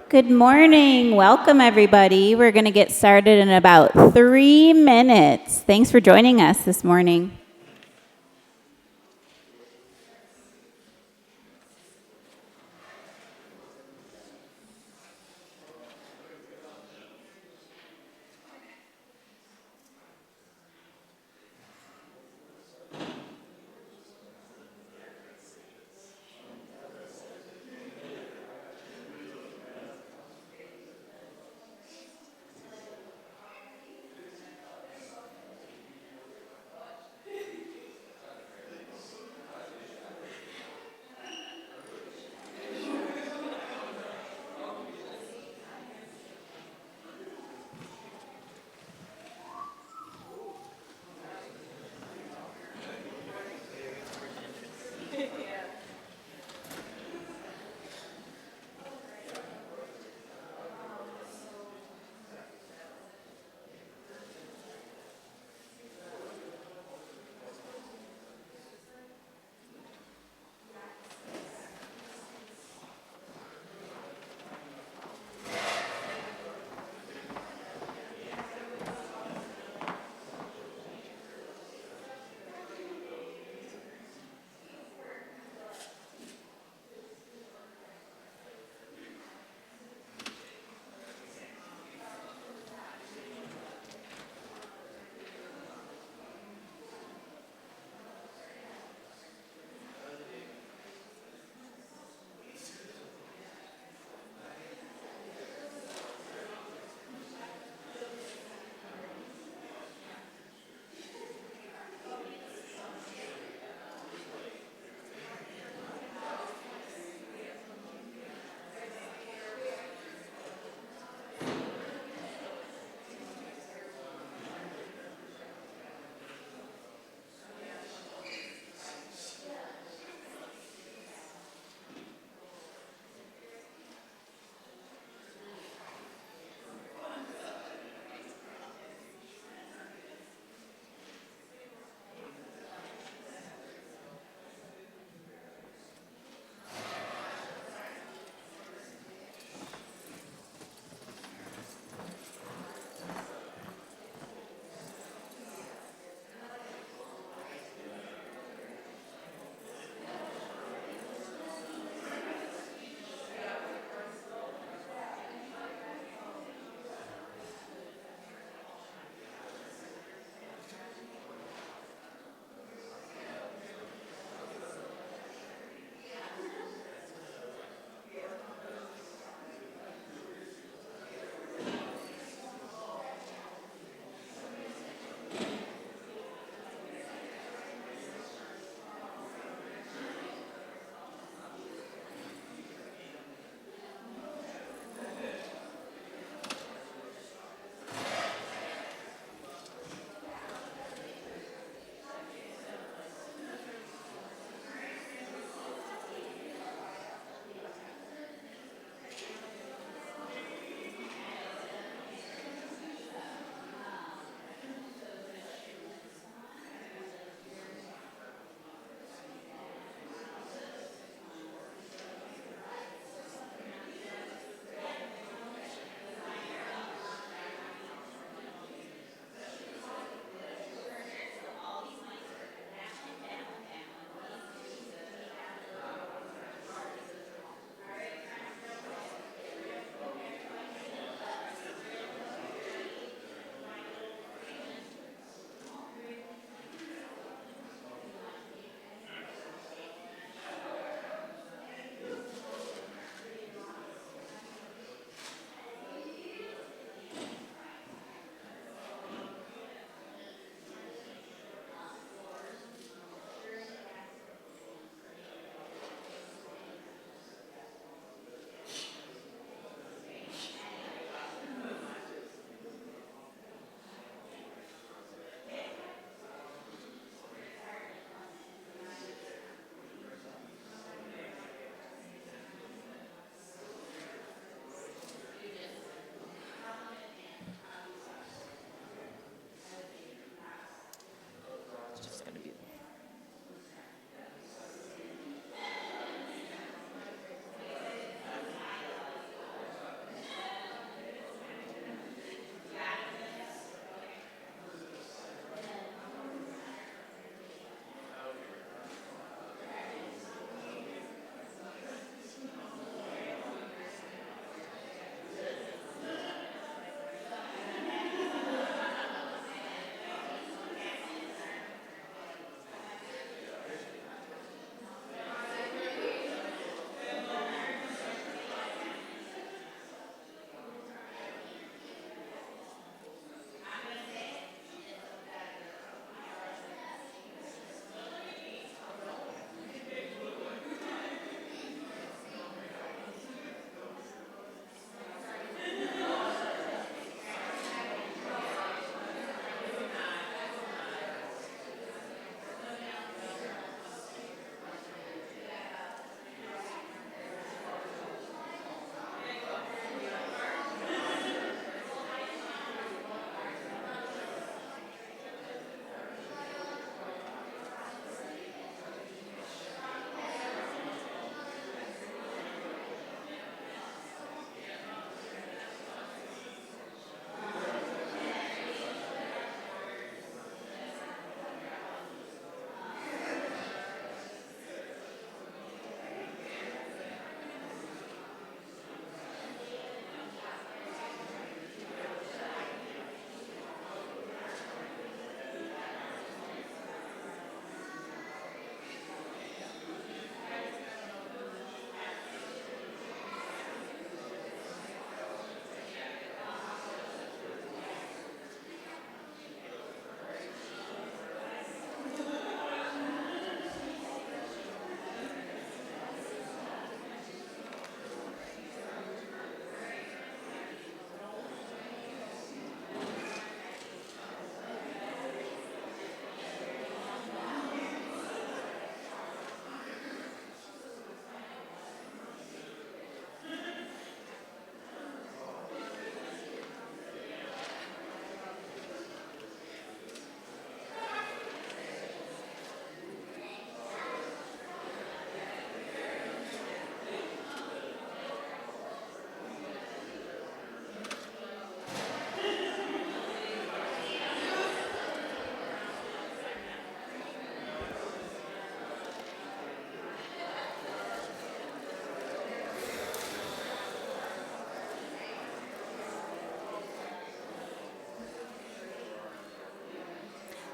Good morning. Welcome, everybody. We're going to get started in about 3 minutes. Thanks for joining us this morning.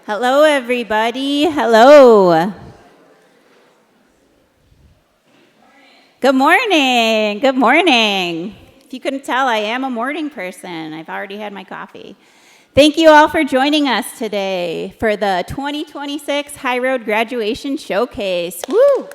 Hello, everybody. Hello. Good morning. Good morning. If you couldn't tell, I am a morning person. I've already had my coffee. Thank you all for joining us today for the 2026 High Road Graduation Showcase. Woo!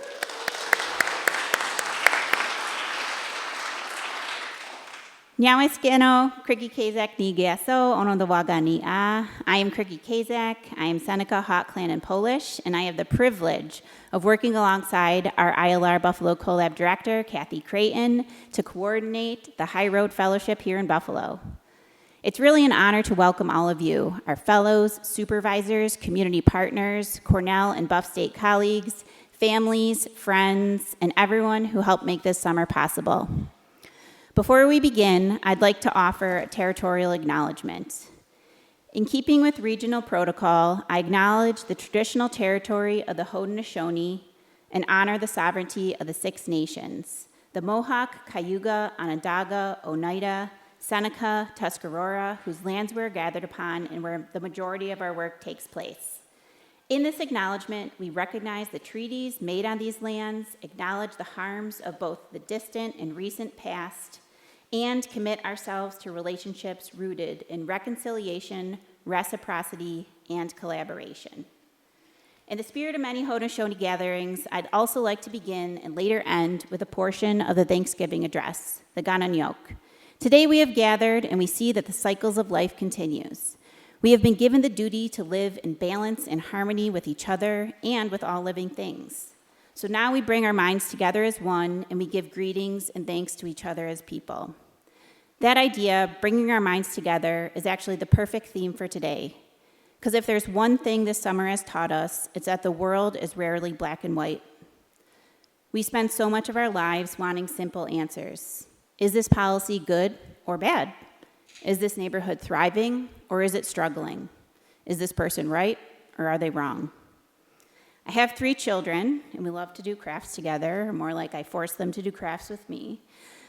Nyawiskeno, Kriki Kazak ni Gaso, Onodawaga ni A. I am Kriki Kazak. I am Seneca Hawk Clan in Polish, and I have the privilege of working alongside our ILR Buffalo Collab Director, Kathy Creighton, to coordinate the High Road Fellowship here in Buffalo. It's really an honor to welcome all of you, our fellows, supervisors, community partners, Cornell and Buff State colleagues, families, friends, and everyone who helped make this summer possible. Before we begin, I'd like to offer a territorial acknowledgement. In keeping with regional protocol, I acknowledge the traditional territory of the Haudenosaunee and honor the sovereignty of the Six Nations, the Mohawk, Cayuga, Onondaga, Oneida, Seneca, Tuscarora, whose lands we're gathered upon and where the majority of our work takes place. In this acknowledgement, we recognize the treaties made on these lands, acknowledge the harms of both the distant and recent past, and commit ourselves to relationships rooted in reconciliation, reciprocity, and collaboration. In the spirit of many Haudenosaunee gatherings, I'd also like to begin and later end with a portion of the Thanksgiving address, the Gananiok. Today we have gathered and we see that the cycles of life continues. We have been given the duty to live in balance and harmony with each other and with all living things. So now we bring our minds together as one and we give greetings and thanks to each other as people. That idea, bringing our minds together, is actually the perfect theme for today. Because if there's one thing this summer has taught us, it's that the world is rarely black and white. We spend so much of our lives wanting simple answers. Is this policy good or bad? Is this neighborhood thriving or is it struggling? Is this person right or are they wrong? I have 3 children, and we love to do crafts together, or more like I force them to do crafts with me.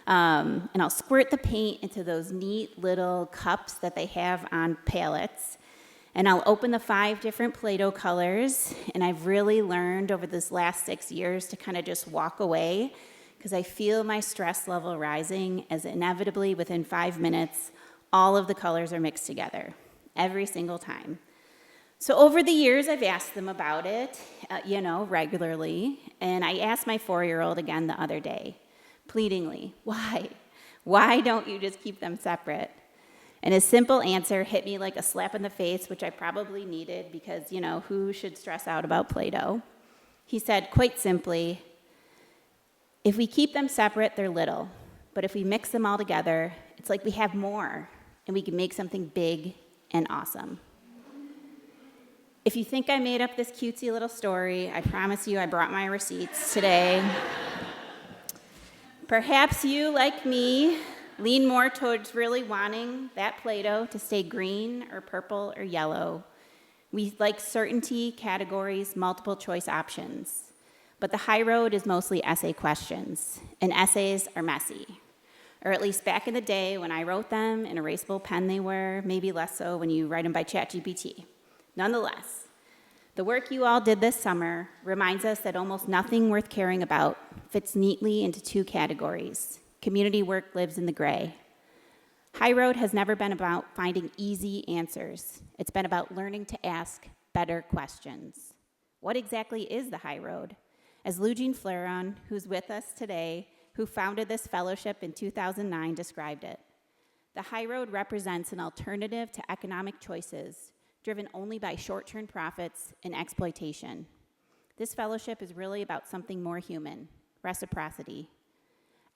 And I'll squirt the paint into those neat little cups that they have on pallets. And I'll open the 5 different Play-Doh colors, and I've really learned over this last 6 years to kind of just walk away because I feel my stress level rising as inevitably within 5 minutes, all of the colors are mixed together, every single time. So over the years, I've asked them about it, regularly, and I asked my 4-year-old again the other day, pleadingly, why? Why don't you just keep them separate? And his simple answer hit me like a slap in the face, which I probably needed because, who should stress out about Play-Doh? He said, quite simply, if we keep them separate, they're little. But if we mix them all together, it's like we have more, and we can make something big and awesome. If you think I made up this cutesy little story, I promise you I brought my receipts today. Perhaps you, like me, lean more towards really wanting that Play-Doh to stay green or purple or yellow. We like certainty, categories, multiple choice options. But the high road is mostly essay questions, and essays are messy. Or at least back in the day when I wrote them, an erasable pen they were, maybe less so when you write them by ChatGPT. Nonetheless, the work you all did this summer reminds us that almost nothing worth caring about fits neatly into 2 categories. Community work lives in the gray. High Road has never been about finding easy answers. It's been about learning to ask better questions. What exactly is the High Road? As Lugene Fleuron, who's with us today, who founded this fellowship in 2009, described it, the High Road represents an alternative to economic choices driven only by short-term profits and exploitation. This fellowship is really about something more human, reciprocity.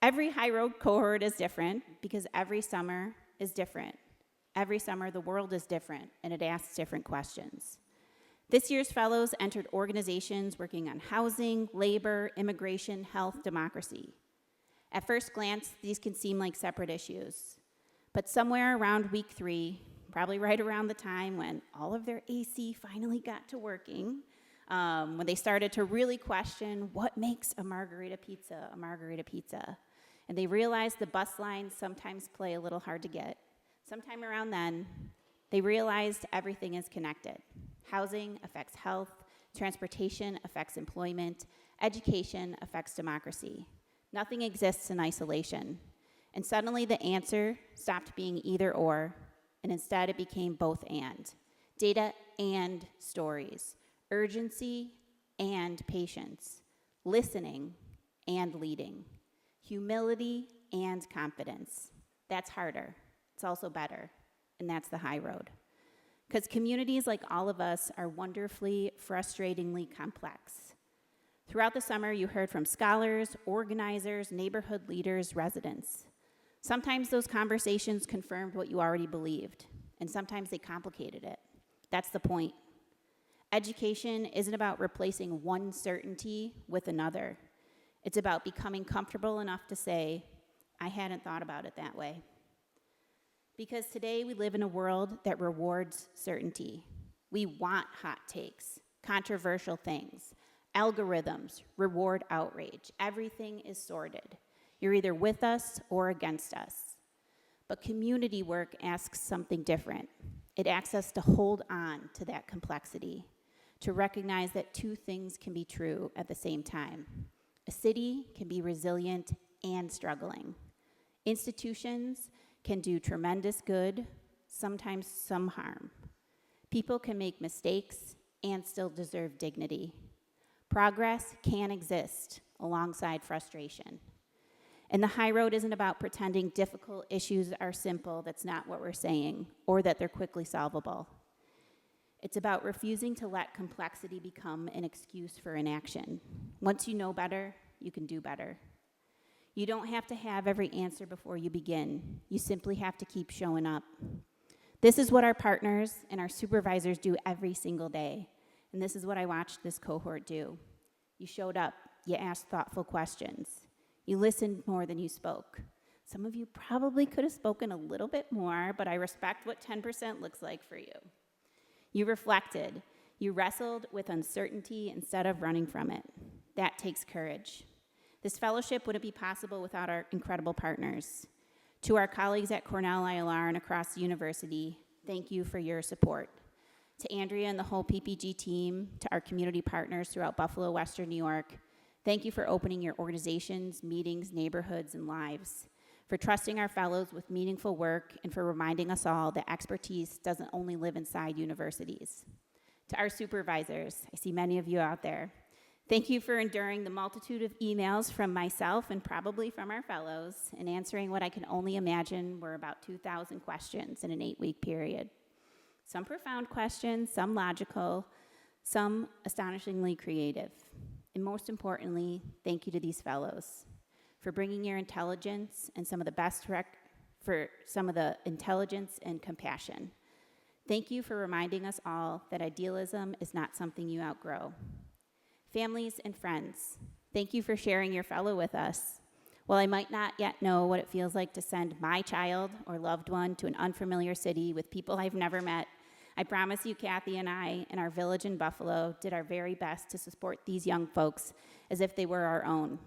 Every High Road cohort is different because every summer is different. Every summer, the world is different, and it asks different questions. This year's fellows entered organizations working on housing, labor, immigration, health, democracy. At first glance, these can seem like separate issues. But somewhere around week 3, probably right around the time when all of their AC finally got to working, when they started to really question what makes a margarita pizza, and they realized the bus lines sometimes play a little hard to get. Sometime around then, they realized everything is connected. Housing affects health, transportation affects employment, education affects democracy. Nothing exists in isolation. And suddenly the answer stopped being either or, and instead it became both and. Data and stories, urgency and patience, listening and leading, humility and confidence. That's harder. It's also better, and that's the high road. Because communities like all of us are wonderfully, frustratingly complex. Throughout the summer, you heard from scholars, organizers, neighborhood leaders, residents. Sometimes those conversations confirmed what you already believed, and sometimes they complicated it. That's the point. Education isn't about replacing one certainty with another. It's about becoming comfortable enough to say, I hadn't thought about it that way. Because today we live in a world that rewards certainty. We want hot takes, controversial things. Algorithms reward outrage. Everything is sorted. You're either with us or against us. But community work asks something different. It asks us to hold on to that complexity, to recognize that two things can be true at the same time. A city can be resilient and struggling. Institutions can do tremendous good, sometimes some harm. People can make mistakes and still deserve dignity. Progress can exist alongside frustration. And the high road isn't about pretending difficult issues are simple. That's not what we're saying, or that they're quickly solvable. It's about refusing to let complexity become an excuse for inaction. Once you know better, you can do better. You don't have to have every answer before you begin. You simply have to keep showing up. This is what our partners and our supervisors do every single day. And this is what I watched this cohort do. You showed up. You asked thoughtful questions. You listened more than you spoke. Some of you probably could have spoken a little bit more, but I respect what 10% looks like for you. You reflected. You wrestled with uncertainty instead of running from it. That takes courage. This fellowship wouldn't be possible without our incredible partners. To our colleagues at Cornell ILR and across the university, thank you for your support. To Andrea and the whole PPG team, to our community partners throughout Buffalo, Western New York, thank you for opening your organizations, meetings, neighborhoods, and lives, for trusting our fellows with meaningful work, and for reminding us all that expertise doesn't only live inside universities. To our supervisors, I see many of you out there, thank you for enduring the multitude of emails from myself and probably from our fellows and answering what I can only imagine were about 2,000 questions in an 8-week period. Some profound questions, some logical, some astonishingly creative. And most importantly, thank you to these fellows for bringing your intelligence and some of the best for some of the intelligence and compassion. Thank you for reminding us all that idealism is not something you outgrow. Families and friends, thank you for sharing your fellow with us. While I might not yet know what it feels like to send my child or loved one to an unfamiliar city with people I've never met, I promise you Kathy and I and our village in Buffalo did our very best to support these young folks as if they were our own.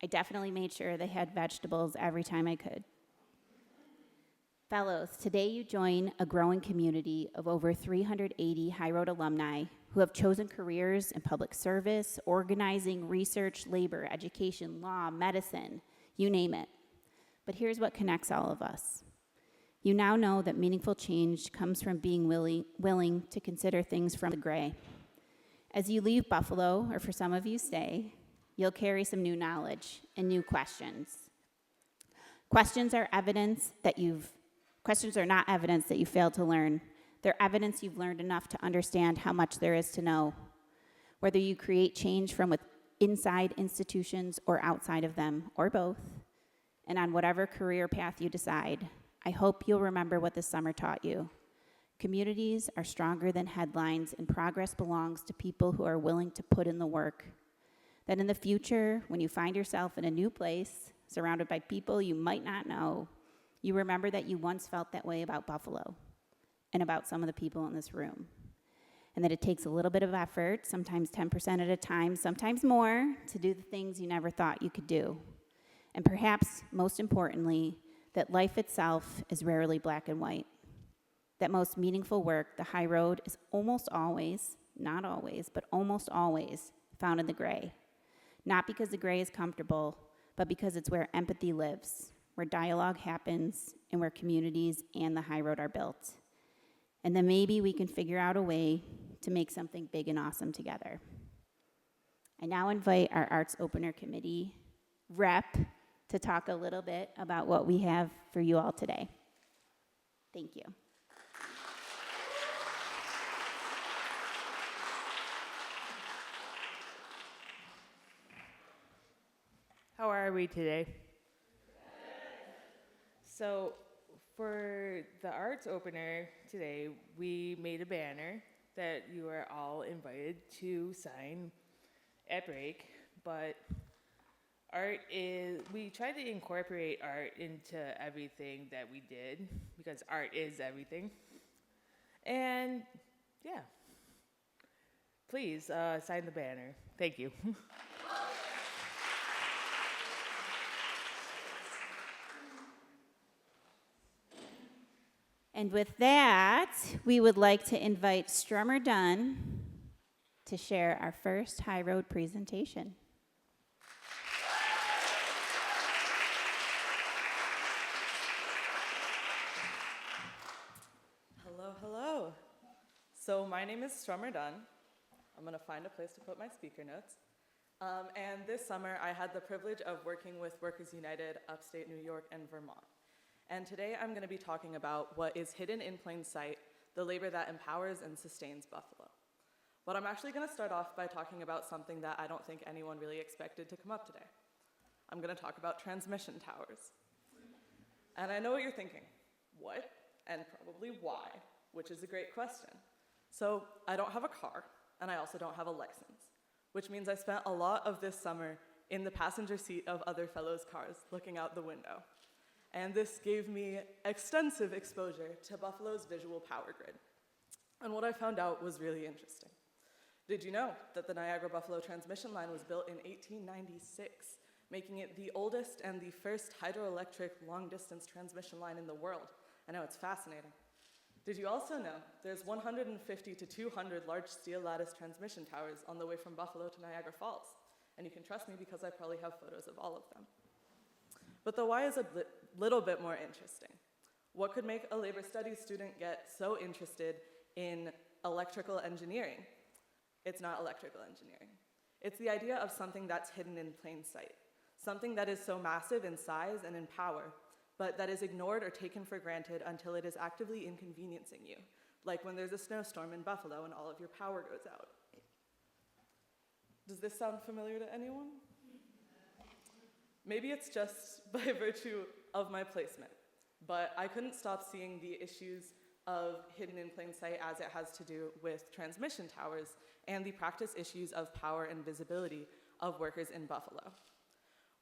I definitely made sure they had vegetables every time I could. Fellows, today you join a growing community of over 380 High Road alumni who have chosen careers in public service, organizing, research, labor, education, law, medicine, you name it. But here's what connects all of us. You now know that meaningful change comes from being willing to consider things from the gray. As you leave Buffalo, or for some of you stay, you'll carry some new knowledge and new questions. Questions are not evidence that you failed to learn. They're evidence you've learned enough to understand how much there is to know. Whether you create change from inside institutions or outside of them, or both, and on whatever career path you decide, I hope you'll remember what this summer taught you. Communities are stronger than headlines, and progress belongs to people who are willing to put in the work. That in the future, when you find yourself in a new place, surrounded by people you might not know, you remember that you once felt that way about Buffalo and about some of the people in this room. And that it takes a little bit of effort, sometimes 10% at a time, sometimes more, to do the things you never thought you could do. And perhaps most importantly, that life itself is rarely black and white. that most meaningful work, the high road, is almost always, not always, but almost always found in the gray. Not because the gray is comfortable, but because it's where empathy lives, where dialogue happens, and where communities and the high road are built. And then maybe we can figure out a way to make something big and awesome together. I now invite our Arts Opener Committee rep to talk a little bit about what we have for you all today. Thank you. How are we today? So for the arts opener today, we made a banner that you are all invited to sign at break, but we tried to incorporate art into everything that we did because art is everything. And yeah, please sign the banner. Thank you. And with that, we would like to invite Strummer Dunn to share our first High Road presentation. Hello, hello. So my name is Strummer Dunn. I'm going to find a place to put my speaker notes. And this summer, I had the privilege of working with Workers United, upstate New York, and Vermont. And today, I'm going to be talking about what is hidden in plain sight, the labor that empowers and sustains Buffalo. But I'm actually going to start off by talking about something that I don't think anyone really expected to come up today. I'm going to talk about transmission towers. And I know what you're thinking. What? And probably why, which is a great question. So I don't have a car, and I also don't have a license, which means I spent a lot of this summer in the passenger seat of other fellows' cars, looking out the window. And this gave me extensive exposure to Buffalo's visual power grid. And what I found out was really interesting. Did you know that the Niagara-Buffalo transmission line was built in 1896, making it the oldest and the first hydroelectric long-distance transmission line in the world? I know, it's fascinating. Did you also know there's 150 to 200 large steel lattice transmission towers on the way from Buffalo to Niagara Falls? And you can trust me because I probably have photos of all of them. But the why is a little bit more interesting. What could make a labor studies student get so interested in electrical engineering? It's not electrical engineering. It's the idea of something that's hidden in plain sight, something that is so massive in size and in power, but that is ignored or taken for granted until it is actively inconveniencing you, like when there's a snowstorm in Buffalo and all of your power goes out. Does this sound familiar to anyone? Maybe it's just by virtue of my placement, but I couldn't stop seeing the issues of hidden in plain sight as it has to do with transmission towers and the practice issues of power and visibility of workers in Buffalo.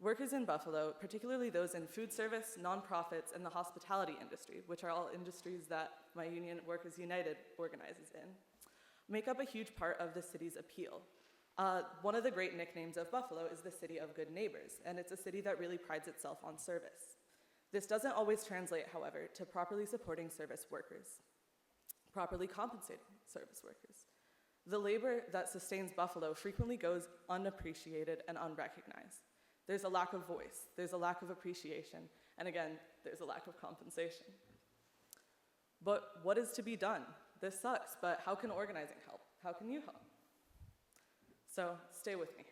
Workers in Buffalo, particularly those in food service, nonprofits, and the hospitality industry, which are all industries that my union, Workers United, organizes in, make up a huge part of the city's appeal. One of the great nicknames of Buffalo is the city of good neighbors, and it's a city that really prides itself on service. This doesn't always translate, however, to properly supporting service workers, properly compensating service workers. The labor that sustains Buffalo frequently goes unappreciated and unrecognized. There's a lack of voice, there's a lack of appreciation, and again, there's a lack of compensation. But what is to be done? This sucks, but how can organizing help? How can you help? So stay with me.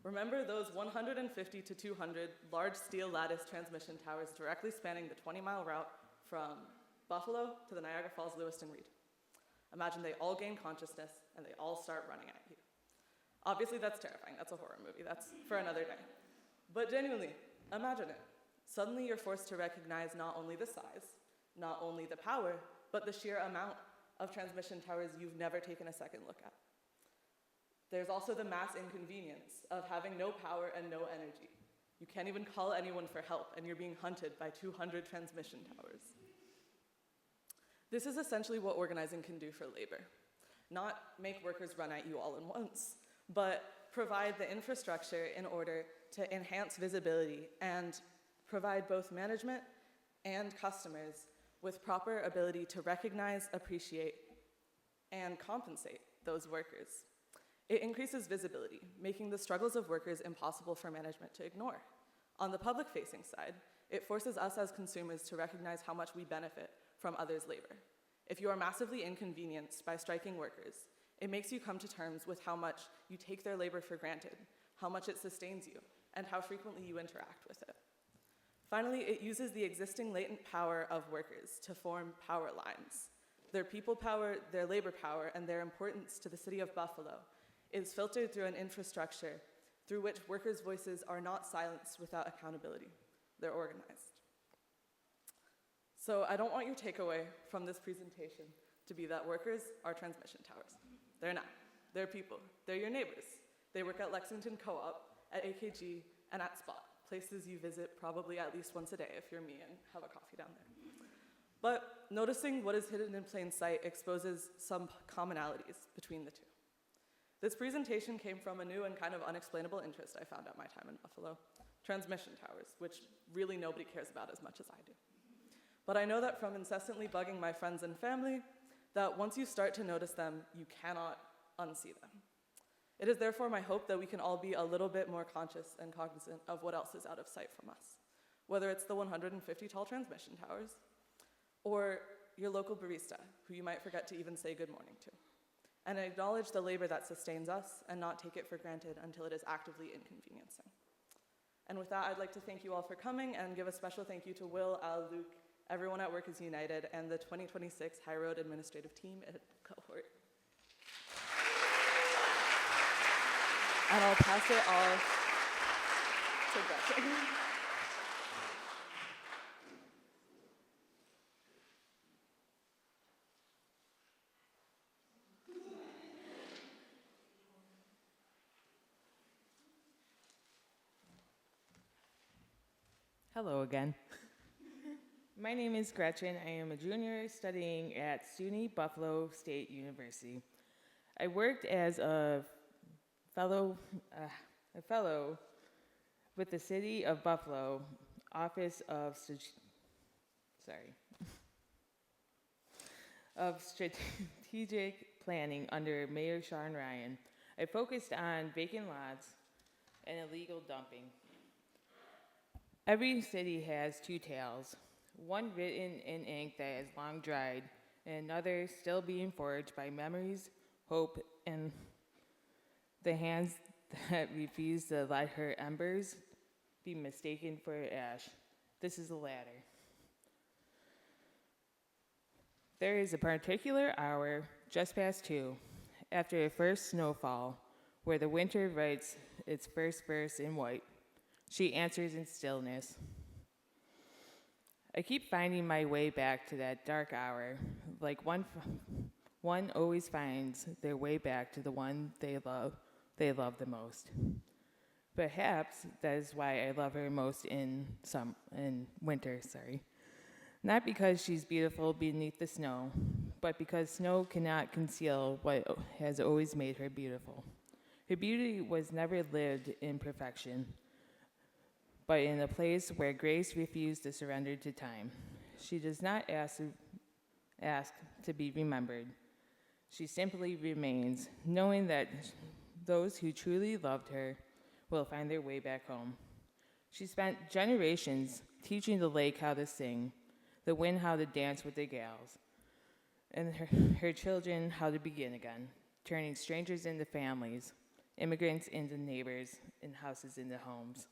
Remember those 150 to 200 large steel lattice transmission towers directly spanning the 20-mile route from Buffalo to the Niagara Falls Lewiston region. Imagine they all gain consciousness and they all start running at you. Obviously that's terrifying, that's a horror movie, that's for another day. But genuinely, imagine it. Suddenly you're forced to recognize not only the size, not only the power, but the sheer amount of transmission towers you've never taken a second look at. There's also the mass inconvenience of having no power and no energy. You can't even call anyone for help, and you're being hunted by 200 transmission towers. This is essentially what organizing can do for labor. Not make workers run at you all at once, but provide the infrastructure in order to enhance visibility and provide both management and customers with proper ability to recognize, appreciate, and compensate those workers. It increases visibility, making the struggles of workers impossible for management to ignore. On the public-facing side, it forces us as consumers to recognize how much we benefit from others' labor. If you are massively inconvenienced by striking workers, it makes you come to terms with how much you take their labor for granted, how much it sustains you, and how frequently you interact with it. Finally, it uses the existing latent power of workers to form power lines. Their people power, their labor power, and their importance to the city of Buffalo is filtered through an infrastructure through which workers' voices are not silenced without accountability. They're organized. So I don't want your takeaway from this presentation to be that workers are transmission towers. They're not. They're people. They're your neighbors. They work at Lexington Co-op, at AKG, and at Spot, places you visit probably at least once a day if you're me and have a coffee down there. But noticing what is hidden in plain sight exposes some commonalities between the two. This presentation came from a new and kind of unexplainable interest I found at my time in Buffalo, transmission towers, which really nobody cares about as much as I do. But I know that from incessantly bugging my friends and family, that once you start to notice them, you cannot unsee them. It is therefore my hope that we can all be a little bit more conscious and cognizant of what else is out of sight from us, whether it's the 150 tall transmission towers, or your local barista, who you might forget to even say good morning to, and acknowledge the labor that sustains us and not take it for granted until it is actively inconveniencing. And with that, I'd like to thank you all for coming and give a special thank you to Will, Al, Luke, everyone at Work is United, and the 2026 High Road Administrative Team at Cohort. And I'll pass it all to Gretchen. Hello again. My name is Gretchen. I am a junior studying at SUNY Buffalo State University. I worked as a fellow with the City of Buffalo Office of Strategic Planning under Mayor Sean Ryan. I focused on vacant lots and illegal dumping. Every city has two tales, one written in ink that is long dried, and another still being forged by memories, hope, and the hands that refuse to let her embers be mistaken for ash. This is the latter. There is a particular hour, just past 2, after a first snowfall, where the winter writes its first verse in white. She answers in stillness. I keep finding my way back to that dark hour, like one always finds their way back to the one they love the most. Perhaps that is why I love her most in winter. Not because she's beautiful beneath the snow, but because snow cannot conceal what has always made her beautiful. Her beauty was never lived in perfection, but in a place where grace refused to surrender to time. She does not ask to be remembered. She simply remains, knowing that those who truly loved her will find their way back home. She spent generations teaching the lake how to sing, the wind how to dance with the gals, and her children how to begin again, turning strangers into families, immigrants into neighbors, and houses into homes.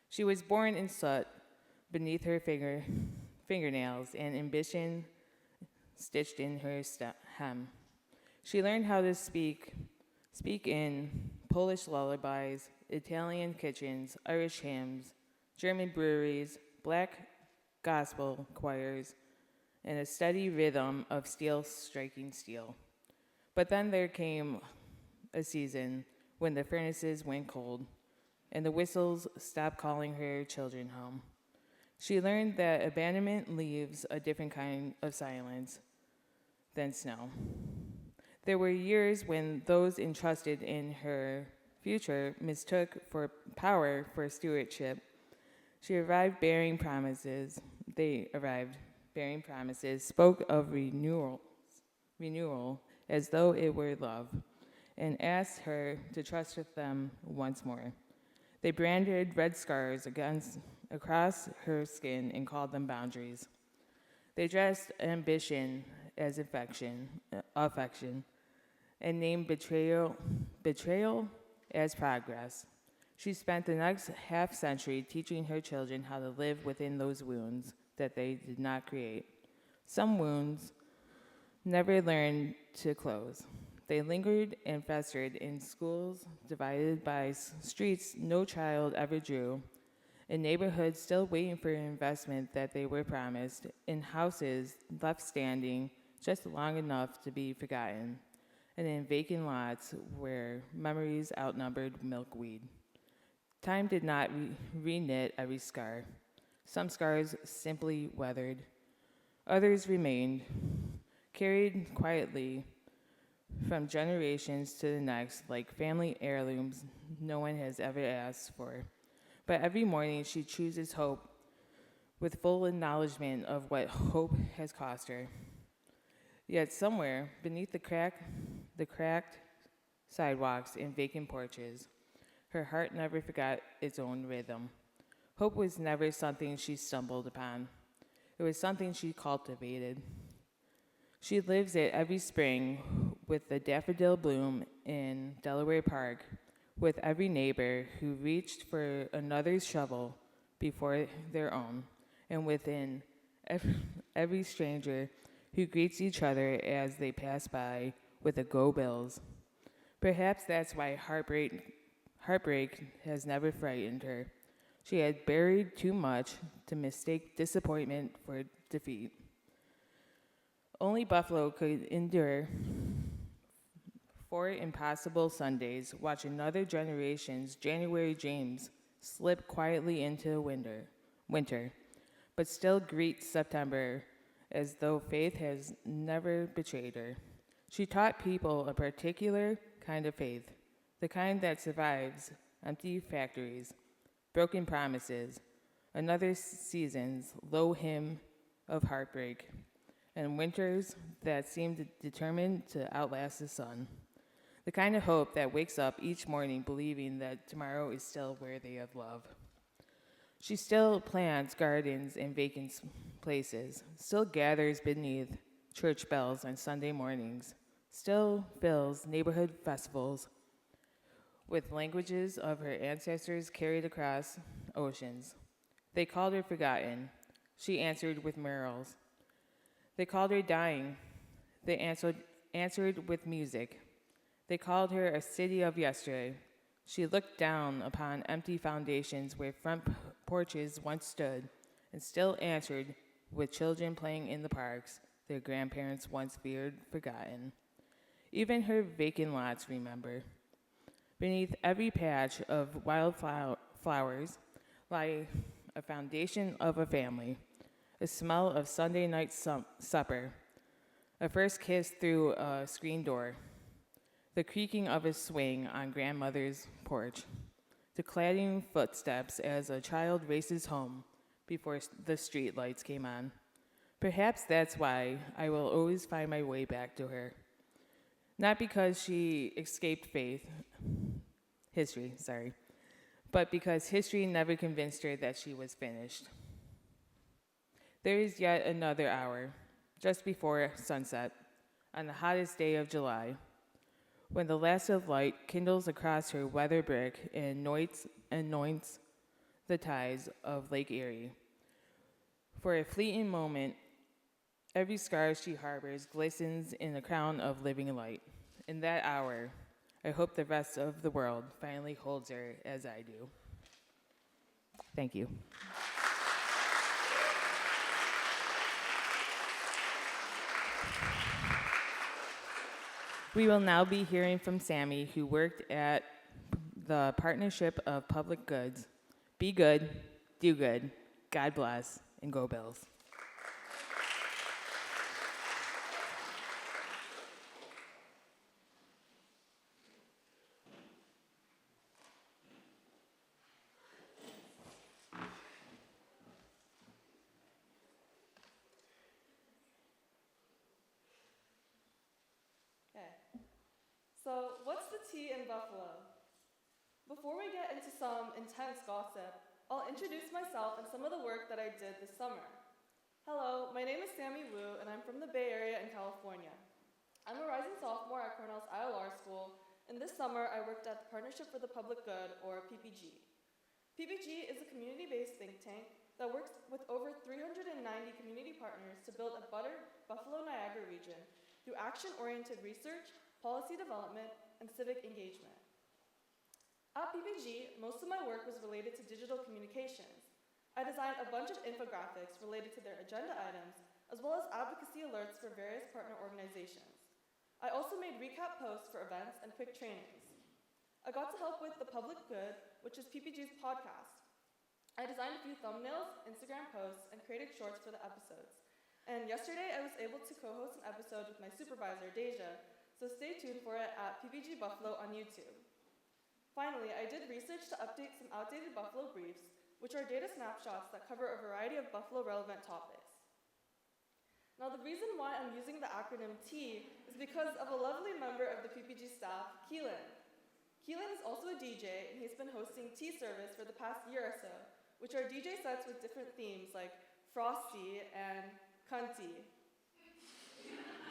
She was born in soot beneath her fingernails and ambition stitched in her hem. She learned how to speak in Polish lullabies, Italian kitchens, Irish hymns, German breweries, black gospel choirs, and a steady rhythm of steel striking steel. But then there came a season when the furnaces went cold, and the whistles stopped calling her children home. She learned that abandonment leaves a different kind of silence than snow. There were years when those entrusted in her future mistook for power for stewardship. She arrived bearing promises. They arrived bearing promises, spoke of renewal as though it were love, and asked her to trust with them once more. They branded red scars across her skin and called them boundaries. They dressed ambition as affection, and named betrayal as progress. She spent the next half century teaching her children how to live within those wounds that they did not create. Some wounds never learned to close. They lingered and festered in schools divided by streets no child ever drew, in neighborhoods still waiting for investment that they were promised, in houses left standing just long enough to be forgotten, and in vacant lots where memories outnumbered milkweed. Time did not re-knit every scar. Some scars simply weathered. Others remained, carried quietly from generations to the next like family heirlooms no one has ever asked for. But every morning she chooses hope with full acknowledgement of what hope has cost her. Yet somewhere beneath the cracked sidewalks and vacant porches, her heart never forgot its own rhythm. Hope was never something she stumbled upon. It was something she cultivated. She lives it every spring with the daffodil bloom in Delaware Park, with every neighbor who reached for another's shovel before their own, and within every stranger who greets each other as they pass by with a "Go Bills." Perhaps that's why heartbreak has never frightened her. She had buried too much to mistake disappointment for defeat. Only Buffalo could endure 4 impossible Sundays, watch another generation's January dreams slip quietly into winter, but still greet September as though faith has never betrayed her. She taught people a particular kind of faith, the kind that survives empty factories, broken promises, another season's low hymn of heartbreak, and winters that seemed determined to outlast the sun. The kind of hope that wakes up each morning believing that tomorrow is still worthy of love. She still plants gardens in vacant places, still gathers beneath church bells on Sunday mornings, still fills neighborhood festivals with languages of her ancestors carried across oceans. They called her forgotten. She answered with murals. They called her dying. They answered with music. They called her a city of yesterday. She looked down upon empty foundations where front porches once stood and still answered with children playing in the parks their grandparents once feared forgotten. Even her vacant lots remember. Beneath every patch of wild flowers lie a foundation of a family, a smell of Sunday night supper, a first kiss through a screen door, the creaking of a swing on grandmother's porch, the clattering footsteps as a child races home before the street lights came on. Perhaps that's why I will always find my way back to her. Not because she escaped history, but because history never convinced her that she was finished. There is yet another hour, just before sunset, on the hottest day of July, when the last of light kindles across her weather brick and anoints the ties of Lake Erie. For a fleeting moment, every scar she harbors glistens in the crown of living light. In that hour, I hope the rest of the world finally holds her as I do. Thank you. We will now be hearing from Sammy, who worked at the Partnership of Public Goods. Be good, do good, God bless, and go Bills. tea in Buffalo. Before we get into some intense gossip, I'll introduce myself and some of the work that I did this summer. Hello, my name is Sammy Wu, and I'm from the Bay Area in California. I'm a rising sophomore at Cornell's ILR school, and this summer I worked at the Partnership for the Public Good, or PPG. PPG is a community-based think tank that works with over 390 community partners to build a better Buffalo-Niagara region through action-oriented research, policy development, and civic engagement. At PPG, most of my work was related to digital communications. I designed a bunch of infographics related to their agenda items, as well as advocacy alerts for various partner organizations. I also made recap posts for events and quick trainings. I got to help with The Public Good, which is PPG's podcast. I designed a few thumbnails, Instagram posts, and created shorts for the episodes. And yesterday, I was able to co-host an episode with my supervisor, Deja, so stay tuned for it at PPG Buffalo on YouTube. Finally, I did research to update some outdated Buffalo briefs, which are data snapshots that cover a variety of Buffalo-relevant topics. Now, the reason why I'm using the acronym T is because of a lovely member of the PPG staff, Keelan. Keelan is also a DJ, and he's been hosting tea service for the past year or so, which are DJ sets with different themes like frosty and cunty.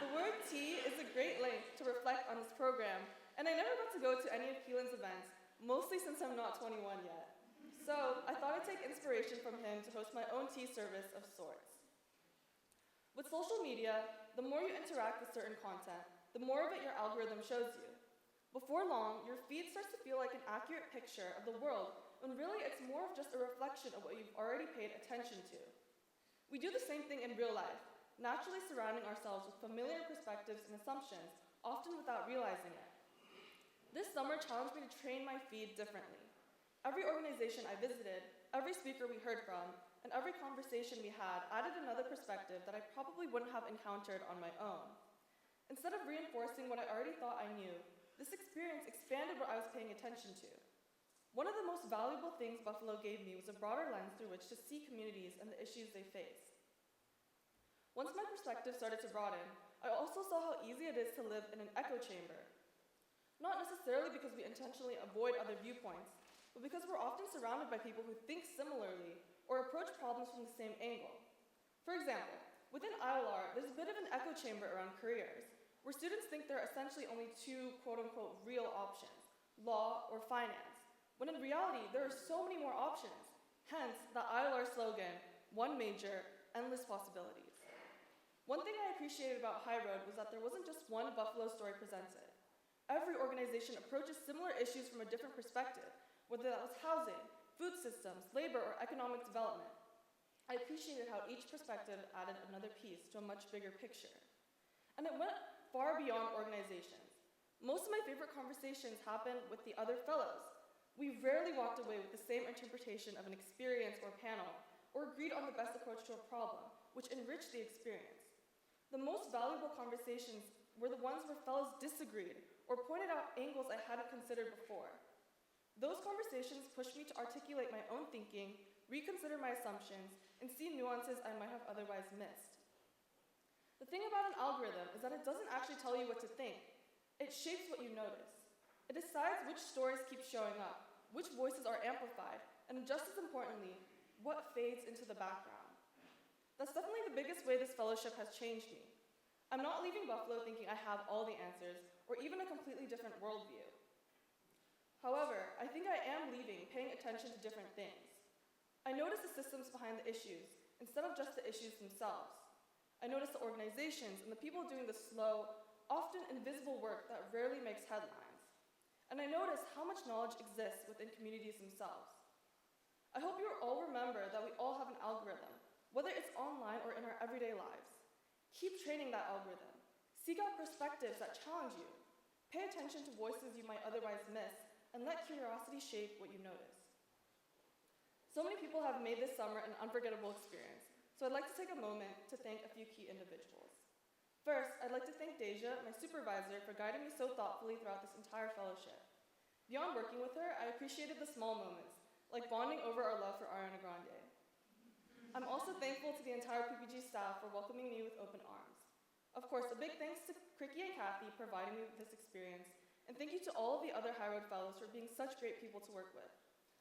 The word tea is a great link to reflect on this program, and I never got to go to any of Keelan's events, mostly since I'm not 21 yet. So I thought I'd take inspiration from him to host my own tea service of sorts. With social media, the more you interact with certain content, the more of it your algorithm shows you. Before long, your feed starts to feel like an accurate picture of the world, when really it's more of just a reflection of what you've already paid attention to. We do the same thing in real life, naturally surrounding ourselves with familiar perspectives and assumptions, often without realizing it. This summer challenged me to train my feed differently. Every organization I visited, every speaker we heard from, and every conversation we had added another perspective that I probably wouldn't have encountered on my own. Instead of reinforcing what I already thought I knew, this experience expanded what I was paying attention to. One of the most valuable things Buffalo gave me was a broader lens through which to see communities and the issues they face. Once my perspective started to broaden, I also saw how easy it is to live in an echo chamber. Not necessarily because we intentionally avoid other viewpoints, but because we're often surrounded by people who think similarly or approach problems from the same angle. For example, within ILR, there's a bit of an echo chamber around careers, where students think there are essentially only two quote-unquote real options, law or finance, when in reality, there are so many more options, hence the ILR slogan, one major, endless possibilities. One thing I appreciated about High Road was that there wasn't just one Buffalo story presented. Every organization approaches similar issues from a different perspective, whether that was housing, food systems, labor, or economic development. I appreciated how each perspective added another piece to a much bigger picture. And it went far beyond organizations. Most of my favorite conversations happened with the other fellows. We rarely walked away with the same interpretation of an experience or panel, or agreed on the best approach to a problem, which enriched the experience. The most valuable conversations were the ones where fellows disagreed, or pointed out angles I hadn't considered before. Those conversations pushed me to articulate my own thinking, reconsider my assumptions, and see nuances I might have otherwise missed. The thing about an algorithm is that it doesn't actually tell you what to think. It shapes what you notice. It decides which stories keep showing up, which voices are amplified, and just as importantly, what fades into the background. That's definitely the biggest way this fellowship has changed me. I'm not leaving Buffalo thinking I have all the answers, or even a completely different worldview. However, I think I am leaving paying attention to different things. I notice the systems behind the issues, instead of just the issues themselves. I notice the organizations and the people doing the slow, often invisible work that rarely makes headlines. And I notice how much knowledge exists within communities themselves. I hope you all remember that we all have an algorithm, whether it's online or in our everyday lives. Keep training that algorithm. Seek out perspectives that challenge you. Pay attention to voices you might otherwise miss, and let curiosity shape what you notice. So many people have made this summer an unforgettable experience, so I'd like to take a moment to thank a few key individuals. First, I'd like to thank Deja, my supervisor, for guiding me so thoughtfully throughout this entire fellowship. Beyond working with her, I appreciated the small moments, like bonding over our love for Ariana Grande. I'm also thankful to the entire PPG staff for welcoming me with open arms. Of course, a big thanks to Cricky and Kathy providing me with this experience, And thank you to all of the other High Road Fellows for being such great people to work with.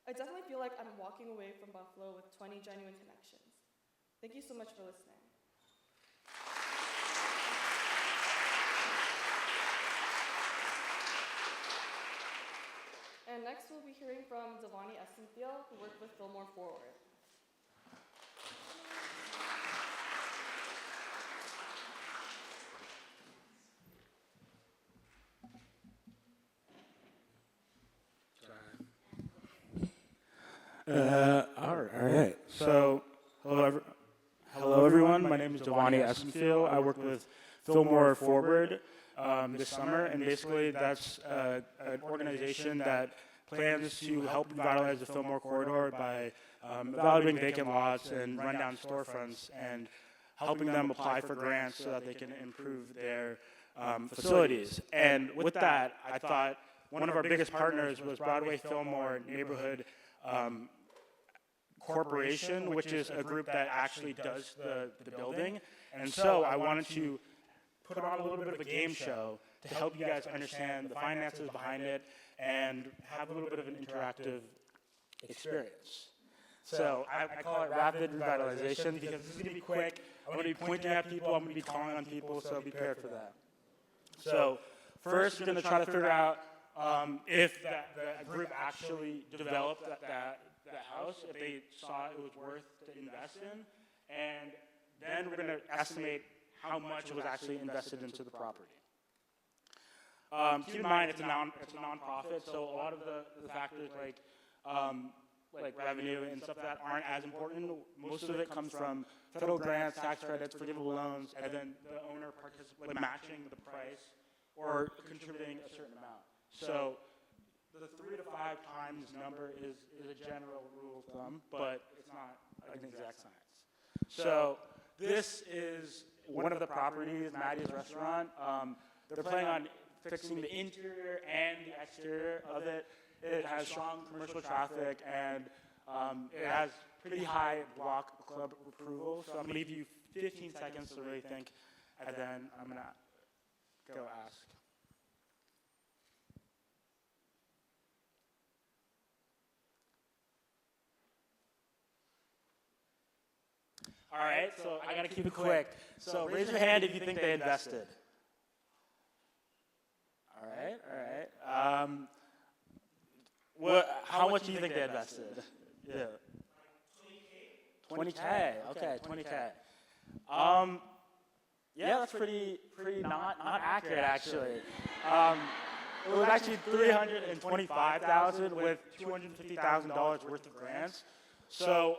I definitely feel like I'm walking away from Buffalo with 20 genuine connections. Thank you so much for listening. And next we'll be hearing from Devani Essenfield, who worked with Fillmore Forward. All right. So, hello everyone. My name is Devani Essenfield. I work with Fillmore Forward this summer, and basically that's an organization that plans to help revitalize the Fillmore corridor by evaluating vacant lots and rundown storefronts and helping them apply for grants so that they can improve their facilities. And with that, I thought one of our biggest partners was Broadway Fillmore Neighborhood Corporation, which is a group that actually does the building. And so I wanted to put on a little bit of a game show to help you guys understand the finances behind it and have a little bit of an interactive experience. So I call it rapid revitalization because this is going to be quick. I'm going to be pointing at people. I'm going to be calling on people, so be prepared for that. So first, we're going to try to figure out if the group actually developed that house, if they saw it was worth to invest in, and then we're going to estimate how much was actually invested into the property. Keep in mind it's a nonprofit, so a lot of the factors like revenue and stuff like that aren't as important. Most of it comes from federal grants, tax credits, forgivable loans, and then the owner matching the price or contributing a certain amount. So the 3 to 5 times number is a general rule of thumb, but it's not an exact science. So this is one of the properties, Maddie's Restaurant. They're planning on fixing the interior and the exterior of it. It has strong commercial traffic, and it has pretty high block club approval. So I'm going to give you 15 seconds to really think, and then I'm going to go ask. All right, so I got to keep it quick. So raise your hand if you think they invested. All right. How much do you think they invested? Yeah. 20K. Okay, 20K. Yeah, that's pretty not accurate actually. It was actually $325,000 with $250,000 worth of grants. So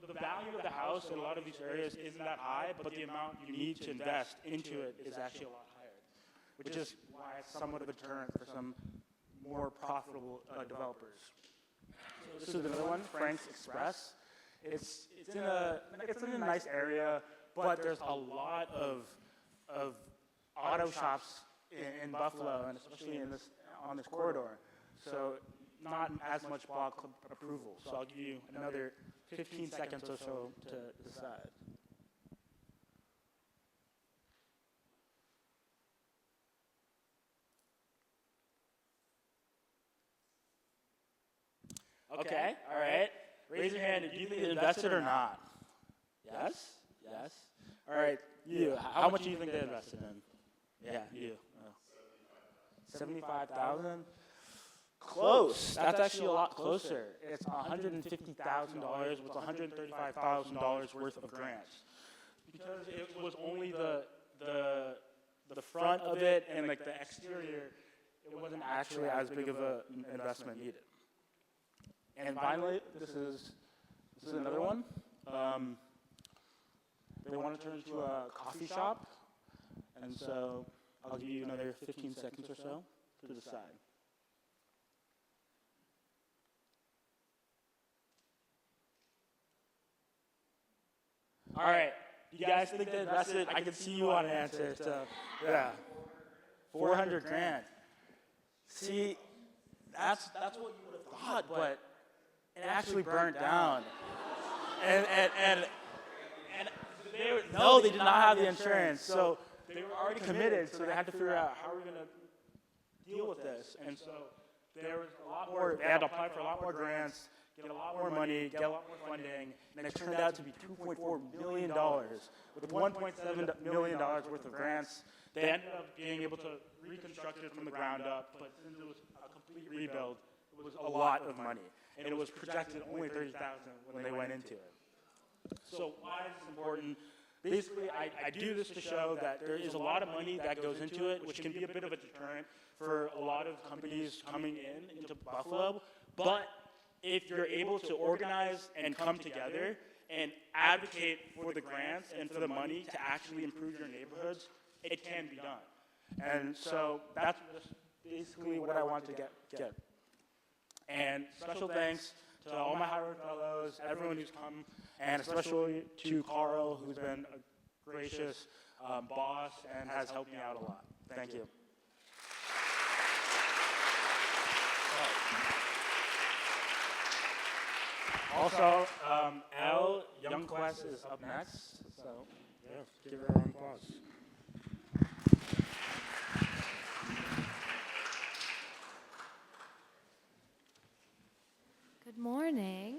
the value of the house in a lot of these areas isn't that high, but the amount you need to invest into it is actually a lot higher, which is why it's somewhat of a deterrent for some more profitable developers. So this is another one, Frank's Express. It's in a nice area, but there's a lot of auto shops in Buffalo, and especially on this corridor. So not as much block club approval. So I'll give you another 15 seconds or so to decide. Okay, all right. Raise your hand if you think they invested or not. Yes? Yes? All right, you. How much do you think they invested in? Yeah, you. 75,000? Close. That's actually a lot closer. It's $150,000 with $135,000 worth of grants. Because it was only the front of it and like the exterior, it wasn't actually as big of an investment needed. And finally, this is another one. They want to turn into a coffee shop, and so I'll give you another 15 seconds or so to decide. All right, you guys think they invested? I can see you want to answer. So, yeah, 400 grand. See, that's what you would have thought, but it actually burnt down. And they did not have the insurance, so they were already committed. So they had to figure out how are we going to deal with this. And so there was a lot more, they had to apply for a lot more grants, get a lot more money, get a lot more funding, and it turned out to be $2.4 million. With $1.7 million worth of grants, they ended up being able to reconstruct it from the ground up, but since it was a complete rebuild, it was a lot of money. And it was projected only $30,000 when they went into it. So why is this important? Basically, I do this to show that there is a lot of money that goes into it, which can be a bit of a deterrent for a lot of companies coming into Buffalo. But if you're able to organize and come together and advocate for the grants and for the money to actually improve your neighborhoods, it can be done. And so that's basically what I want to get. And special thanks to all my High Road fellows, everyone who's come, and especially to Carl, who's been a gracious boss and has helped me out a lot. Thank you. Also, Elle Youngquest is up next, so yeah, give her a round of applause. Good morning.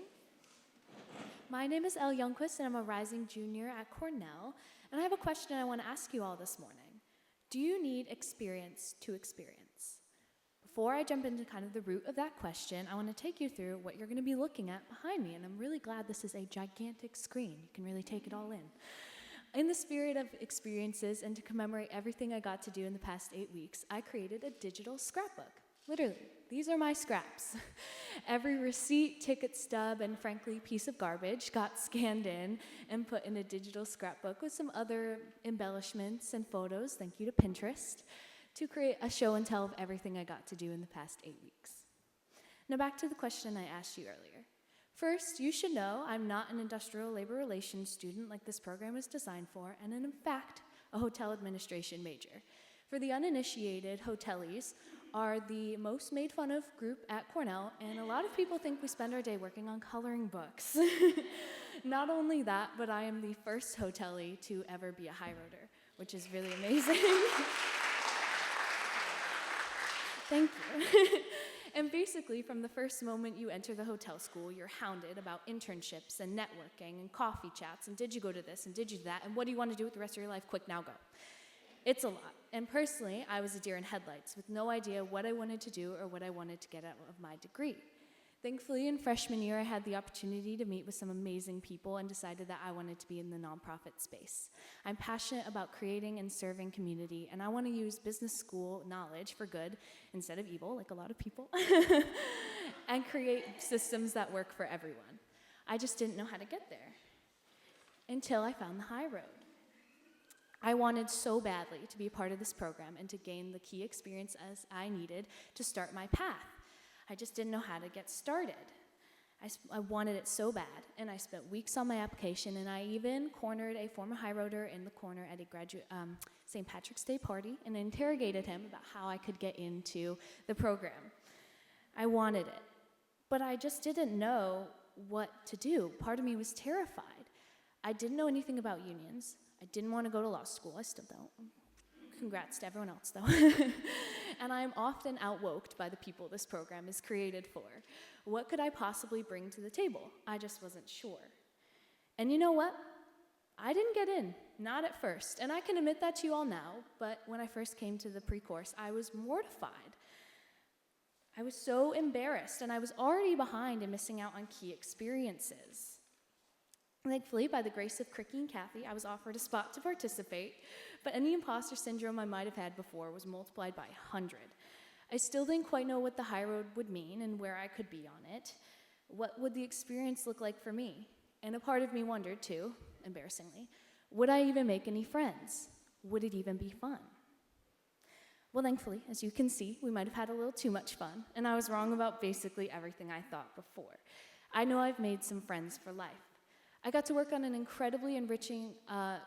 My name is Elle Youngquist, and I'm a rising junior at Cornell. And I have a question I want to ask you all this morning. Do you need experience to experience? Before I jump into kind of the root of that question, I want to take you through what you're going to be looking at behind me. And I'm really glad this is a gigantic screen. You can really take it all in. In the spirit of experiences and to commemorate everything I got to do in the past 8 weeks, I created a digital scrapbook. Literally, these are my scraps. Every receipt, ticket stub, and frankly, piece of garbage got scanned in and put in a digital scrapbook with some other embellishments and photos, thank you to Pinterest, to create a show and tell of everything I got to do in the past 8 weeks. Now back to the question I asked you earlier. First, you should know I'm not an industrial labor relations student like this program is designed for, and in fact, a hotel administration major. For the uninitiated, hoteliers are the most made fun of group at Cornell, and a lot of people think we spend our day working on coloring books. Not only that, but I am the first hotelie to ever be a high roader, which is really amazing. Thank you. And basically, from the first moment you enter the hotel school, you're hounded about internships and networking and coffee chats and did you go to this and did you do that and what do you want to do with the rest of your life? Quick, now go. It's a lot. And personally, I was a deer in headlights with no idea what I wanted to do or what I wanted to get out of my degree. Thankfully, in freshman year, I had the opportunity to meet with some amazing people and decided that I wanted to be in the nonprofit space. I'm passionate about creating and serving community, and I want to use business school knowledge for good instead of evil, like a lot of people, and create systems that work for everyone. I just didn't know how to get there until I found the high road. I wanted so badly to be a part of this program and to gain the key experience as I needed to start my path. I just didn't know how to get started. I wanted it so bad, and I spent weeks on my application, and I even cornered a former high roader in the corner at a St. Patrick's Day party and interrogated him about how I could get into the program. I wanted it, but I just didn't know what to do. Part of me was terrified. I didn't know anything about unions. I didn't want to go to law school. I still don't. Congrats to everyone else, though. And I am often outwoked by the people this program is created for. What could I possibly bring to the table? I just wasn't sure. And you know what? I didn't get in, not at first. And I can admit that to you all now, but when I first came to the pre-course, I was mortified. I was so embarrassed, and I was already behind and missing out on key experiences. Thankfully, by the grace of Cricky and Kathy, I was offered a spot to participate, but any imposter syndrome I might have had before was multiplied by 100. I still didn't quite know what the high road would mean and where I could be on it. What would the experience look like for me? And a part of me wondered, too, embarrassingly, would I even make any friends? Would it even be fun? Well, thankfully, as you can see, we might have had a little too much fun, and I was wrong about basically everything I thought before. I know I've made some friends for life. I got to work on an incredibly enriching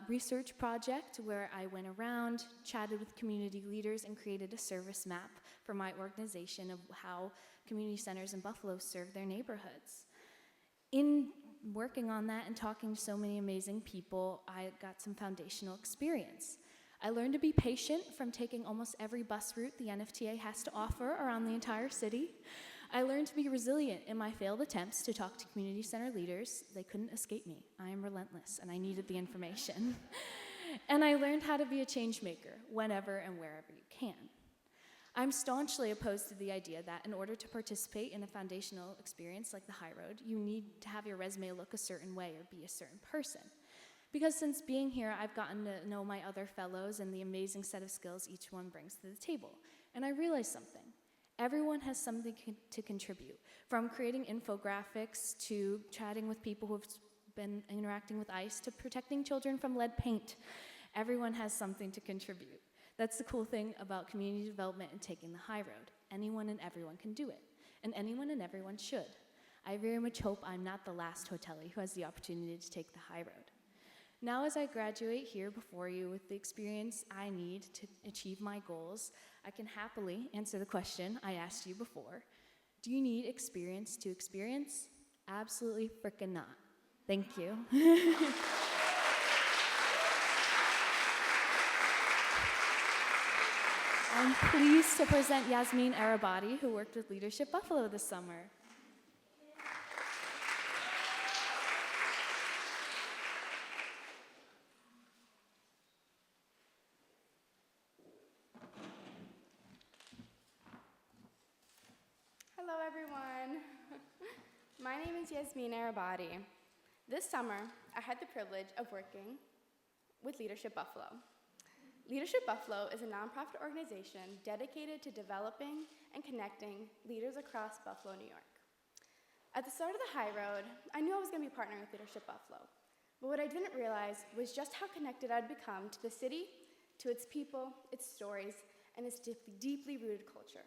research project where I went around, chatted with community leaders, and created a service map for my organization of how community centers in Buffalo serve their neighborhoods. In working on that and talking to so many amazing people, I got some foundational experience. I learned to be patient from taking almost every bus route the NFTA has to offer around the entire city. I learned to be resilient in my failed attempts to talk to community center leaders. They couldn't escape me. I am relentless, and I needed the information. And I learned how to be a change maker whenever and wherever you can. I'm staunchly opposed to the idea that in order to participate in a foundational experience like the High Road, you need to have your resume look a certain way or be a certain person. Because since being here, I've gotten to know my other fellows and the amazing set of skills each one brings to the table. And I realized something. Everyone has something to contribute, from creating infographics to chatting with people who have been interacting with ICE to protecting children from lead paint. Everyone has something to contribute. That's the cool thing about community development and taking the high road. Anyone and everyone can do it, and anyone and everyone should. I very much hope I'm not the last hotelier who has the opportunity to take the high road. Now, as I graduate here before you with the experience I need to achieve my goals, I can happily answer the question I asked you before. Do you need experience to experience? Absolutely frickin' not. Thank you. I'm pleased to present Yasmin Arabadi, who worked with Leadership Buffalo this summer. Hello, everyone. My name is Yasmin Arabadi. This summer, I had the privilege of working with Leadership Buffalo. Leadership Buffalo is a nonprofit organization dedicated to developing and connecting leaders across Buffalo, New York. At the start of the High Road, I knew I was going to be partnering with Leadership Buffalo, but what I didn't realize was just how connected I'd become to the city, to its people, its stories, and its deeply rooted culture.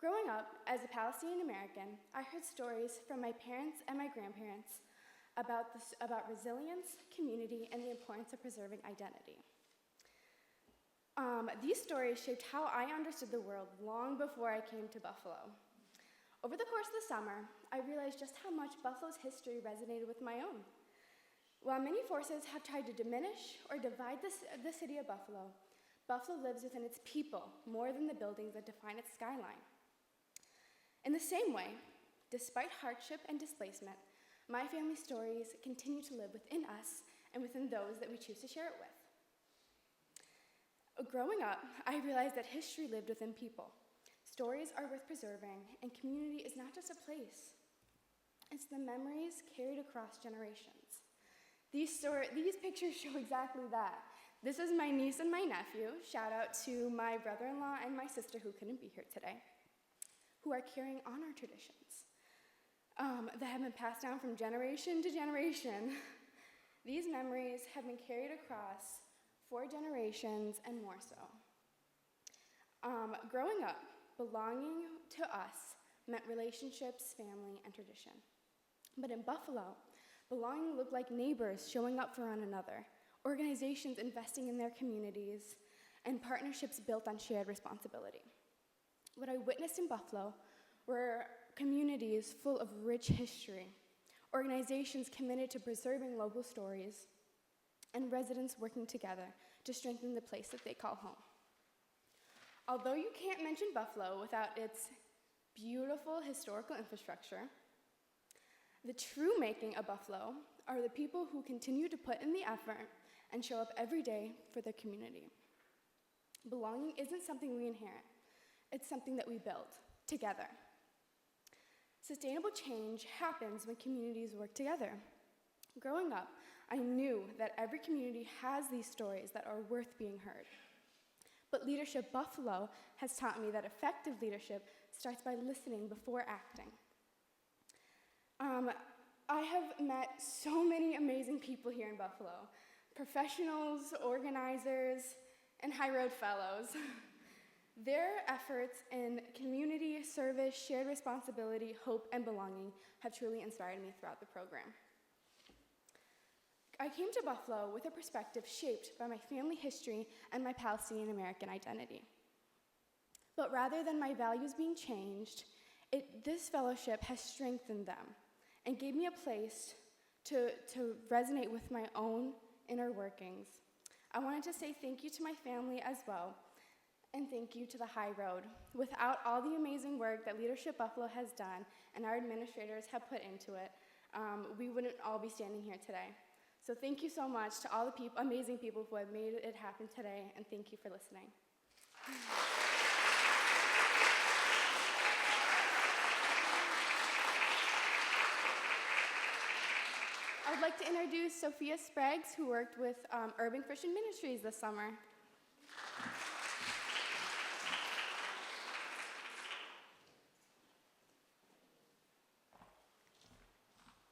Growing up as a Palestinian American, I heard stories from my parents and my grandparents about resilience, community, and the importance of preserving identity. These stories shaped how I understood the world long before I came to Buffalo. Over the course of the summer, I realized just how much Buffalo's history resonated with my own. While many forces have tried to diminish or divide the city of Buffalo, Buffalo lives within its people more than the buildings that define its skyline. In the same way, despite hardship and displacement, my family's stories continue to live within us and within those that we choose to share it with. Growing up, I realized that history lived within people. Stories are worth preserving, and community is not just a place. It's the memories carried across generations. These pictures show exactly that. This is my niece and my nephew. Shout out to my brother-in-law and my sister who couldn't be here today, who are carrying on our traditions that have been passed down from generation to generation. These memories have been carried across 4 generations and more so. Growing up, belonging to us meant relationships, family, and tradition. But in Buffalo, belonging looked like neighbors showing up for one another, organizations investing in their communities, and partnerships built on shared responsibility. What I witnessed in Buffalo were communities full of rich history, organizations committed to preserving local stories, and residents working together to strengthen the place that they call home. Although you can't mention Buffalo without its beautiful historical infrastructure, the true making of Buffalo are the people who continue to put in the effort and show up every day for their community. Belonging isn't something we inherit, it's something that we build together. Sustainable change happens when communities work together. Growing up, I knew that every community has these stories that are worth being heard. But Leadership Buffalo has taught me that effective leadership starts by listening before acting. I have met so many amazing people here in Buffalo, professionals, organizers, and High Road fellows. Their efforts in community service, shared responsibility, hope, and belonging have truly inspired me throughout the program. I came to Buffalo with a perspective shaped by my family history and my Palestinian American identity. But rather than my values being changed, this fellowship has strengthened them and gave me a place to resonate with my own inner workings. I wanted to say thank you to my family as well, and thank you to the High Road. Without all the amazing work that Leadership Buffalo has done and our administrators have put into it, we wouldn't all be standing here today. So thank you so much to all the amazing people who have made it happen today, and thank you for listening. I would like to introduce Sophia Spraggs, who worked with Urban Christian Ministries this summer.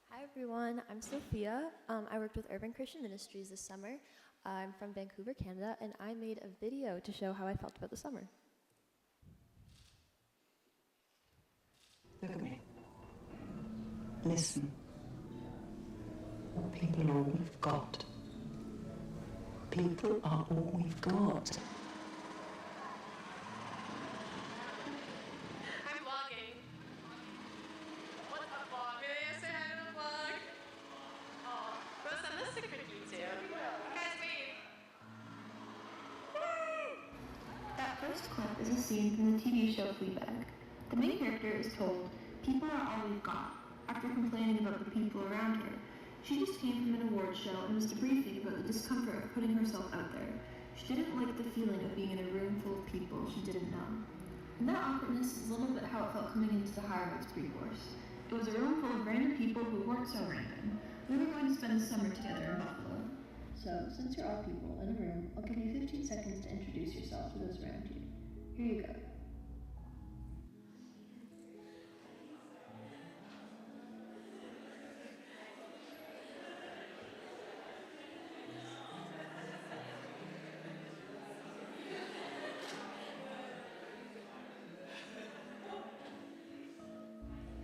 Hi everyone, I'm Sophia. I worked with Urban Christian Ministries this summer. I'm from Vancouver, Canada, and I made a video to show how I felt about the summer. Look at me. Listen. People are all we've got. People are all we've got. I'm vlogging. What's up, vlog? Say hi to the vlog. Oh, go send this to Cookie too. Guys, wave. That first clip is a scene from the TV show Fleabag. The main character is told, "People are all we've got," after complaining about the people around her. She just came from an award show and was debriefing about the discomfort of putting herself out there. She didn't like the feeling of being in a room full of people she didn't know. And that awkwardness is a little bit how it felt coming into the High Roads pre-course. It was a room full of random people who weren't so random. We were going to spend the summer together in Buffalo. So, since you're all people in a room, I'll give you 15 seconds to introduce yourself to those around you. Here you go.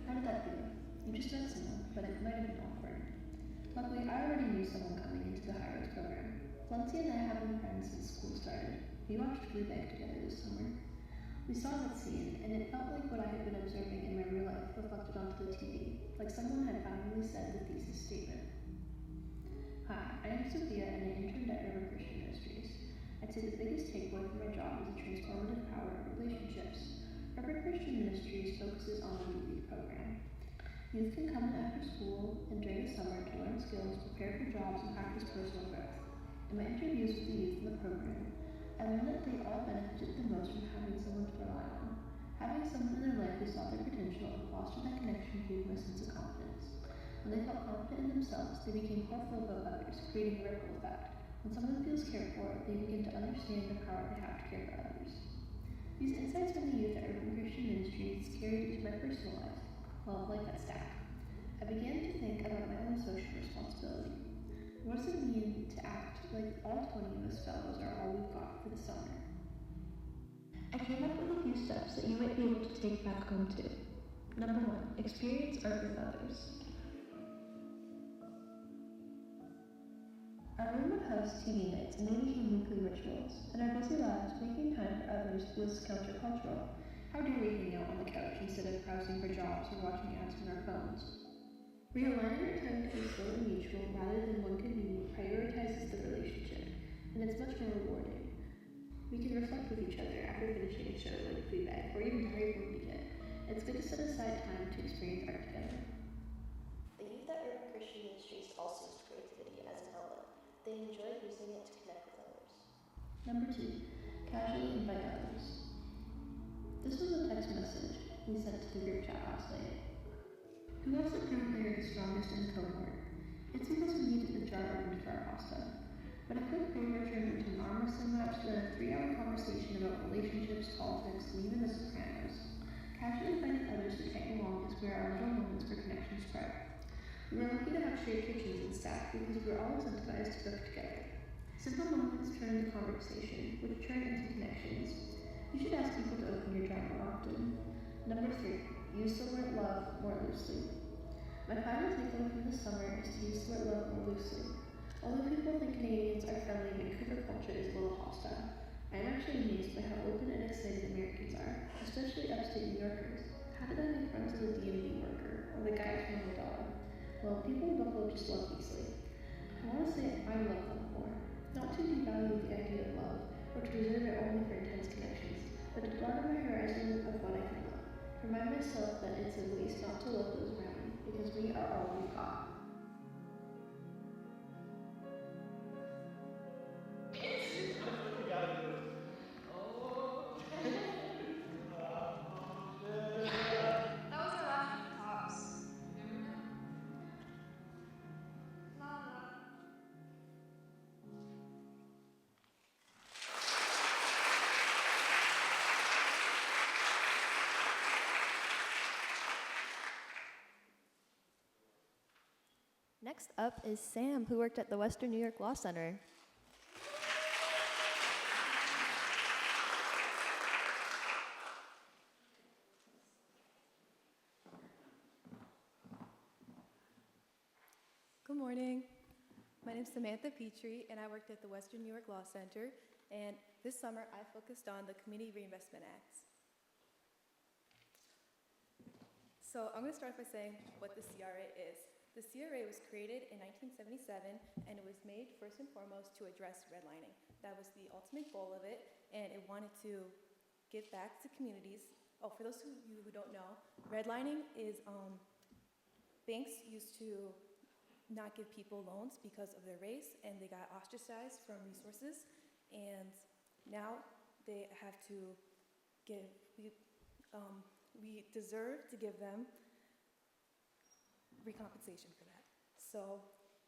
How did that feel? You just met someone, but it might have been awkward. Luckily, I already knew someone coming into the High Roads program. Lindsay and I have been friends since school started. We watched Fleabag together this summer. We saw that scene, and it felt like what I had been observing in my real life reflected onto the TV, like someone had finally said the thesis statement. Hi, I am Sophia, and I interned at Urban Christian Ministries. I'd say the biggest takeaway from my job is the transformative power of relationships. Urban Christian Ministries focuses on the youth program. Youth can come in after school and during the summer to learn skills, prepare for jobs, and practice personal growth. In my interviews with the youth in the program, I learned that they all benefited the most from having someone to rely on. Having someone in their life who saw their potential and fostered that connection gave them a sense of confidence. When they felt confident in themselves, they became hopeful about others, creating a ripple effect. When someone feels cared for, they begin to understand the power they have to care for others. These insights from the youth at Urban Christian Ministries carried into my personal life. Well, life at Stack. I began to think about my own social responsibility. What does it mean to act like all 20 of us fellows are all we've got for the summer? I came up with a few steps that you might be able to take back home too. Number 1, experience art with others. Our room would host TV nights and they became weekly rituals. In our busy lives, making time for others feels countercultural. How dare we hang out on the couch instead of browsing for jobs or watching ads on our phones? Realigning our time to be slow and mutual rather than one convenient prioritizes the relationship, and it's much more rewarding. We can reflect with each other after finishing a show like Fleabag or even Harry Potter. It's good to set aside time to experience art together. The youth at Urban Christian Ministries also use creativity as an outlet. They enjoy using it to connect with others. Number 2, casually invite others. This was a text message we sent to the group chat last night. Who else that proved they are the strongest in the cohort? It's because we needed the jar opened for our pasta. But a quick favor turned into an arm wrestling match, then a 3-hour conversation about relationships, politics, and even The Sopranos. Casually inviting others to tag along is where our little moments for connection spread. We were lucky to have shared kitchens and staff because we were all incentivized to cook together. Simple moments turn into conversation, which turn into connections. You should ask people to open your jar more often. Number 3, use the word love more loosely. My final takeaway from this summer is to use the word love more loosely. Although people think Canadians are friendly, Vancouver culture is a little hostile. I am actually amazed by how open and excited Americans are, especially upstate New Yorkers. How did I make friends with a DMV worker, or the guy from my dog? Well, people in Buffalo just love Beasley. I want to say I love them more. Not to devalue the idea of love, or to reserve it only for intense connections, but to broaden my horizon of what I can love. Remind myself that it's a waste not to love those around me, because we are all we've got. That was our last week of tops. La la. Next up is Sam, who worked at the Western New York Law Center. Good morning. My name is Samantha Petrie, and I worked at the Western New York Law Center. And this summer, I focused on the Community Reinvestment Acts. So I'm going to start by saying what the CRA is. The CRA was created in 1977, and it was made first and foremost to address redlining. That was the ultimate goal of it, and it wanted to give back to communities. Oh, for those of you who don't know, redlining is banks used to not give people loans because of their race, and they got ostracized from resources, and now they have to give, we deserve to give them recompensation for that. So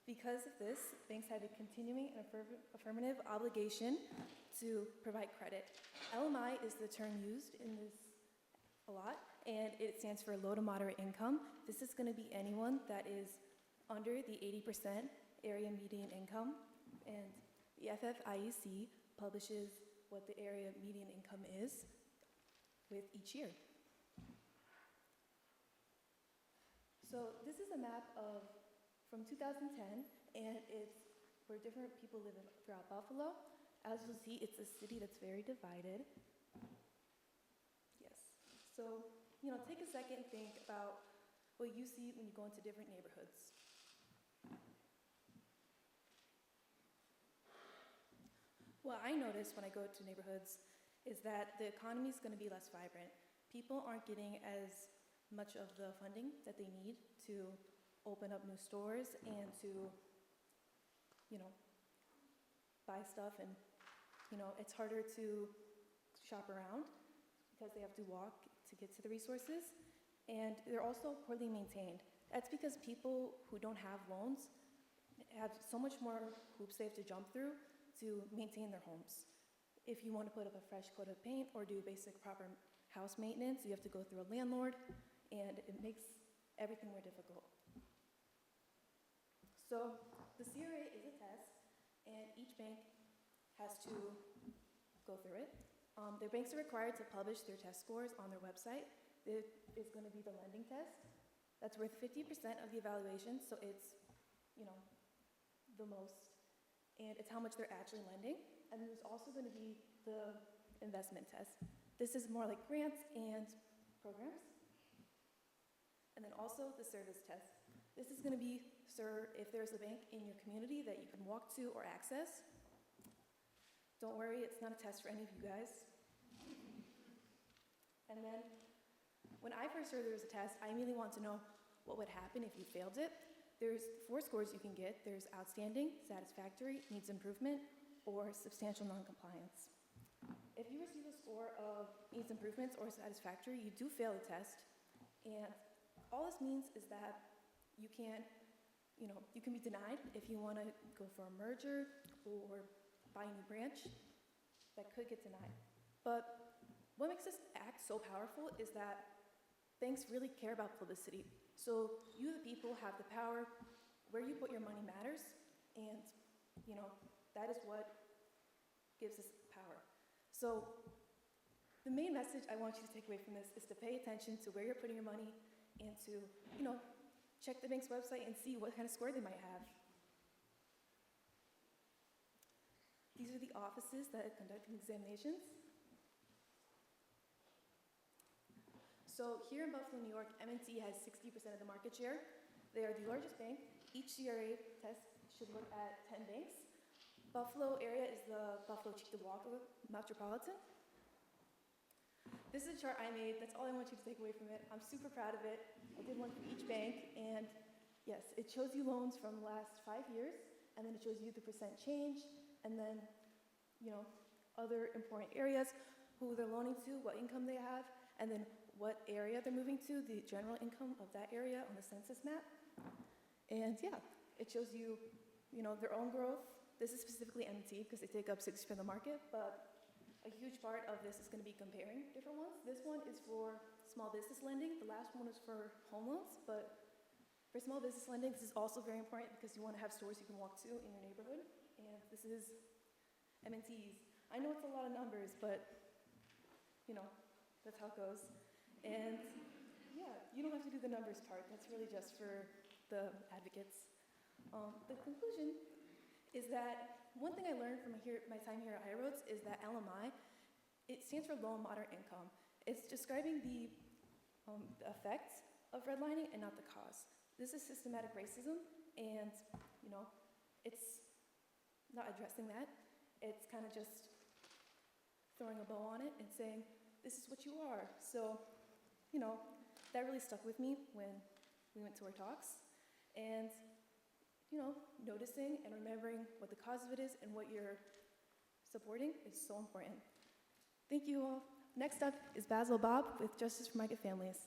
because of this, banks have a continuing and affirmative obligation to provide credit. LMI is the term used in this a lot, and it stands for low to moderate income. This is going to be anyone that is under the 80% area median income, and the FFIEC publishes what the area median income is with each year. So this is a map from 2010, and it's where different people live throughout Buffalo. As you'll see, it's a city that's very divided. Yes. So, take a second and think about what you see when you go into different neighborhoods. What I notice when I go to neighborhoods is that the economy is going to be less vibrant. People aren't getting as much of the funding that they need to open up new stores and to, buy stuff, and, it's harder to shop around because they have to walk to get to the resources, and they're also poorly maintained. That's because people who don't have loans have so much more hoops they have to jump through to maintain their homes. If you want to put up a fresh coat of paint or do basic proper house maintenance, you have to go through a landlord, and it makes everything more difficult. So the CRA is a test, and each bank has to go through it. Their banks are required to publish their test scores on their website. There is going to be the lending test. That's worth 50% of the evaluation, so it's, the most, and it's how much they're actually lending. And then there's also going to be the investment test. This is more like grants and programs. And then also the service test. This is going to be, sir, if there's a bank in your community that you can walk to or access. Don't worry, it's not a test for any of you guys. And then when I first heard there was a test, I immediately wanted to know what would happen if you failed it. There's 4 scores you can get. There's outstanding, satisfactory, needs improvement, or substantial noncompliance. If you receive a score of needs improvements or satisfactory, you do fail the test. And all this means is that you can be denied if you want to go for a merger or buy a new branch. That could get denied. But what makes this act so powerful is that banks really care about publicity. So you, the people, have the power. Where you put your money matters, and that is what gives us power. So the main message I want you to take away from this is to pay attention to where you're putting your money, and to check the bank's website and see what kind of score they might have. These are the offices that are conducting examinations. So here in Buffalo, New York, M&T has 60% of the market share. They are the largest bank. Each CRA test should look at 10 banks. Buffalo area is the Buffalo Cheektowaga Metropolitan. This is a chart I made. That's all I want you to take away from it. I'm super proud of it. I did one for each bank, and yes, it shows you loans from the last 5 years, and then it shows you the percent change, and then, you know, other important areas, who they're loaning to, what income they have, and then what area they're moving to, the general income of that area on the census map. And yeah, it shows you, you know, their own growth. This is specifically MT because they take up 60% of the market, but a huge part of this is going to be comparing different ones. This one is for small business lending. The last one is for home loans, but for small business lending, this is also very important because you want to have stores you can walk to in your neighborhood. And this is M&Ts. I know it's a lot of numbers, but you know, that's how it goes. And yeah, you don't have to do the numbers part. That's really just for the advocates. The conclusion is that one thing I learned from my time here at iRoads is that LMI, it stands for low and moderate income. It's describing the effects of redlining and not the cause. This is systematic racism, and you know, it's not addressing that. It's kind of just throwing a bow on it and saying, this is what you are. So, you know, that really stuck with me when we went to our talks. And, you know, noticing and remembering what the cause of it is and what you're supporting is so important. Thank you all. Next up is Basil Bob with Justice for Migrant Families.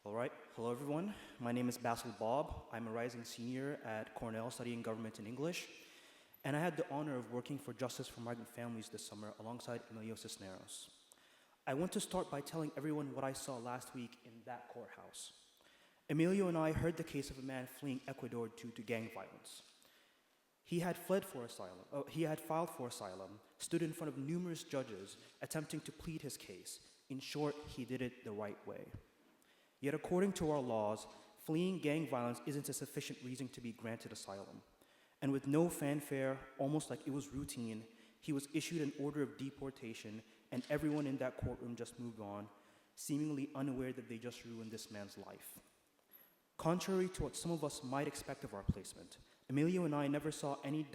All right, hello everyone. My name is Basil Bob. I'm a rising senior at Cornell studying government and English, and I had the honor of working for Justice for Migrant Families this summer alongside Emilio Cisneros. I want to start by telling everyone what I saw last week in that courthouse. Emilio and I heard the case of a man fleeing Ecuador due to gang violence. He had filed for asylum, stood in front of numerous judges, attempting to plead his case. In short, he did it the right way. Yet according to our laws, fleeing gang violence isn't a sufficient reason to be granted asylum. And with no fanfare, almost like it was routine, he was issued an order of deportation, and everyone in that courtroom just moved on, seemingly unaware that they just ruined this man's life. Contrary to what some of us might expect of our placement, Emilio and I never saw any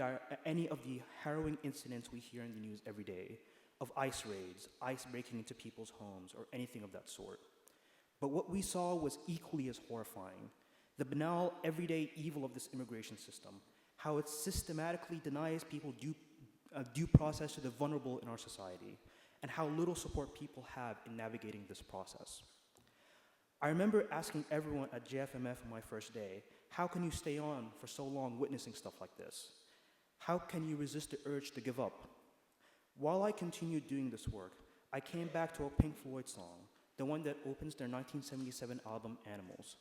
of the harrowing incidents we hear in the news every day, of ICE raids, ICE breaking into people's homes, or anything of that sort. But what we saw was equally as horrifying: the banal, everyday evil of this immigration system, how it systematically denies people due process to the vulnerable in our society, and how little support people have in navigating this process. I remember asking everyone at JFMF on my first day, how can you stay on for so long witnessing stuff like this? How can you resist the urge to give up? While I continued doing this work, I came back to a Pink Floyd song, the one that opens their 1977 album, Animals.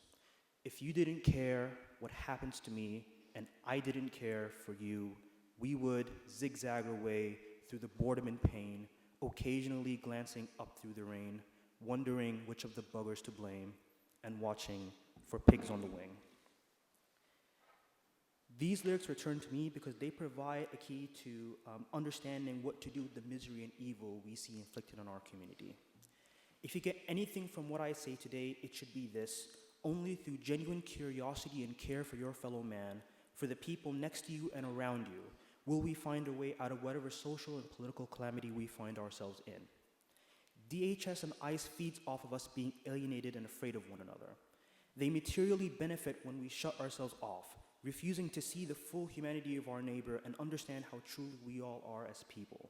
If you didn't care what happens to me, and I didn't care for you, we would zigzag our way through the boredom and pain, occasionally glancing up through the rain, wondering which of the buggers to blame, and watching for pigs on the wing. These lyrics return to me because they provide a key to understanding what to do with the misery and evil we see inflicted on our community. If you get anything from what I say today, it should be this: only through genuine curiosity and care for your fellow man, for the people next to you and around you, will we find a way out of whatever social and political calamity we find ourselves in. DHS and ICE feeds off of us being alienated and afraid of one another. They materially benefit when we shut ourselves off, refusing to see the full humanity of our neighbor and understand how truly we all are as people.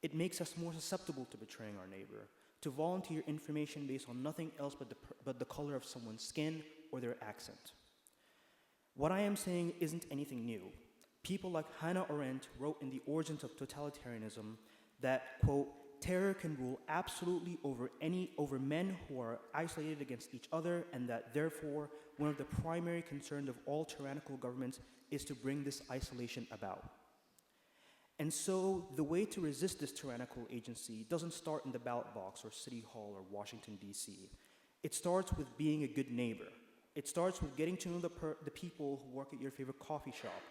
It makes us more susceptible to betraying our neighbor, to volunteer information based on nothing else but the color of someone's skin or their accent. What I am saying isn't anything new. People like Hannah Arendt wrote in The Origins of Totalitarianism that, quote, terror can rule absolutely over men who are isolated against each other, and that therefore one of the primary concerns of all tyrannical governments is to bring this isolation about. And so the way to resist this tyrannical agency doesn't start in the ballot box or City Hall or Washington, D.C. It starts with being a good neighbor. It starts with getting to know the people who work at your favorite coffee shop,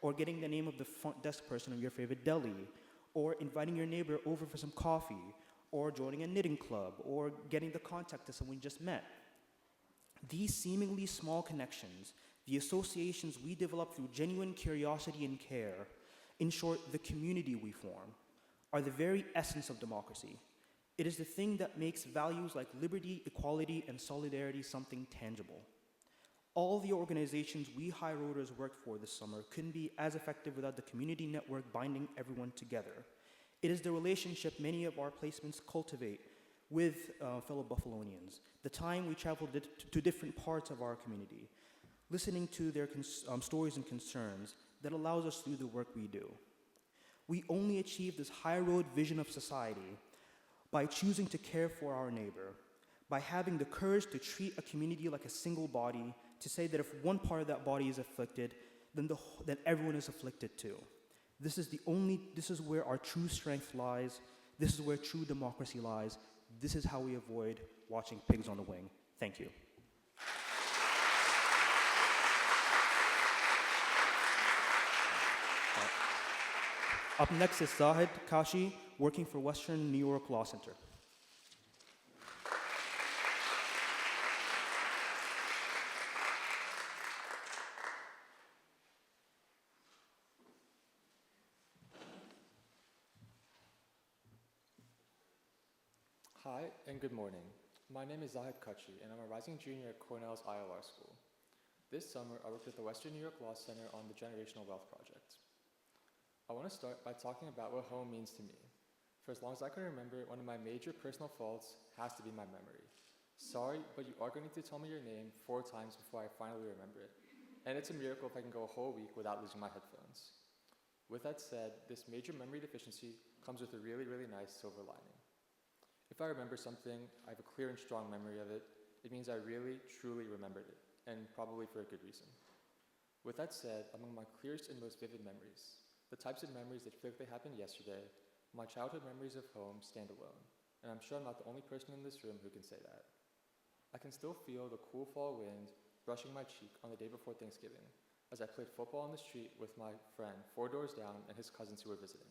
or getting the name of the front desk person of your favorite deli, or inviting your neighbor over for some coffee, or joining a knitting club, or getting the contact of someone you just met. These seemingly small connections, the associations we develop through genuine curiosity and care, in short, the community we form, are the very essence of democracy. It is the thing that makes values like liberty, equality, and solidarity something tangible. All the organizations we High Roaders worked for this summer couldn't be as effective without the community network binding everyone together. It is the relationship many of our placements cultivate with fellow Buffalonians, the time we traveled to different parts of our community, listening to their stories and concerns that allows us to do the work we do. We only achieve this high road vision of society by choosing to care for our neighbor, by having the courage to treat a community like a single body, to say that if one part of that body is afflicted, then everyone is afflicted too. This is where our true strength lies. This is where true democracy lies. This is how we avoid watching pigs on the wing. Thank you. Up next is Zahid Kashi, working for Western New York Law Center. Hi, and good morning. My name is Zahid Kachi, and I'm a rising junior at Cornell's ILR School. This summer, I worked at the Western New York Law Center on the Generational Wealth Project. I want to start by talking about what home means to me. For as long as I can remember, one of my major personal faults has to be my memory. Sorry, but you are going to need to tell me your name 4 times before I finally remember it. And it's a miracle if I can go a whole week without losing my headphones. With that said, this major memory deficiency comes with a really, really nice silver lining. If I remember something, I have a clear and strong memory of it. It means I really, truly remembered it, and probably for a good reason. With that said, among my clearest and most vivid memories, the types of memories that feel like they happened yesterday, my childhood memories of home stand alone, and I'm sure I'm not the only person in this room who can say that. I can still feel the cool fall wind brushing my cheek on the day before Thanksgiving, as I played football on the street with my friend 4 doors down and his cousins who were visiting.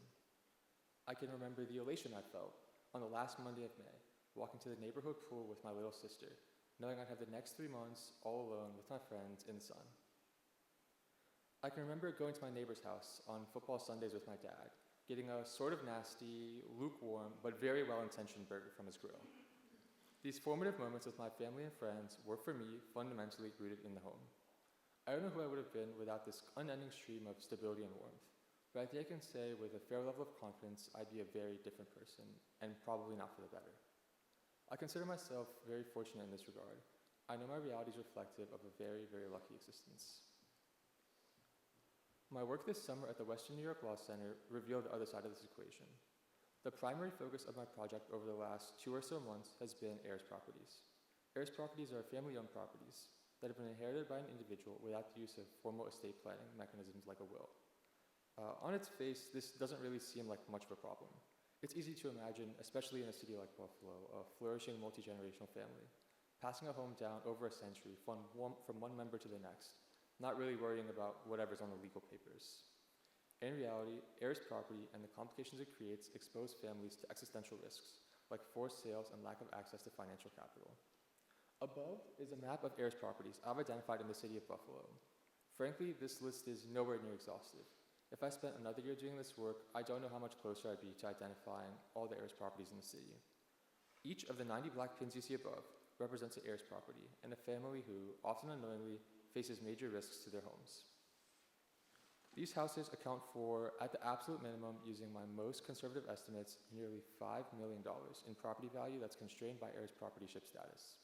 I can remember the elation I felt on the last Monday of May, walking to the neighborhood pool with my little sister, knowing I'd have the next 3 months all alone with my friends in the sun. I can remember going to my neighbor's house on football Sundays with my dad, getting a sort of nasty, lukewarm, but very well-intentioned burger from his grill. These formative moments with my family and friends were, for me, fundamentally rooted in the home. I don't know who I would have been without this unending stream of stability and warmth, but I think I can say with a fair level of confidence I'd be a very different person, and probably not for the better. I consider myself very fortunate in this regard. I know my reality is reflective of a very, very lucky existence. My work this summer at the Western New York Law Center revealed the other side of this equation. The primary focus of my project over the last 2 or so months has been heirs properties. Heirs properties are family-owned properties that have been inherited by an individual without the use of formal estate planning mechanisms like a will. On its face, this doesn't really seem like much of a problem. It's easy to imagine, especially in a city like Buffalo, a flourishing multi-generational family, passing a home down over a century from one member to the next, not really worrying about whatever's on the legal papers. In reality, heirs property and the complications it creates expose families to existential risks, like forced sales and lack of access to financial capital. Above is a map of heirs properties I've identified in the city of Buffalo. Frankly, this list is nowhere near exhaustive. If I spent another year doing this work, I don't know how much closer I'd be to identifying all the heirs properties in the city. Each of the 90 black pins you see above represents an heirs property and a family who, often unknowingly, faces major risks to their homes. These houses account for, at the absolute minimum, using my most conservative estimates, nearly $5 million in property value that's constrained by heirs propertyship status.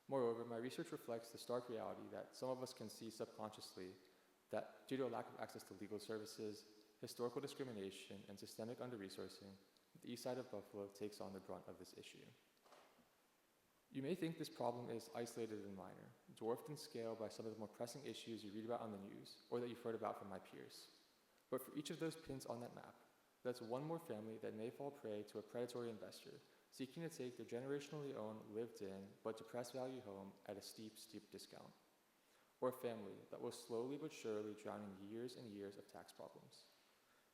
Moreover, my research reflects the stark reality that some of us can see subconsciously that due to a lack of access to legal services, historical discrimination, and systemic under-resourcing, the east side of Buffalo takes on the brunt of this issue. You may think this problem is isolated and minor, dwarfed in scale by some of the more pressing issues you read about on the news or that you've heard about from my peers. But for each of those pins on that map, that's one more family that may fall prey to a predatory investor seeking to take their generationally owned, lived-in, but depressed value home at a steep, steep discount. Or a family that will slowly but surely drown in years and years of tax problems.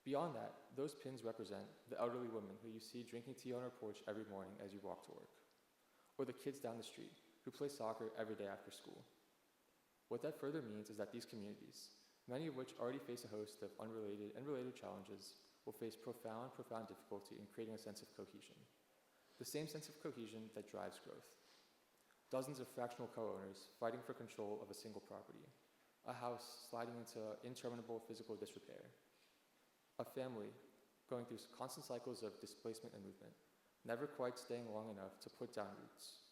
Beyond that, those pins represent the elderly woman who you see drinking tea on her porch every morning as you walk to work. Or the kids down the street who play soccer every day after school. What that further means is that these communities, many of which already face a host of unrelated and related challenges, will face profound difficulty in creating a sense of cohesion. The same sense of cohesion that drives growth. Dozens of fractional co-owners fighting for control of a single property. A house sliding into interminable physical disrepair. A family going through constant cycles of displacement and movement, never quite staying long enough to put down roots.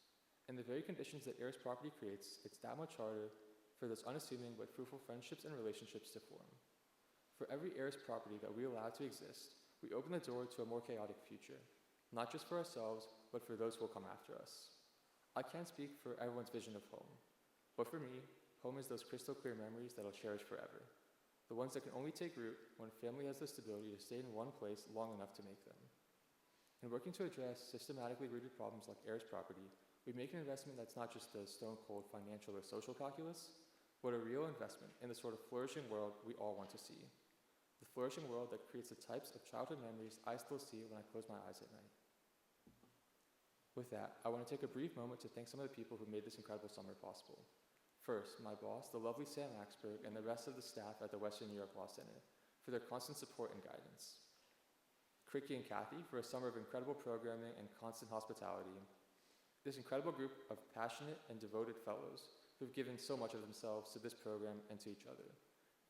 In the very conditions that Heirs property creates, it's that much harder for those unassuming but fruitful friendships and relationships to form. For every Heirs property that we allow to exist, we open the door to a more chaotic future, not just for ourselves, but for those who will come after us. I can't speak for everyone's vision of home, but for me, home is those crystal clear memories that I'll cherish forever. The ones that can only take root when a family has the stability to stay in one place long enough to make them. In working to address systematically rooted problems like Heirs property, we make an investment that's not just a stone-cold financial or social calculus, but a real investment in the sort of flourishing world we all want to see. The flourishing world that creates the types of childhood memories I still see when I close my eyes at night. With that, I want to take a brief moment to thank some of the people who made this incredible summer possible. First, my boss, the lovely Sam Axberg, and the rest of the staff at the Western New York Law Center for their constant support and guidance. Cricky and Kathy for a summer of incredible programming and constant hospitality. This incredible group of passionate and devoted fellows who've given so much of themselves to this program and to each other.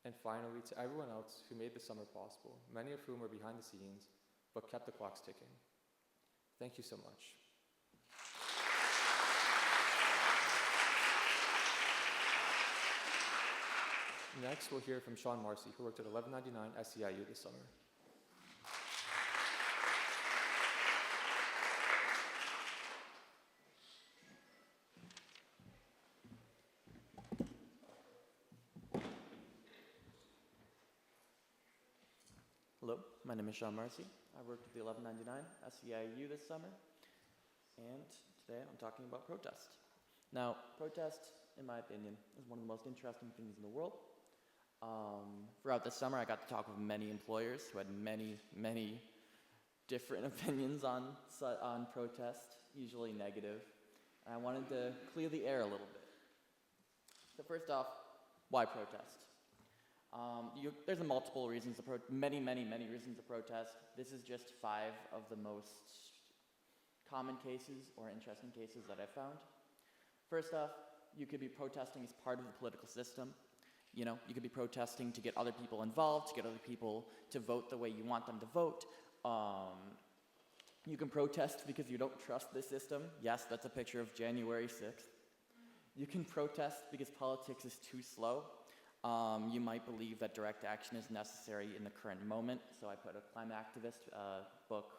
And finally, to everyone else who made the summer possible, many of whom were behind the scenes, but kept the clocks ticking. Thank you so much. Next, we'll hear from Sean Marcy, who worked at 1199 SEIU this summer. Hello, my name is Sean Marcy. I worked at the 1199 SEIU this summer, and today I'm talking about protest. Now, protest, in my opinion, is one of the most interesting things in the world. Throughout the summer, I got to talk with many employers who had many different opinions on protest, usually negative. And I wanted to clear the air a little bit. So first off, why protest? There's multiple reasons to many reasons to protest. This is just 5 of the most common cases or interesting cases that I've found. First off, you could be protesting as part of the political system. You know, you could be protesting to get other people involved, to get other people to vote the way you want them to vote. You can protest because you don't trust the system. Yes, that's a picture of January 6th. You can protest because politics is too slow. You might believe that direct action is necessary in the current moment. So I put a climate activist book,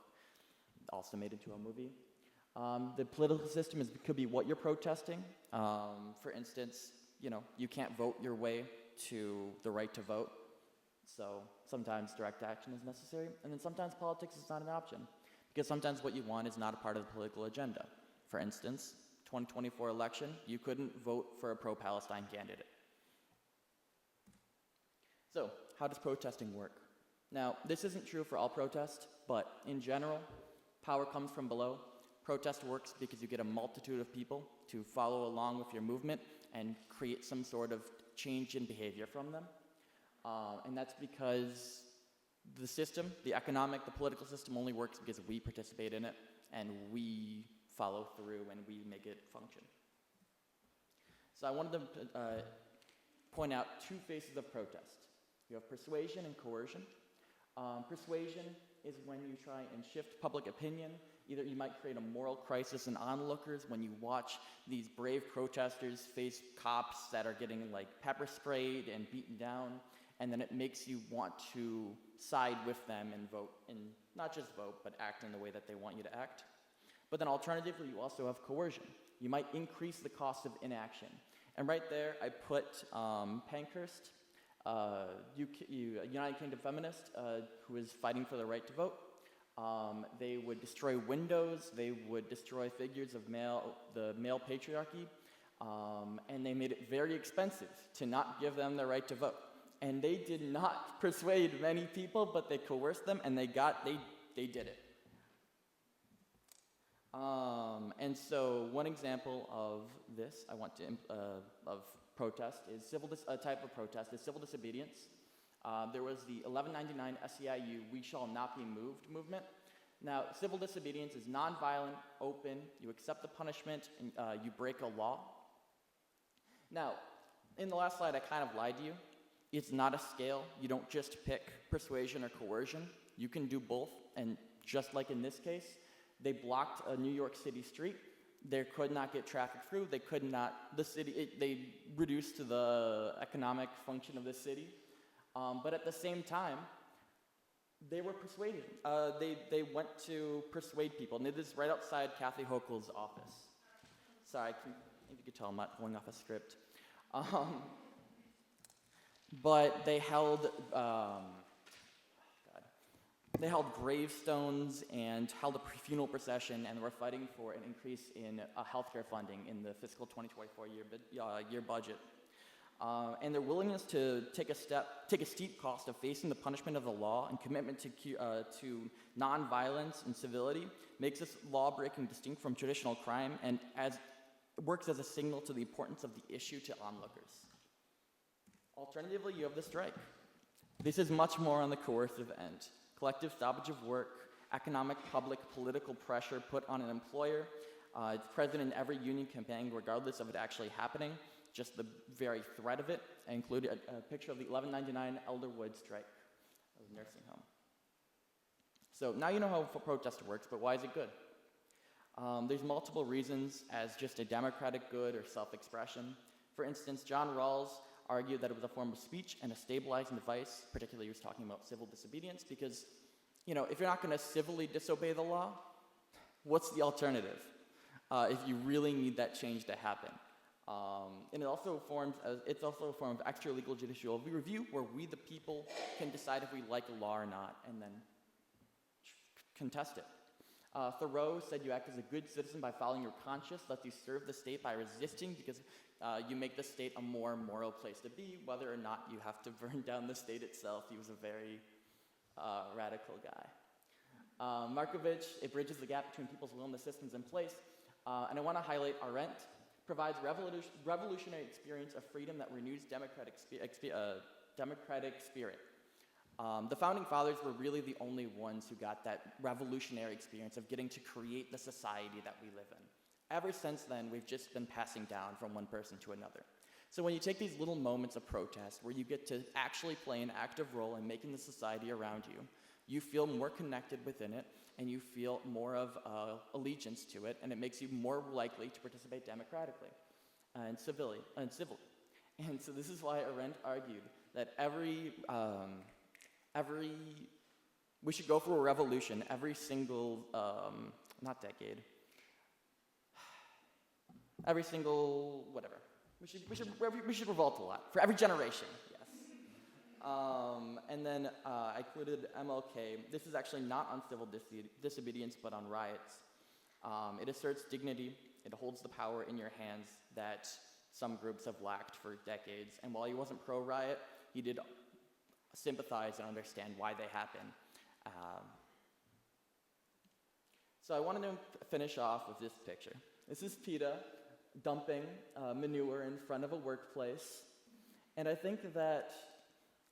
also made into a movie. The political system could be what you're protesting. For instance, you know, you can't vote your way to the right to vote. So sometimes direct action is necessary. And then sometimes politics is not an option. Because sometimes what you want is not a part of the political agenda. For instance, 2024 election, you couldn't vote for a pro-Palestine candidate. So, how does protesting work? Now, this isn't true for all protests, but in general, power comes from below. Protest works because you get a multitude of people to follow along with your movement and create some sort of change in behavior from them. And that's because the system, the economic, the political system only works because we participate in it and we follow through and we make it function. So I wanted to point out 2 phases of protest. You have persuasion and coercion. Persuasion is when you try and shift public opinion. Either you might create a moral crisis in onlookers when you watch these brave protesters face cops that are getting like pepper sprayed and beaten down, and then it makes you want to side with them and vote, and not just vote, but act in the way that they want you to act. But then alternatively, you also have coercion. You might increase the cost of inaction. And right there, I put Pankhurst, a United Kingdom feminist who is fighting for the right to vote. They would destroy windows. They would destroy figures of the male patriarchy. And they made it very expensive to not give them the right to vote. And they did not persuade many people, but they coerced them, and they did it. And so one example of this of protest is a type of protest is civil disobedience. There was the 1199 SEIU We Shall Not Be Moved movement. Now, civil disobedience is nonviolent, open, you accept the punishment, and you break a law. Now, in the last slide, I kind of lied to you. It's not a scale. You don't just pick persuasion or coercion. You can do both, and just like in this case, they blocked a New York City street. They could not get traffic through. They could not, they reduced the economic function of the city. But at the same time, they were persuaded. They went to persuade people, and they did this right outside Kathy Hochul's office. Sorry, if you could tell I'm not going off a script. But they held gravestones and held a funeral procession, and were fighting for an increase in healthcare funding in the fiscal 2024 year budget. And their willingness to take a steep cost of facing the punishment of the law and commitment to nonviolence and civility makes this law-breaking distinct from traditional crime, and works as a signal to the importance of the issue to onlookers. Alternatively, you have the strike. This is much more on the coercive end. Collective stoppage of work, economic, public, political pressure put on an employer. It's present in every union campaign, regardless of it actually happening. Just the very threat of it. I included a picture of the 1199 Elderwood strike of the nursing home. So now you know how protest works, but why is it good? There's multiple reasons as just a democratic good or self-expression. For instance, John Rawls argued that it was a form of speech and a stabilizing device, particularly he was talking about civil disobedience, because, if you're not going to civilly disobey the law, what's the alternative if you really need that change to happen? And it's also a form of extra-legal judicial review, where we, the people, can decide if we like a law or not, and then contest it. Thoreau said you act as a good citizen by following your conscience, lest you serve the state by resisting, because you make the state a more moral place to be, whether or not you have to burn down the state itself. He was a very radical guy. Markovitch, it bridges the gap between people's will and the systems in place. And I want to highlight Arendt, provides revolutionary experience of freedom that renews democratic spirit. The founding fathers were really the only ones who got that revolutionary experience of getting to create the society that we live in. Ever since then, we've just been passing down from one person to another. So when you take these little moments of protest where you get to actually play an active role in making the society around you, you feel more connected within it, and you feel more of allegiance to it, and it makes you more likely to participate democratically and civilly. And so this is why Arendt argued that we should go for a revolution every single, whatever. We should revolt a lot, for every generation, yes. And then I included MLK. This is actually not on civil disobedience, but on riots. It asserts dignity. It holds the power in your hands that some groups have lacked for decades. And while he wasn't pro-riot, he did sympathize and understand why they happen. So I wanted to finish off with this picture. This is PETA dumping manure in front of a workplace. And I think that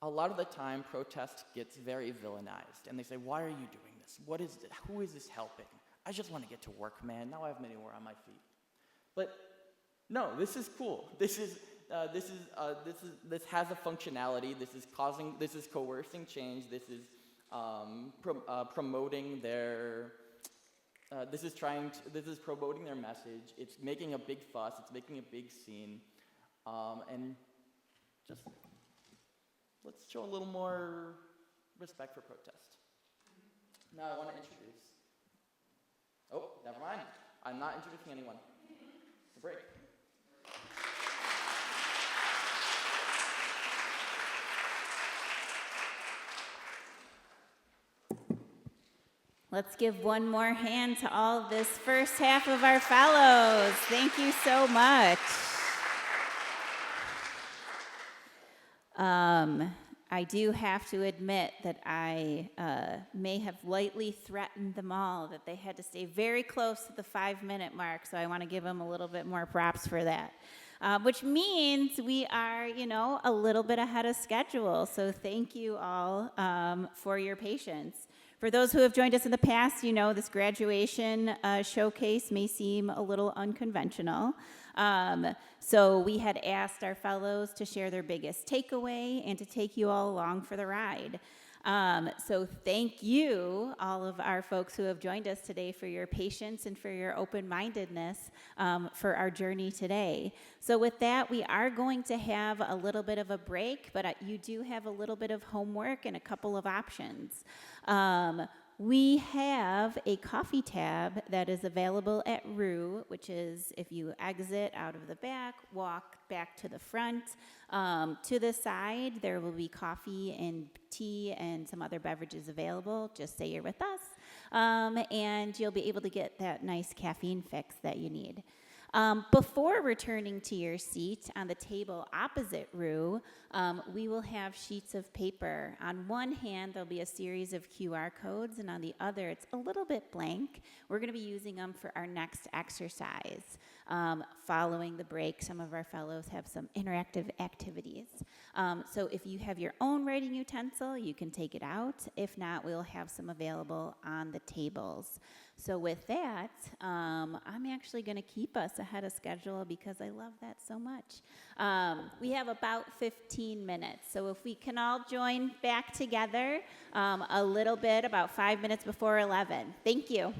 a lot of the time protest gets very villainized. And they say, why are you doing this? What is this? Who is this helping? I just want to get to work, man. Now I have manure on my feet. But no, this is cool. This has a functionality. This is coercing change. This is promoting their. This is promoting their message. It's making a big fuss. It's making a big scene, and just let's show a little more respect for protest. Now I want to introduce. Oh, never mind. I'm not introducing anyone. It's a break. Let's give one more hand to all of this first half of our fellows. Thank you so much. I do have to admit that I may have lightly threatened them all that they had to stay very close to the 5-minute mark, so I want to give them a little bit more props for that. Which means we are, a little bit ahead of schedule, so thank you all for your patience. For those who have joined us in the past, this graduation showcase may seem a little unconventional. So we had asked our fellows to share their biggest takeaway and to take you all along for the ride. So thank you, all of our folks who have joined us today, for your patience and for your open-mindedness for our journey today. So with that, we are going to have a little bit of a break, but you do have a little bit of homework and a couple of options. We have a coffee tab that is available at Rue, which is if you exit out of the back, walk back to the front. To the side, there will be coffee and tea and some other beverages available. Just say you're with us, and you'll be able to get that nice caffeine fix that you need. Before returning to your seat on the table opposite Rue, we will have sheets of paper. On one hand, there'll be a series of QR codes, and on the other, it's a little bit blank. We're going to be using them for our next exercise. Following the break, some of our fellows have some interactive activities. So if you have your own writing utensil, you can take it out. If not, we'll have some available on the tables. So with that, I'm actually going to keep us ahead of schedule because I love that so much. We have about 15 minutes. So if we can all join back together a little bit, about 5 minutes before 11. Thank you.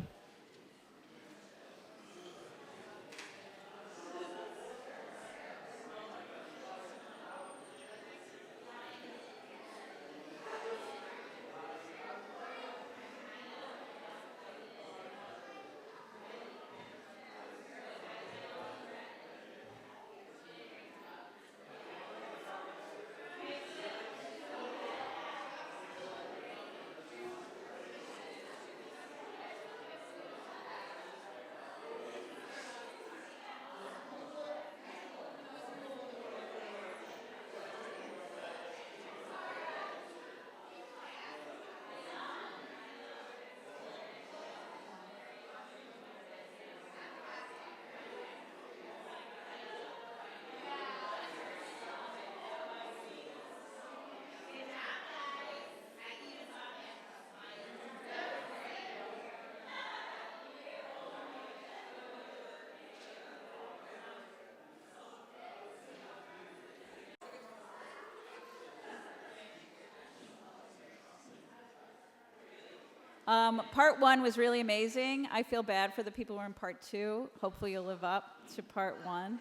Part 1 was really amazing. I feel bad for the people who are in part 2. Hopefully you'll live up to part 1.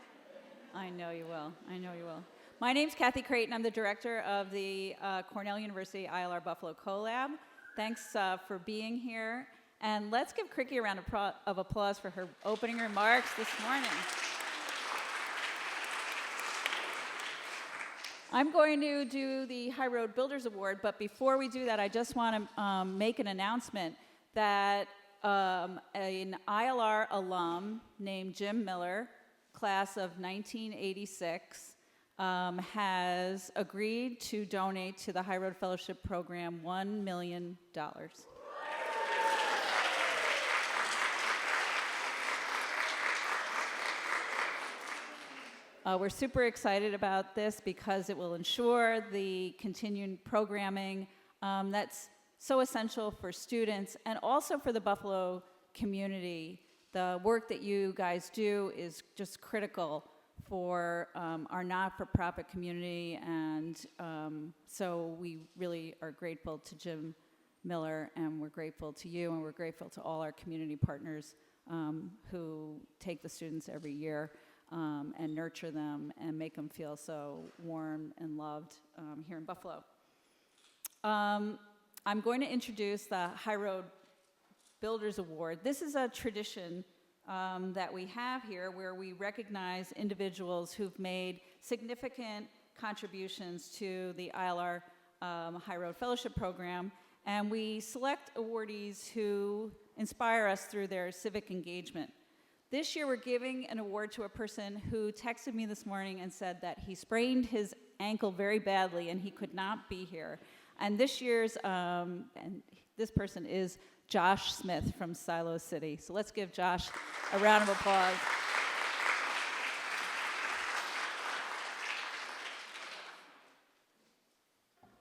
I know you will. I know you will. My name's Kathy Creighton. I'm the director of the Cornell University ILR Buffalo CoLab. Thanks for being here. And let's give Cricky a round of applause for her opening remarks this morning. I'm going to do the High Road Builders Award, but before we do that, I just want to make an announcement that an ILR alum named Jim Miller, class of 1986, has agreed to donate to the High Road Fellowship Program $1 million. We're super excited about this because it will ensure the continued programming that's so essential for students and also for the Buffalo community. The work that you guys do is just critical for our not-for-profit community, and so we really are grateful to Jim Miller, and we're grateful to you, and we're grateful to all our community partners who take the students every year and nurture them and make them feel so warm and loved here in Buffalo. I'm going to introduce the High Road Builders Award. This is a tradition that we have here where we recognize individuals who've made significant contributions to the ILR High Road Fellowship Program. And we select awardees who inspire us through their civic engagement. This year, we're giving an award to a person who texted me this morning and said that he sprained his ankle very badly and he could not be here. And this year's, and this person is Josh Smith from Silo City. So let's give Josh a round of applause.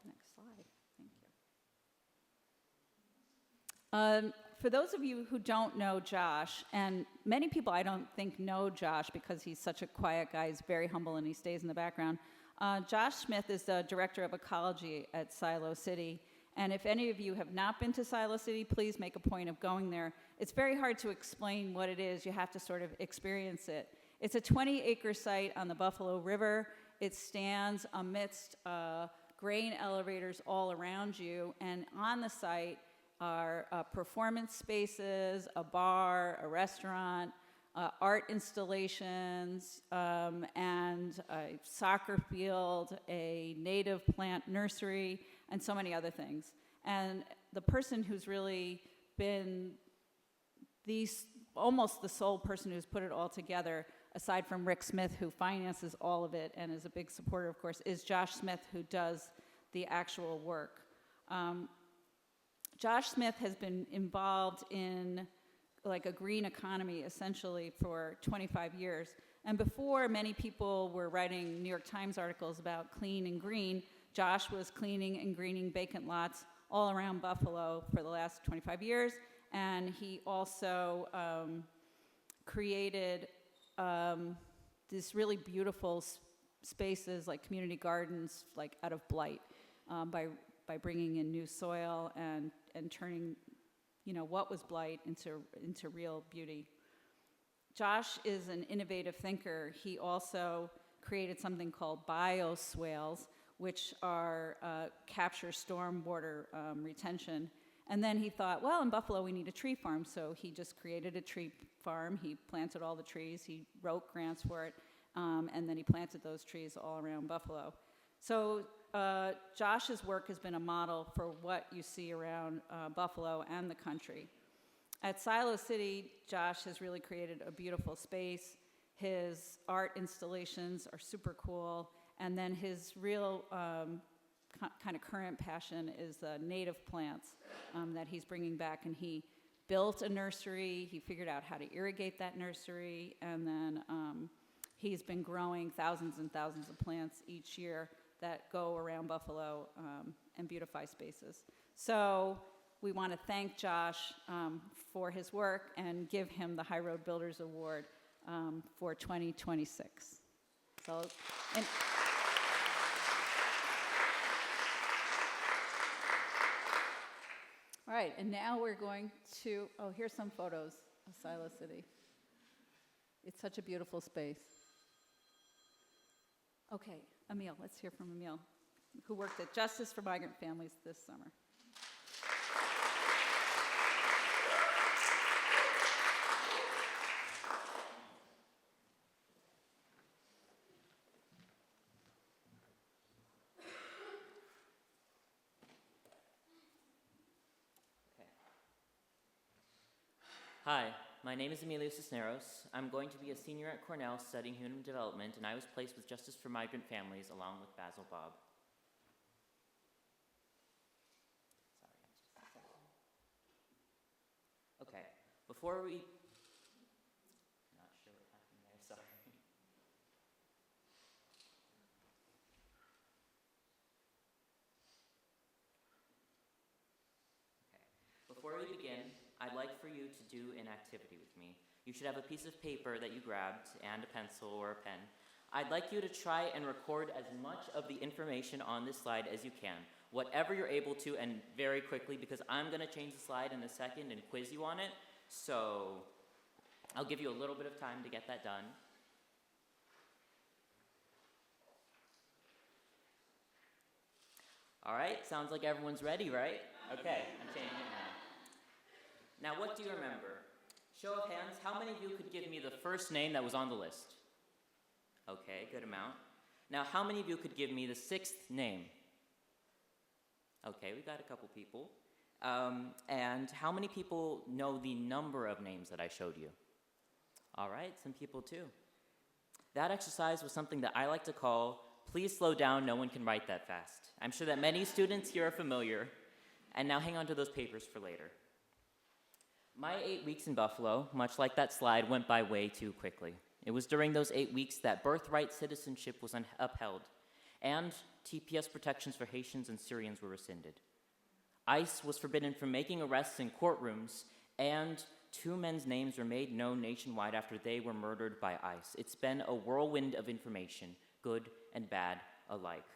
Next slide. Thank you. For those of you who don't know Josh, and many people I don't think know Josh because he's such a quiet guy, he's very humble and he stays in the background. Josh Smith is the director of ecology at Silo City. And if any of you have not been to Silo City, please make a point of going there. It's very hard to explain what it is. You have to sort of experience it. It's a 20-acre site on the Buffalo River. It stands amidst grain elevators all around you. And on the site are performance spaces, a bar, a restaurant, art installations, and a soccer field, a native plant nursery, and so many other things. And the person who's really been almost the sole person who's put it all together, aside from Rick Smith, who finances all of it and is a big supporter, of course, is Josh Smith, who does the actual work. Josh Smith has been involved in like a green economy essentially for 25 years. And before many people were writing New York Times articles about clean and green, Josh was cleaning and greening vacant lots all around Buffalo for the last 25 years. And he also created these really beautiful spaces like community gardens, like out of blight, by bringing in new soil and turning, what was blight into real beauty. Josh is an innovative thinker. He also created something called bioswales, which are capture stormwater retention. And then he thought, well, in Buffalo we need a tree farm, so he just created a tree farm. He planted all the trees. He wrote grants for it, and then he planted those trees all around Buffalo. So Josh's work has been a model for what you see around Buffalo and the country. At Silo City, Josh has really created a beautiful space. His art installations are super cool. And then his real kind of current passion is native plants that he's bringing back. And he built a nursery. He figured out how to irrigate that nursery. And then he's been growing thousands and thousands of plants each year that go around Buffalo and beautify spaces. So we want to thank Josh for his work and give him the High Road Builders Award for 2026. So, all right, and now we're going to, here's some photos of Silo City. It's such a beautiful space. Okay, Emil, let's hear from Emil, who worked at Justice for Migrant Families this summer. Hi, my name is Emilio Cisneros. I'm going to be a senior at Cornell studying human development, and I was placed with Justice for Migrant Families along with Basil Bob. Okay, before we... Not sure what happened there, sorry. Okay, before we begin, I'd like for you to do an activity with me. You should have a piece of paper that you grabbed and a pencil or a pen. I'd like you to try and record as much of the information on this slide as you can, whatever you're able to, and very quickly, because I'm going to change the slide in a second and quiz you on it. So I'll give you a little bit of time to get that done. All right, sounds like everyone's ready, right? Okay, I'm changing it now. Now, what do you remember? Show of hands, how many of you could give me the first name that was on the list? Okay, good amount. Now, how many of you could give me the sixth name? Okay, we got a couple people. And how many people know the number of names that I showed you? All right, some people too. That exercise was something that I like to call, please slow down, no one can write that fast. I'm sure that many students here are familiar, and now hang on to those papers for later. My 8 weeks in Buffalo, much like that slide, went by way too quickly. It was during those 8 weeks that birthright citizenship was upheld, and TPS protections for Haitians and Syrians were rescinded. ICE was forbidden from making arrests in courtrooms, and 2 men's names were made known nationwide after they were murdered by ICE. It's been a whirlwind of information, good and bad alike.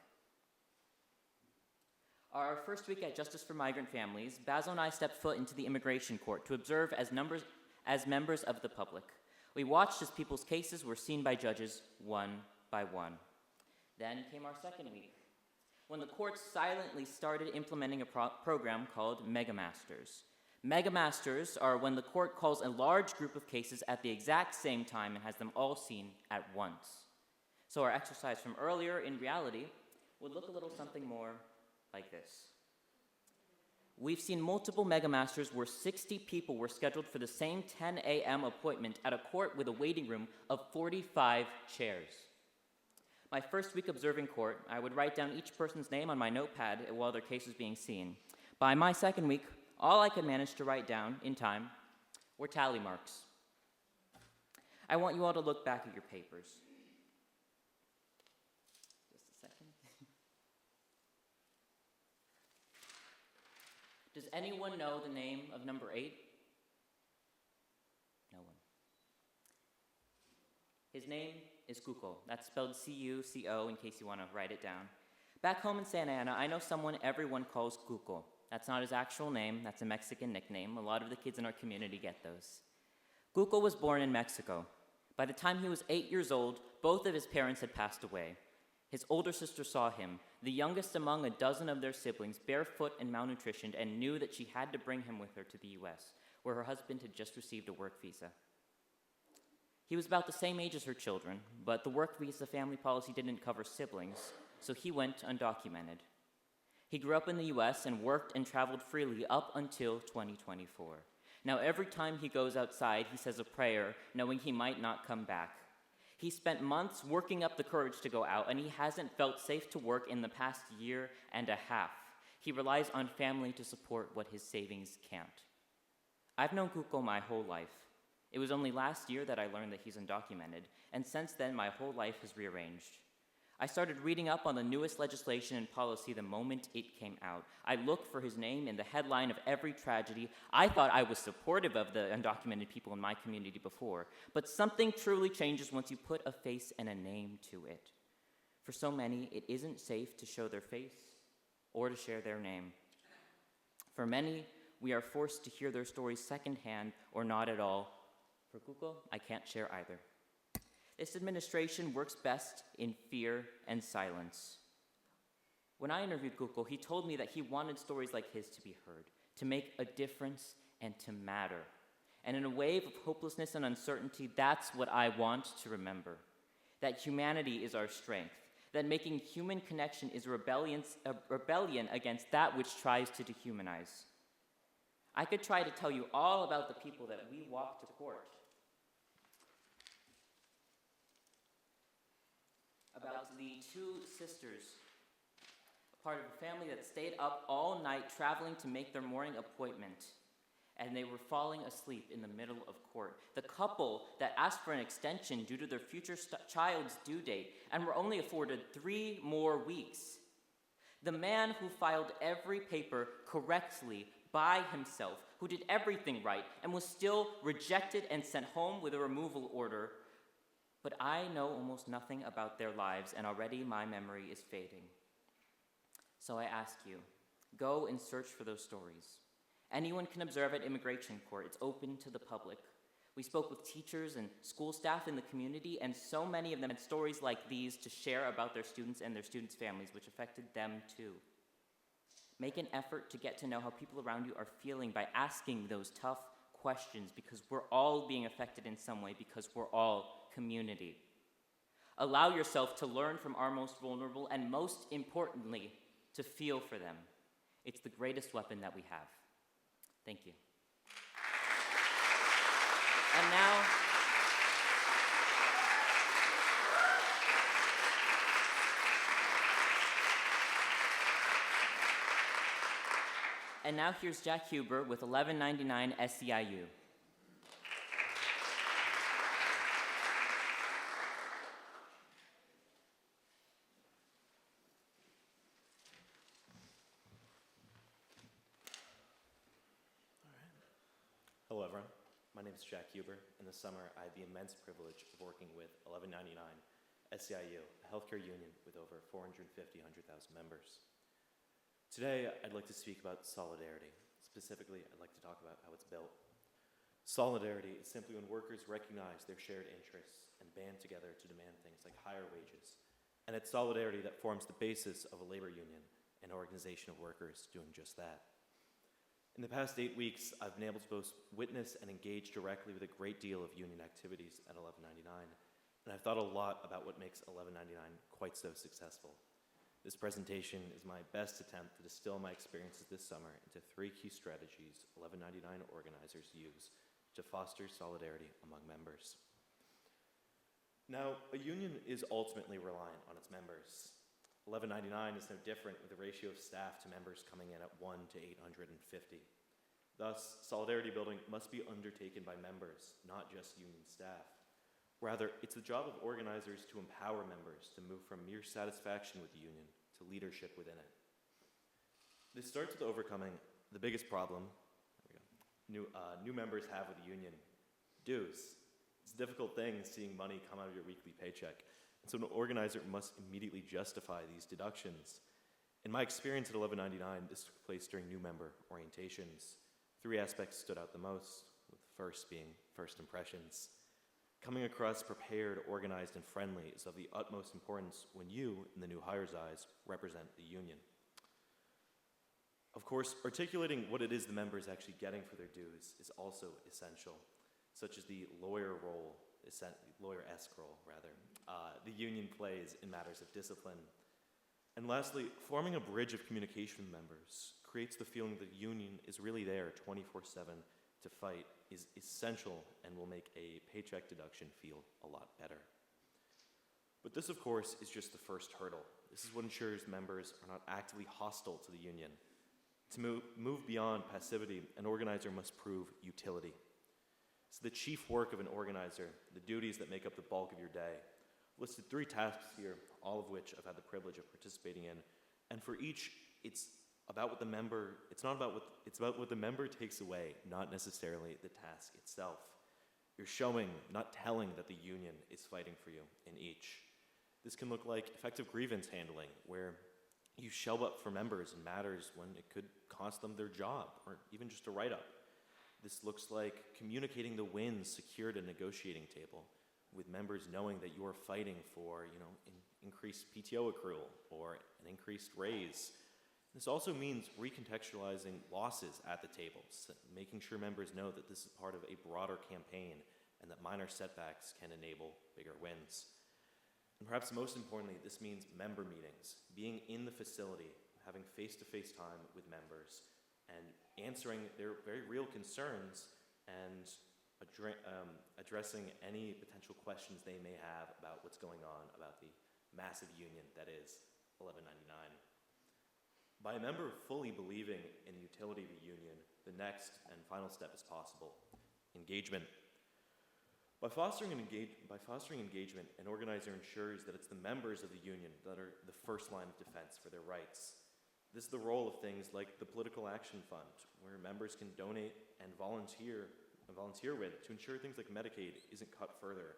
Our first week at Justice for Migrant Families, Basil and I stepped foot into the immigration court to observe as members of the public. We watched as people's cases were seen by judges one by one. Then came our second week, when the court silently started implementing a program called Megamasters. Megamasters are when the court calls a large group of cases at the exact same time and has them all seen at once. So our exercise from earlier, in reality, would look a little something more like this. We've seen multiple Megamasters where 60 people were scheduled for the same 10 a.m. appointment at a court with a waiting room of 45 chairs. My first week observing court, I would write down each person's name on my notepad while their case was being seen. By my second week, all I could manage to write down in time were tally marks. I want you all to look back at your papers. Just a second. Does anyone know the name of number 8? No one. His name is Cuco. That's spelled C-U-C-O in case you want to write it down. Back home in Santa Ana, I know someone everyone calls Cuco. That's not his actual name, that's a Mexican nickname. A lot of the kids in our community get those. Cuco was born in Mexico. By the time he was 8 years old, both of his parents had passed away. His older sister saw him, the youngest among a dozen of their siblings, barefoot and malnutritioned, and knew that she had to bring him with her to the US, where her husband had just received a work visa. He was about the same age as her children, but the work visa family policy didn't cover siblings, so he went undocumented. He grew up in the US and worked and traveled freely up until 2024. Now, every time he goes outside, he says a prayer, knowing he might not come back. He spent months working up the courage to go out, and he hasn't felt safe to work in the past year and a half. He relies on family to support what his savings can't. I've known Cuco my whole life. It was only last year that I learned that he's undocumented, and since then, my whole life has rearranged. I started reading up on the newest legislation and policy the moment it came out. I looked for his name in the headline of every tragedy. I thought I was supportive of the undocumented people in my community before, but something truly changes once you put a face and a name to it. For so many, it isn't safe to show their face or to share their name. For many, we are forced to hear their stories secondhand or not at all. For Cuco, I can't share either. This administration works best in fear and silence. When I interviewed Cuco, he told me that he wanted stories like his to be heard, to make a difference and to matter. And in a wave of hopelessness and uncertainty, that's what I want to remember. That humanity is our strength. That making human connection is a rebellion against that which tries to dehumanize. I could try to tell you all about the people that we walked to court. About the 2 sisters, a part of a family that stayed up all night traveling to make their morning appointment, and they were falling asleep in the middle of court. The couple that asked for an extension due to their future child's due date and were only afforded 3 more weeks. The man who filed every paper correctly by himself, who did everything right, and was still rejected and sent home with a removal order. But I know almost nothing about their lives, and already my memory is fading. So I ask you, go and search for those stories. Anyone can observe at immigration court. It's open to the public. We spoke with teachers and school staff in the community, and so many of them had stories like these to share about their students and their students' families, which affected them too. Make an effort to get to know how people around you are feeling by asking those tough questions, because we're all being affected in some way, because we're all community. Allow yourself to learn from our most vulnerable, and most importantly, to feel for them. It's the greatest weapon that we have. Thank you. And now, here's Jack Huber with 1199 SEIU. Hello, everyone. My name is Jack Huber, and this summer I had the immense privilege of working with 1199 SEIU, a healthcare union with over 450,000 members. Today, I'd like to speak about solidarity. Specifically, I'd like to talk about how it's built. Solidarity is simply when workers recognize their shared interests and band together to demand things like higher wages. And it's solidarity that forms the basis of a labor union, an organization of workers doing just that. In the past 8 weeks, I've been able to both witness and engage directly with a great deal of union activities at 1199, and I've thought a lot about what makes 1199 quite so successful. This presentation is my best attempt to distill my experiences this summer into 3 key strategies 1199 organizers use to foster solidarity among members. Now, a union is ultimately reliant on its members. 1199 is no different with a ratio of staff to members coming in at 1 to 850. Thus, solidarity building must be undertaken by members, not just union staff. Rather, it's the job of organizers to empower members to move from mere satisfaction with the union to leadership within it. This starts with overcoming the biggest problem new members have with the union: dues. It's a difficult thing seeing money come out of your weekly paycheck. And so an organizer must immediately justify these deductions. In my experience at 1199, this took place during new member orientations. 3 aspects stood out the most, with the first being first impressions. Coming across prepared, organized, and friendly is of the utmost importance when you, in the new hire's eyes, represent the union. Of course, articulating what it is the member is actually getting for their dues is also essential, such as the lawyer-esque role, the union plays in matters of discipline. And lastly, forming a bridge of communication with members creates the feeling that the union is really there 24/7 to fight is essential and will make a paycheck deduction feel a lot better. But this, of course, is just the first hurdle. This is what ensures members are not actively hostile to the union. To move beyond passivity, an organizer must prove utility. So the chief work of an organizer, the duties that make up the bulk of your day, listed 3 tasks here, all of which I've had the privilege of participating in. And for each, it's about what the member takes away, not necessarily the task itself. You're showing, not telling, that the union is fighting for you in each. This can look like effective grievance handling, where you show up for members in matters when it could cost them their job, or even just a write-up. This looks like communicating the wins secured at a negotiating table, with members knowing that you are fighting for, increased PTO accrual or an increased raise. This also means recontextualizing losses at the tables, making sure members know that this is part of a broader campaign and that minor setbacks can enable bigger wins. And perhaps most importantly, this means member meetings, being in the facility, having face-to-face time with members, and answering their very real concerns and addressing any potential questions they may have about what's going on about the massive union that is 1199. By a member fully believing in the utility of the union, the next and final step is possible: engagement. By fostering engagement, an organizer ensures that it's the members of the union that are the first line of defense for their rights. This is the role of things like the Political Action Fund, where members can donate and volunteer with to ensure things like Medicaid isn't cut further.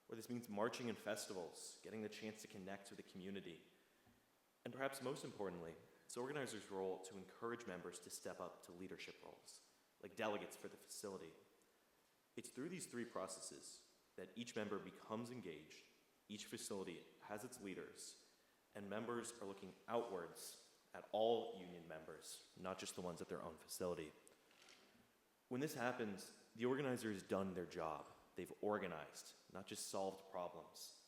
Or this means marching in festivals, getting the chance to connect with the community. And perhaps most importantly, it's organizers' role to encourage members to step up to leadership roles, like delegates for the facility. It's through these 3 processes that each member becomes engaged, each facility has its leaders, and members are looking outwards at all union members, not just the ones at their own facility. When this happens, the organizer has done their job. They've organized, not just solved problems.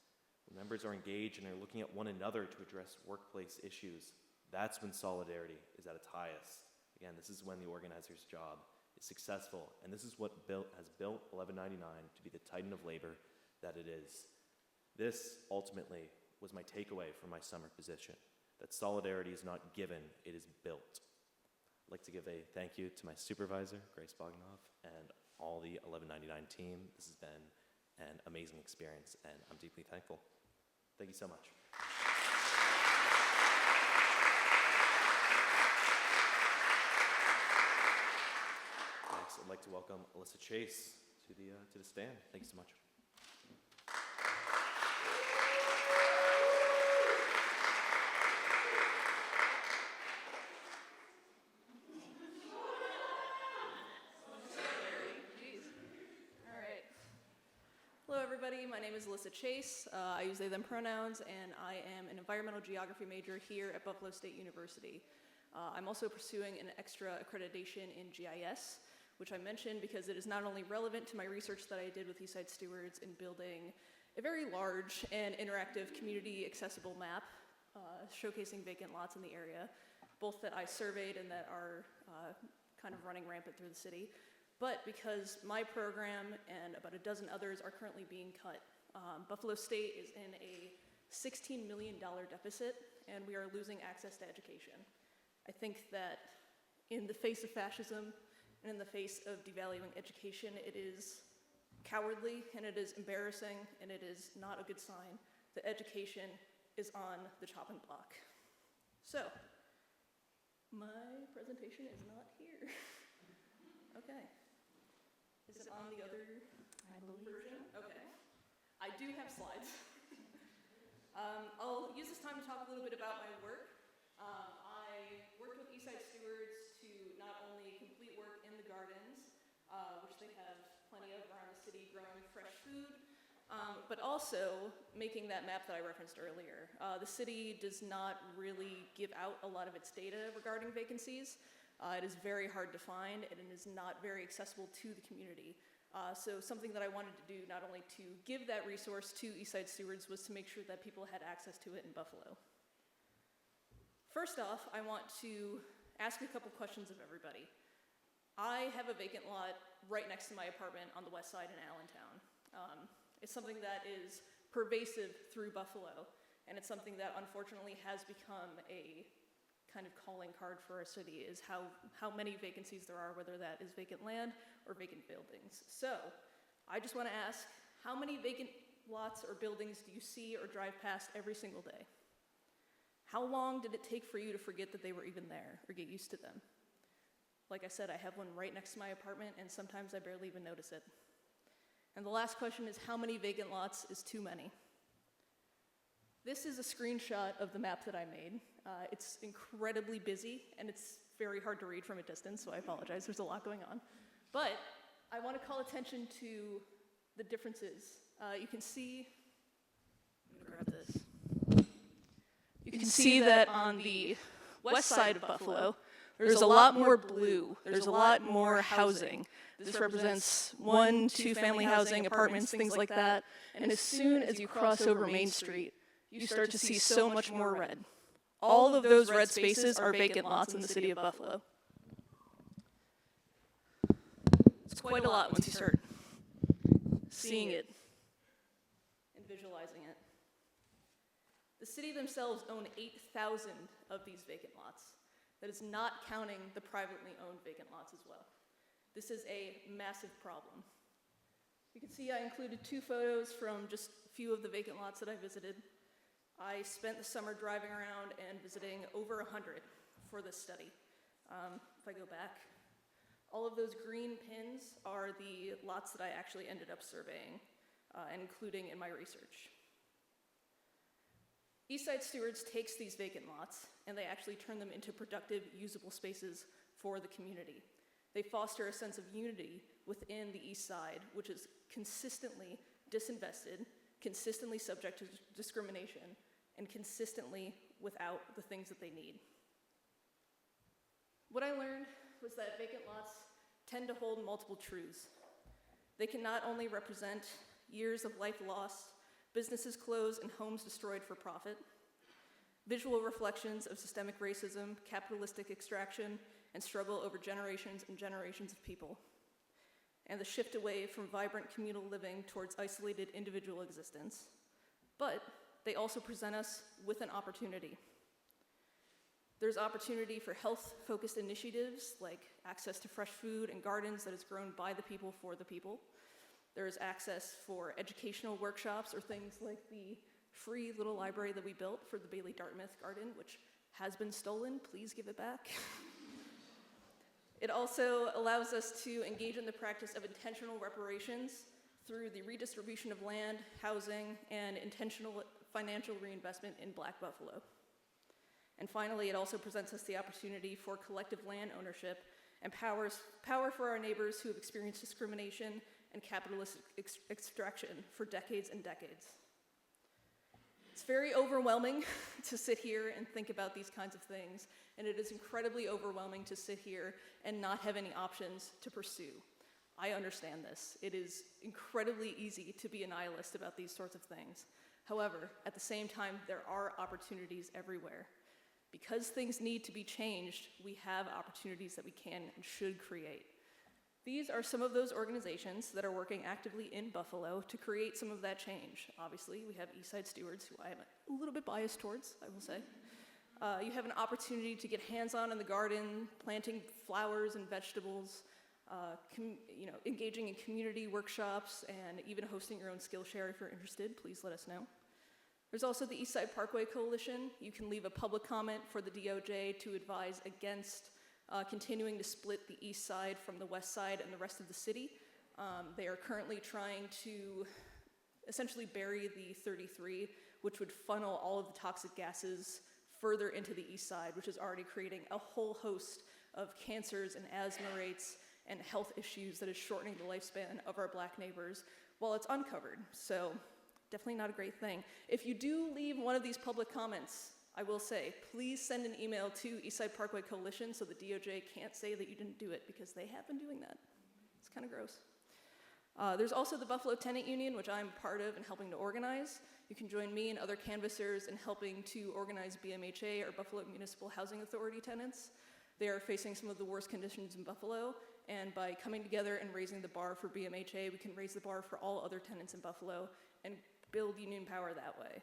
When members are engaged and are looking at one another to address workplace issues, that's when solidarity is at its highest. Again, this is when the organizer's job is successful, and this is what has built 1199 to be the titan of labor that it is. This, ultimately, was my takeaway from my summer position, that solidarity is not given, it is built. I'd like to give a thank you to my supervisor, Grace Bogdanov, and all the 1199 team. This has been an amazing experience, and I'm deeply thankful. Thank you so much. Next, I'd like to welcome Alyssa Chase to the stand. Thank you so much. Hello everybody, my name is Alyssa Chase. I use they, them pronouns, and I am an environmental geography major here at Buffalo State University. I'm also pursuing an extra accreditation in GIS, which I mentioned because it is not only relevant to my research that I did with Eastside Stewards in building a very large and interactive community accessible map showcasing vacant lots in the area, both that I surveyed and that are kind of running rampant through the city, but because my program and about a dozen others are currently being cut. Buffalo State is in a $16 million deficit, and we are losing access to education. I think that in the face of fascism and in the face of devaluing education, it is cowardly, and it is embarrassing, and it is not a good sign that education is on the chopping block. So, my presentation is not here. Okay. Is it on the other version? Okay. I do have slides. I'll use this time to talk a little bit about my work. I worked with Eastside Stewards to not only complete work in the gardens, which they have plenty of around the city growing fresh food, but also making that map that I referenced earlier. The city does not really give out a lot of its data regarding vacancies. It is very hard to find, and it is not very accessible to the community. So something that I wanted to do, not only to give that resource to Eastside Stewards, was to make sure that people had access to it in Buffalo. First off, I want to ask a couple questions of everybody. I have a vacant lot right next to my apartment on the west side in Allentown. It's something that is pervasive through Buffalo, and it's something that unfortunately has become a kind of calling card for our city, is how many vacancies there are, whether that is vacant land or vacant buildings. So I just want to ask, how many vacant lots or buildings do you see or drive past every single day? How long did it take for you to forget that they were even there or get used to them? Like I said, I have one right next to my apartment, and sometimes I barely even notice it. And the last question is, how many vacant lots is too many? This is a screenshot of the map that I made. It's incredibly busy, and it's very hard to read from a distance, so I apologize, there's a lot going on. But I want to call attention to the differences. You can see, I'm gonna grab this. You can see that on the west side of Buffalo, there's a lot more blue, there's a lot more housing. This represents 1, 2 family housing, apartments, things like that. And as soon as you cross over Main Street, you start to see so much more red. All of those red spaces are vacant lots in the city of Buffalo. It's quite a lot once you start seeing it and visualizing it. The city themselves own 8,000 of these vacant lots. That is not counting the privately owned vacant lots as well. This is a massive problem. You can see I included 2 photos from just a few of the vacant lots that I visited. I spent the summer driving around and visiting over 100 for this study. If I go back, all of those green pins are the lots that I actually ended up surveying and including in my research. Eastside Stewards takes these vacant lots and they actually turn them into productive, usable spaces for the community. They foster a sense of unity within the East Side, which is consistently disinvested, consistently subject to discrimination, and consistently without the things that they need. What I learned was that vacant lots tend to hold multiple truths. They can not only represent years of life lost, businesses closed, and homes destroyed for profit. visual reflections of systemic racism, capitalistic extraction, and struggle over generations and generations of people, and the shift away from vibrant communal living towards isolated individual existence. But they also present us with an opportunity. There's opportunity for health-focused initiatives like access to fresh food and gardens that is grown by the people for the people. There's access for educational workshops or things like the free little library that we built for the Bailey Dartmouth Garden, which has been stolen. Please give it back. It also allows us to engage in the practice of intentional reparations through the redistribution of land, housing, and intentional financial reinvestment in Black Buffalo. And finally, it also presents us the opportunity for collective land ownership and power for our neighbors who have experienced discrimination and capitalist extraction for decades and decades. It's very overwhelming to sit here and think about these kinds of things, and it is incredibly overwhelming to sit here and not have any options to pursue. I understand this. It is incredibly easy to be a nihilist about these sorts of things. However, at the same time, there are opportunities everywhere. Because things need to be changed, we have opportunities that we can and should create. These are some of those organizations that are working actively in Buffalo to create some of that change. Obviously, we have Eastside Stewards, who I am a little bit biased towards, I will say. You have an opportunity to get hands-on in the garden, planting flowers and vegetables, engaging in community workshops, and even hosting your own Skillshare if you're interested. Please let us know. There's also the Eastside Parkway Coalition. You can leave a public comment for the DOJ to advise against continuing to split the east side from the west side and the rest of the city. They are currently trying to essentially bury the 33, which would funnel all of the toxic gases further into the east side, which is already creating a whole host of cancers and asthma rates and health issues that is shortening the lifespan of our Black neighbors while it's uncovered. So definitely not a great thing. If you do leave one of these public comments, I will say, please send an email to Eastside Parkway Coalition so the DOJ can't say that you didn't do it, because they have been doing that. It's kind of gross. There's also the Buffalo Tenant Union, which I'm part of and helping to organize. You can join me and other canvassers in helping to organize BMHA, or Buffalo Municipal Housing Authority tenants. They are facing some of the worst conditions in Buffalo, and by coming together and raising the bar for BMHA, we can raise the bar for all other tenants in Buffalo and build union power that way.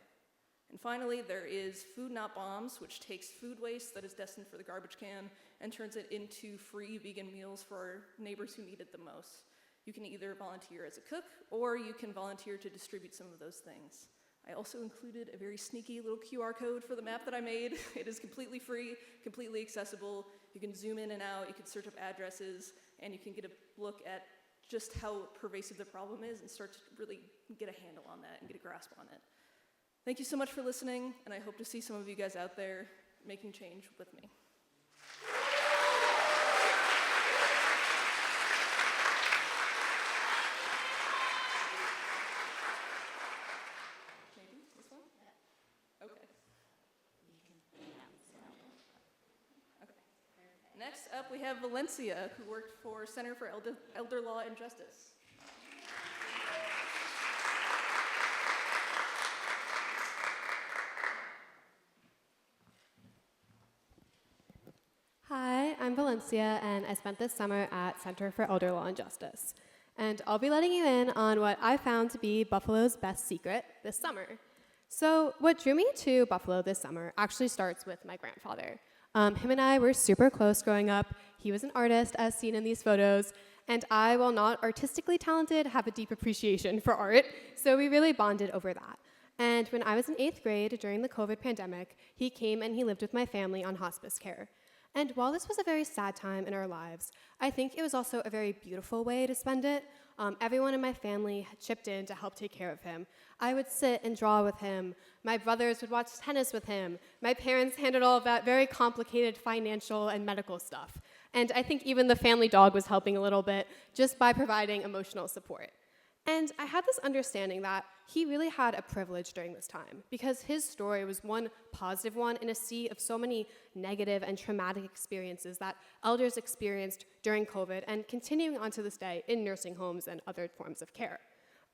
And finally, there is Food Not Bombs, which takes food waste that is destined for the garbage can and turns it into free vegan meals for our neighbors who need it the most. You can either volunteer as a cook, or you can volunteer to distribute some of those things. I also included a very sneaky little QR code for the map that I made. It is completely free, completely accessible. You can zoom in and out, you can search up addresses, and you can get a look at just how pervasive the problem is and start to really get a handle on that and get a grasp on it. Thank you so much for listening, and I hope to see some of you guys out there making change with me. Maybe this one? Okay. Okay. Next up, we have Valencia, who worked for Center for Elder Law and Justice. Hi, I'm Valencia, and I spent this summer at Center for Elder Law and Justice. And I'll be letting you in on what I found to be Buffalo's best secret this summer. So what drew me to Buffalo this summer actually starts with my grandfather. Him and I were super close growing up. He was an artist, as seen in these photos, and I, while not artistically talented, have a deep appreciation for art, so we really bonded over that. And when I was in 8th grade during the COVID pandemic, he came and he lived with my family on hospice care. And while this was a very sad time in our lives, I think it was also a very beautiful way to spend it. Everyone in my family had chipped in to help take care of him. I would sit and draw with him. My brothers would watch tennis with him. My parents handled all of that very complicated financial and medical stuff. And I think even the family dog was helping a little bit just by providing emotional support. And I had this understanding that he really had a privilege during this time, because his story was one positive one in a sea of so many negative and traumatic experiences that elders experienced during COVID and continuing on to this day in nursing homes and other forms of care.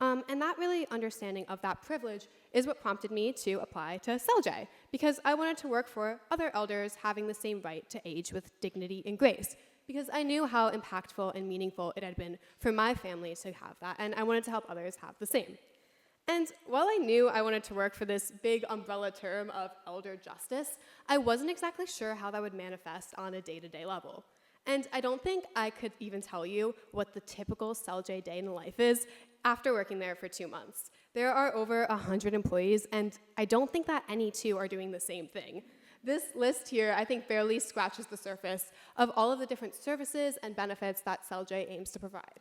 And that really understanding of that privilege is what prompted me to apply to CELJ, because I wanted to work for other elders having the same right to age with dignity and grace, because I knew how impactful and meaningful it had been for my family to have that, and I wanted to help others have the same. And while I knew I wanted to work for this big umbrella term of elder justice, I wasn't exactly sure how that would manifest on a day-to-day level. And I don't think I could even tell you what the typical CELJ day in the life is after working there for 2 months. There are over 100 employees, and I don't think that any two are doing the same thing. This list here, I think, barely scratches the surface of all of the different services and benefits that CELJ aims to provide.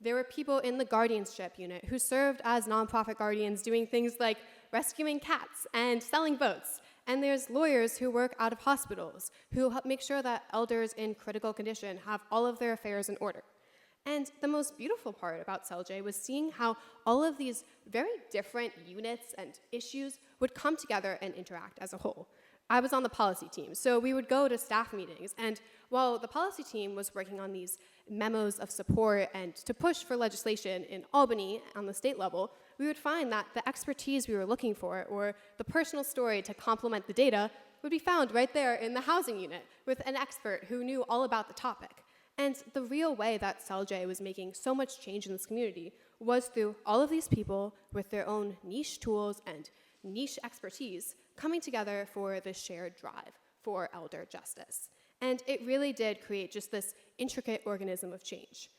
There were people in the guardianship unit who served as nonprofit guardians doing things like rescuing cats and selling boats. And there's lawyers who work out of hospitals who help make sure that elders in critical condition have all of their affairs in order. And the most beautiful part about CELJ was seeing how all of these very different units and issues would come together and interact as a whole. I was on the policy team, so we would go to staff meetings, and while the policy team was working on these memos of support and to push for legislation in Albany on the state level, we would find that the expertise we were looking for, or the personal story to complement the data, would be found right there in the housing unit with an expert who knew all about the topic. And the real way that CELJ was making so much change in this community was through all of these people with their own niche tools and niche expertise coming together for this shared drive for elder justice. And it really did create just this intricate organism of change.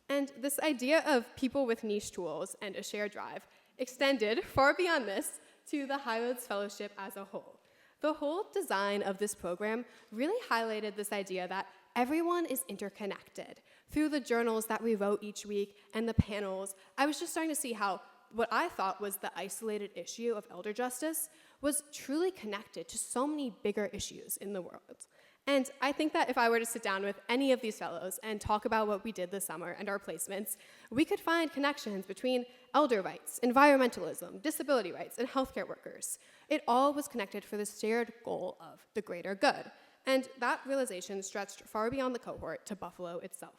And this idea of people with niche tools and a shared drive extended far beyond this to the High Roads Fellowship as a whole. The whole design of this program really highlighted this idea that everyone is interconnected. Through the journals that we wrote each week and the panels, I was just starting to see how what I thought was the isolated issue of elder justice was truly connected to so many bigger issues in the world. And I think that if I were to sit down with any of these fellows and talk about what we did this summer and our placements, we could find connections between elder rights, environmentalism, disability rights, and healthcare workers. It all was connected for the shared goal of the greater good. And that realization stretched far beyond the cohort to Buffalo itself.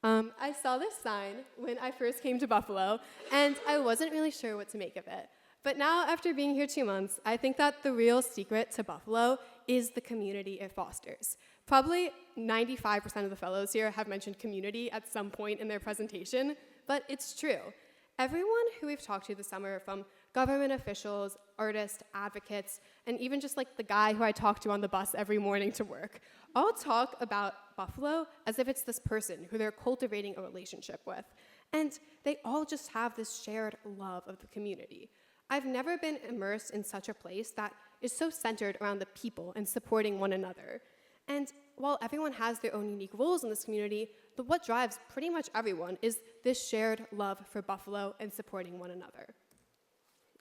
I saw this sign when I first came to Buffalo, and I wasn't really sure what to make of it. But now, after being here 2 months, I think that the real secret to Buffalo is the community it fosters. Probably 95% of the fellows here have mentioned community at some point in their presentation, but it's true. Everyone who we've talked to this summer, from government officials, artists, advocates, and even just like the guy who I talk to on the bus every morning to work, all talk about Buffalo as if it's this person who they're cultivating a relationship with. And they all just have this shared love of the community. I've never been immersed in such a place that is so centered around the people and supporting one another. And while everyone has their own unique roles in this community, what drives pretty much everyone is this shared love for Buffalo and supporting one another.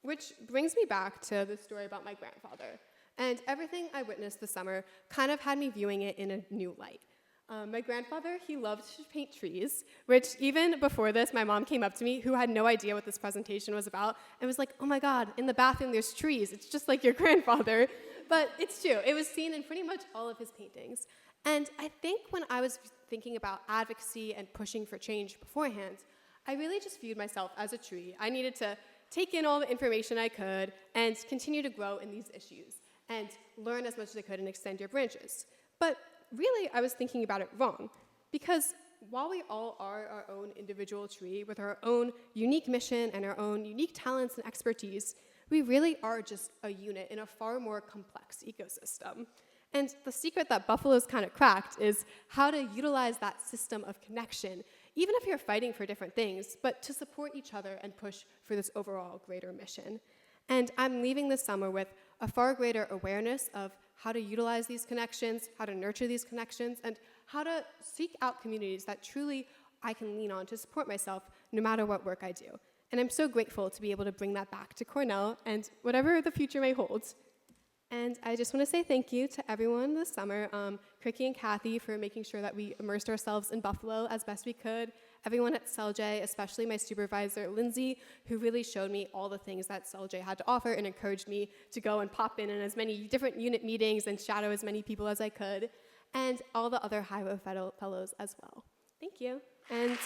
Which brings me back to the story about my grandfather. And everything I witnessed this summer kind of had me viewing it in a new light. My grandfather, he loved to paint trees, which even before this, my mom came up to me, who had no idea what this presentation was about, and was like, oh my God, in the bathroom there's trees. It's just like your grandfather. But it's true. It was seen in pretty much all of his paintings. And I think when I was thinking about advocacy and pushing for change beforehand, I really just viewed myself as a tree. I needed to take in all the information I could and continue to grow in these issues and learn as much as I could and extend your branches. But really, I was thinking about it wrong, because while we all are our own individual tree with our own unique mission and our own unique talents and expertise, we really are just a unit in a far more complex ecosystem. And the secret that Buffalo's kind of cracked is how to utilize that system of connection, even if you're fighting for different things, but to support each other and push for this overall greater mission. And I'm leaving this summer with a far greater awareness of how to utilize these connections, how to nurture these connections, and how to seek out communities that truly I can lean on to support myself no matter what work I do. And I'm so grateful to be able to bring that back to Cornell and whatever the future may hold. And I just want to say thank you to everyone this summer, Cricky and Kathy for making sure that we immersed ourselves in Buffalo as best we could, everyone at CELJ, especially my supervisor, Lindsay, who really showed me all the things that CELJ had to offer and encouraged me to go and pop in as many different unit meetings and shadow as many people as I could, and all the other High Road fellows as well. Thank you. And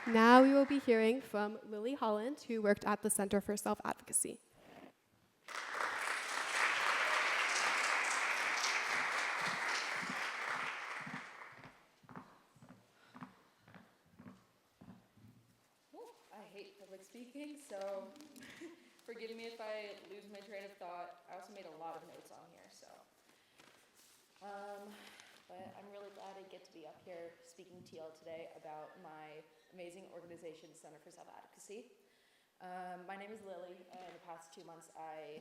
Now we will be hearing from Lily Holland, who worked at the Center for Self-Advocacy. I hate public speaking, so forgive me if I lose my train of thought. I also made a lot of notes on here, so. But I'm really glad I get to be up here speaking to y'all today about my amazing organization, Center for Self-Advocacy. My name is Lily, and in the past 2 months I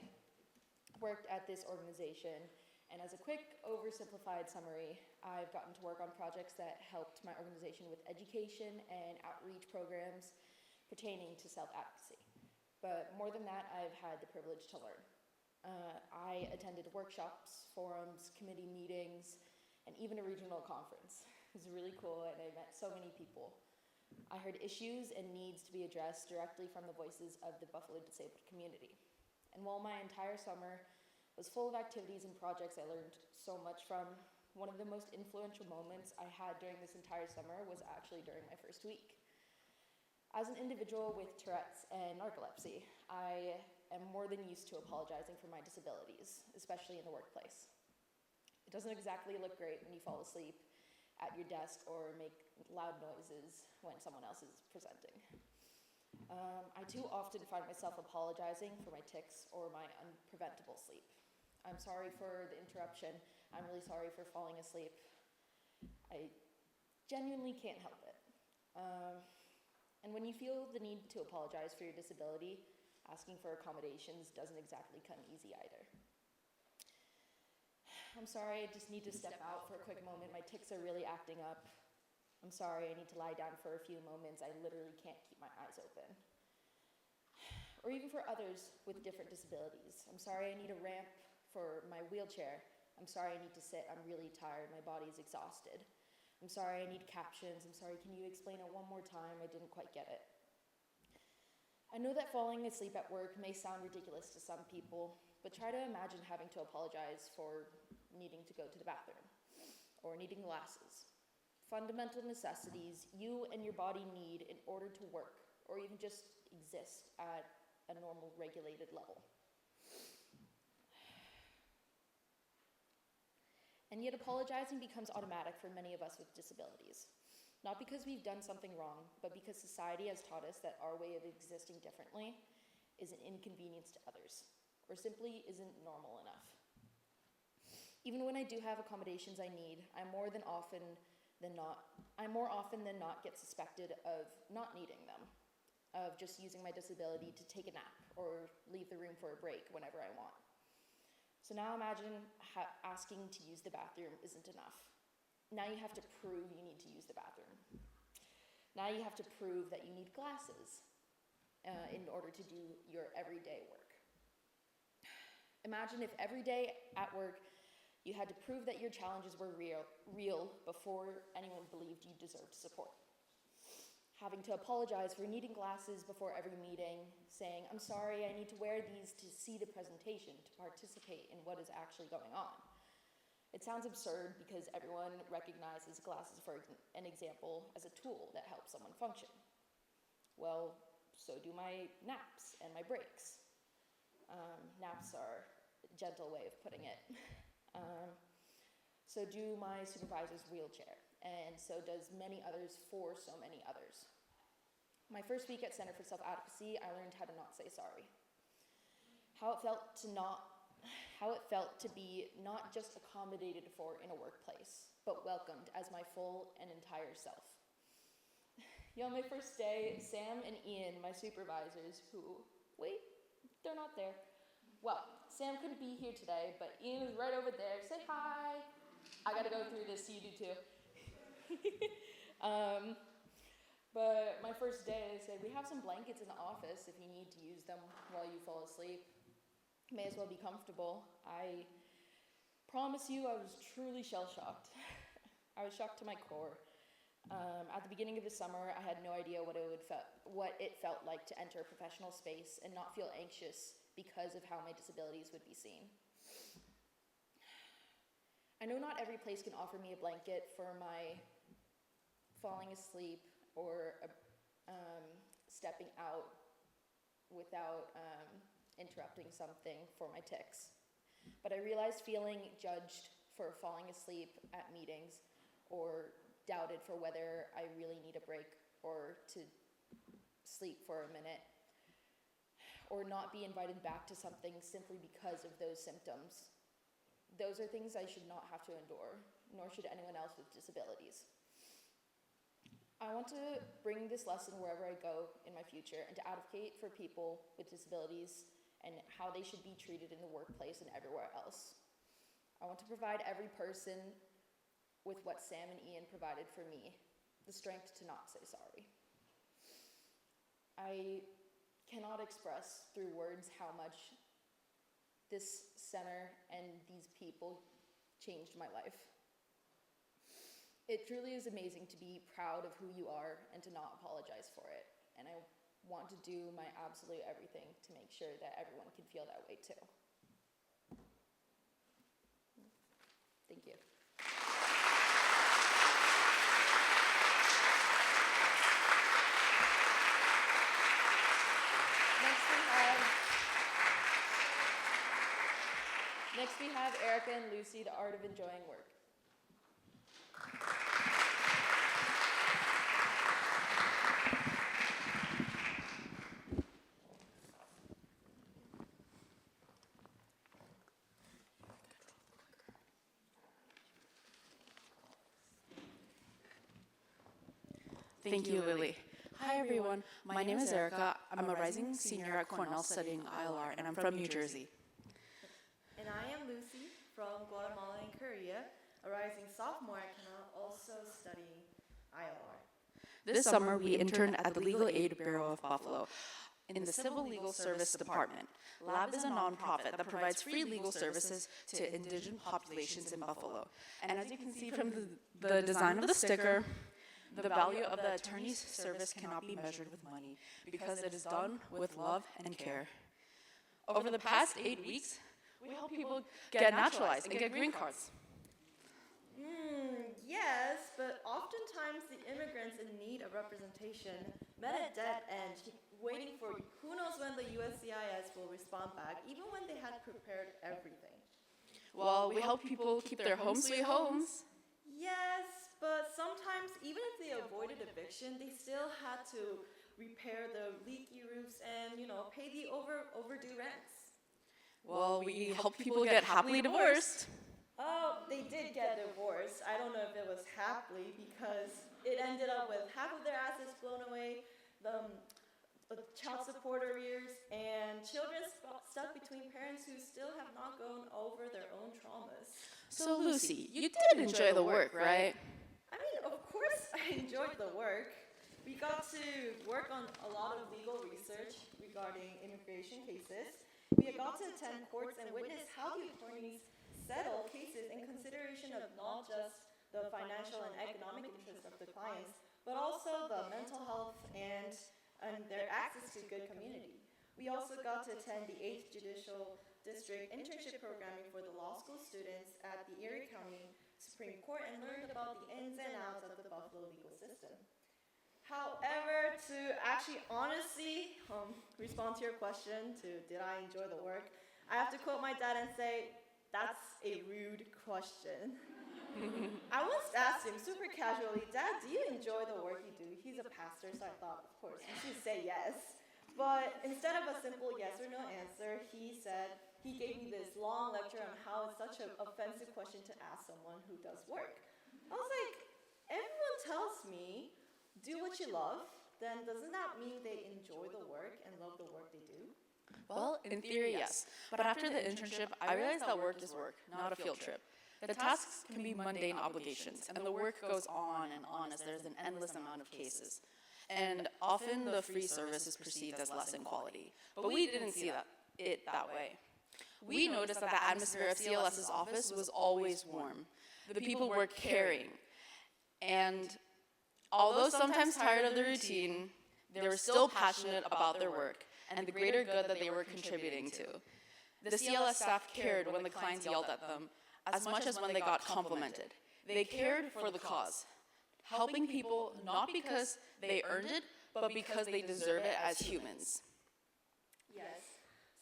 worked at this organization, and as a quick oversimplified summary, I've gotten to work on projects that helped my organization with education and outreach programs pertaining to self-advocacy. But more than that, I've had the privilege to learn. I attended workshops, forums, committee meetings, and even a regional conference. It was really cool, and I met so many people. I heard issues and needs to be addressed directly from the voices of the Buffalo disabled community. And while my entire summer was full of activities and projects I learned so much from, one of the most influential moments I had during this entire summer was actually during my first week. As an individual with Tourette's and narcolepsy, I am more than used to apologizing for my disabilities, especially in the workplace. It doesn't exactly look great when you fall asleep at your desk or make loud noises when someone else is presenting. I too often find myself apologizing for my tics or my unpreventable sleep. I'm sorry for the interruption. I'm really sorry for falling asleep. I genuinely can't help it. And when you feel the need to apologize for your disability, asking for accommodations doesn't exactly come easy either. I'm sorry, I just need to step out for a quick moment. My tics are really acting up. I'm sorry, I need to lie down for a few moments. I literally can't keep my eyes open. Or even for others with different disabilities. I'm sorry, I need a ramp for my wheelchair. I'm sorry, I need to sit. I'm really tired. My body's exhausted. I'm sorry, I need captions. I'm sorry, can you explain it one more time? I didn't quite get it. I know that falling asleep at work may sound ridiculous to some people, but try to imagine having to apologize for needing to go to the bathroom or needing glasses. Fundamental necessities you and your body need in order to work or even just exist at a normal regulated level. And yet apologizing becomes automatic for many of us with disabilities. Not because we've done something wrong, but because society has taught us that our way of existing differently is an inconvenience to others, or simply isn't normal enough. Even when I do have accommodations I need, I more often than not get suspected of not needing them, of just using my disability to take a nap or leave the room for a break whenever I want. So now imagine asking to use the bathroom isn't enough. Now you have to prove you need to use the bathroom. Now you have to prove that you need glasses in order to do your everyday work. Imagine if every day at work you had to prove that your challenges were real before anyone believed you deserved support. Having to apologize for needing glasses before every meeting, saying, I'm sorry, I need to wear these to see the presentation, to participate in what is actually going on. It sounds absurd because everyone recognizes glasses, for an example, as a tool that helps someone function. Well, so do my naps and my breaks. Naps are a gentle way of putting it. So do my supervisor's wheelchair, and so does many others for so many others. My first week at Center for Self-Advocacy, I learned how to not say sorry. How it felt to be not just accommodated for in a workplace, but welcomed as my full and entire self. On my first day, Sam and Ian, my supervisors, wait, they're not there. Well, Sam couldn't be here today, but Ian is right over there. Say hi. I gotta go through this, so you do too. But my first day, they said, we have some blankets in the office if you need to use them while you fall asleep. May as well be comfortable. I promise you, I was truly shell-shocked. I was shocked to my core. At the beginning of the summer, I had no idea what it felt like to enter a professional space and not feel anxious because of how my disabilities would be seen. I know not every place can offer me a blanket for my falling asleep or a stepping out without interrupting something for my tics. But I realized feeling judged for falling asleep at meetings or doubted for whether I really need a break or to sleep for a minute or not be invited back to something simply because of those symptoms. Those are things I should not have to endure, nor should anyone else with disabilities. I want to bring this lesson wherever I go in my future and to advocate for people with disabilities and how they should be treated in the workplace and everywhere else. I want to provide every person with what Sam and Ian provided for me, the strength to not say sorry. I cannot express through words how much this center and these people changed my life. It truly is amazing to be proud of who you are and to not apologize for it. And I want to do my absolute everything to make sure that everyone can feel that way too. Thank you. Next we have Erica and Lucy, The Art of Enjoying Work. Thank you, Lily. Hi, everyone. My name is Erica. I'm a rising senior at Cornell studying ILR, and I'm from New Jersey. And I am Lucy from Guatemala and Korea, a rising sophomore at Cornell, also studying ILR. This summer, we interned at the Legal Aid Bureau of Buffalo in the Civil Legal Service Department. LAB is a nonprofit that provides free legal services to indigent populations in Buffalo. And as you can see from the design of the sticker, the value of the attorney's service cannot be measured with money because it is done with love and care. Over the past 8 weeks, we help people get naturalized and get green cards. Yes, but oftentimes the immigrants in need of representation met a dead end, waiting for who knows when the USCIS will respond back, even when they had prepared everything. Well, we help people keep their home sweet homes. Yes, but sometimes, even if they avoided eviction, they still had to repair the leaky roofs and, pay the overdue rents. Well, we help people get happily divorced. Oh, they did get divorced. I don't know if it was happily because it ended up with half of their assets blown away, the child support arrears, and children stuck between parents who still have not gone over their own traumas. So, Lucy, you did enjoy the work, right? I mean, of course I enjoyed the work. We got to work on a lot of legal research regarding immigration cases. We got to attend courts and witness how the attorneys settle cases in consideration of not just the financial and economic interests of the clients, but also the mental health and their access to good community. We also got to attend the 8th Judicial District internship programming for the law school students at the Erie County Supreme Court and learned about the ins and outs of the Buffalo legal system. However, to actually honestly respond to your question, did I enjoy the work, I have to quote my dad and say, that's a rude question. I once asked him super casually, Dad, do you enjoy the work you do? He's a pastor, so I thought, of course, you should say yes. But instead of a simple yes or no answer, he gave me this long lecture on how it's such an offensive question to ask someone who does work. I was like, everyone tells me, do what you love, then doesn't that mean they enjoy the work and love the work they do? Well, in theory, yes. But after the internship, I realized that work is work, not a field trip. The tasks can be mundane obligations, and the work goes on and on as there's an endless amount of cases. And often the free service is perceived as less in quality. But we didn't see it that way. We noticed that the atmosphere of CLS's office was always warm. The people were caring. And although sometimes tired of the routine, they were still passionate about their work and the greater good that they were contributing to. The CLS staff cared when the clients yelled at them as much as when they got complimented. They cared for the cause, helping people not because they earned it, but because they deserve it as humans. Yes.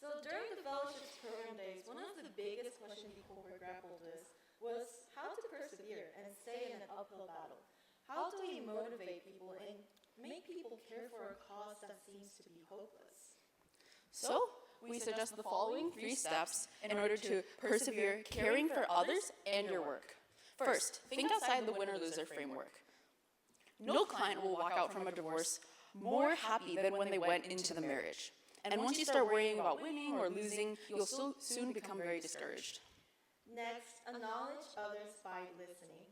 So during the fellowships program days, one of the biggest questions the cohort grappled with was how to persevere and stay in an uphill battle. How do we motivate people and make people care for a cause that seems to be hopeless? So, we suggest the following 3 steps in order to persevere caring for others and your work. First, think outside the winner-loser framework. No client will walk out from a divorce more happy than when they went into the marriage. And once you start worrying about winning or losing, you'll soon become very discouraged. Next, acknowledge others by listening,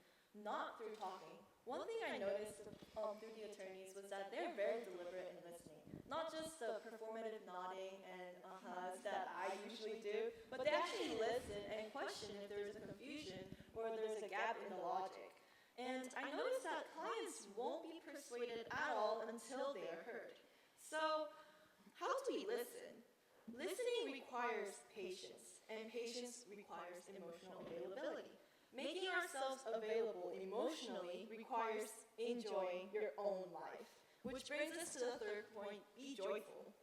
not through talking. One thing I noticed through the attorneys was that they're very deliberate in listening. Not just the performative nodding and uh-huhs that I usually do, but they actually listen and question if there's a confusion or there's a gap in the logic. And I noticed that clients won't be persuaded at all until they are heard. So, how do we listen? Listening requires patience, and patience requires emotional availability. Making ourselves available emotionally requires enjoying your own life. Which brings us to the third point, be joyful.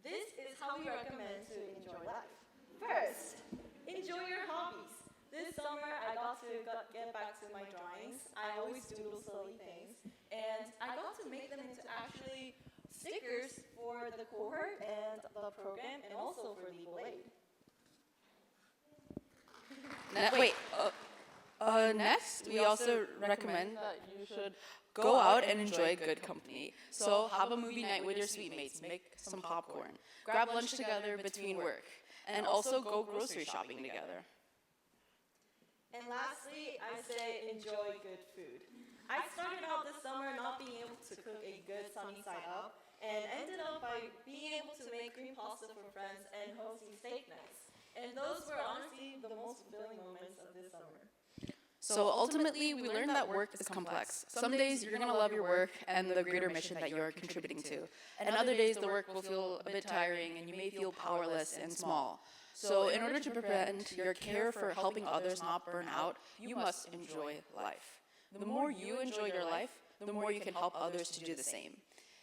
This is how we recommend to enjoy life. First, enjoy your hobbies. This summer, I got to get back to my drawings. I always doodle silly things. And I got to make them into actually stickers for the cohort and the program, and also for legal aid. Next, we also recommend that you should go out and enjoy good company. So have a movie night with your suite mates, make some popcorn, grab lunch together between work, and also go grocery shopping together. And lastly, I say enjoy good food. I started out this summer not being able to cook a good sunny side up, and ended up by being able to make cream pasta for friends and hosting steak nights. And those were honestly the most fulfilling moments of this summer. So ultimately, we learned that work is complex. Some days you're going to love your work and the greater mission that you're contributing to. And other days the work will feel a bit tiring and you may feel powerless and small. So in order to prevent your care for helping others not burn out, you must enjoy life. The more you enjoy your life, the more you can help others to do the same.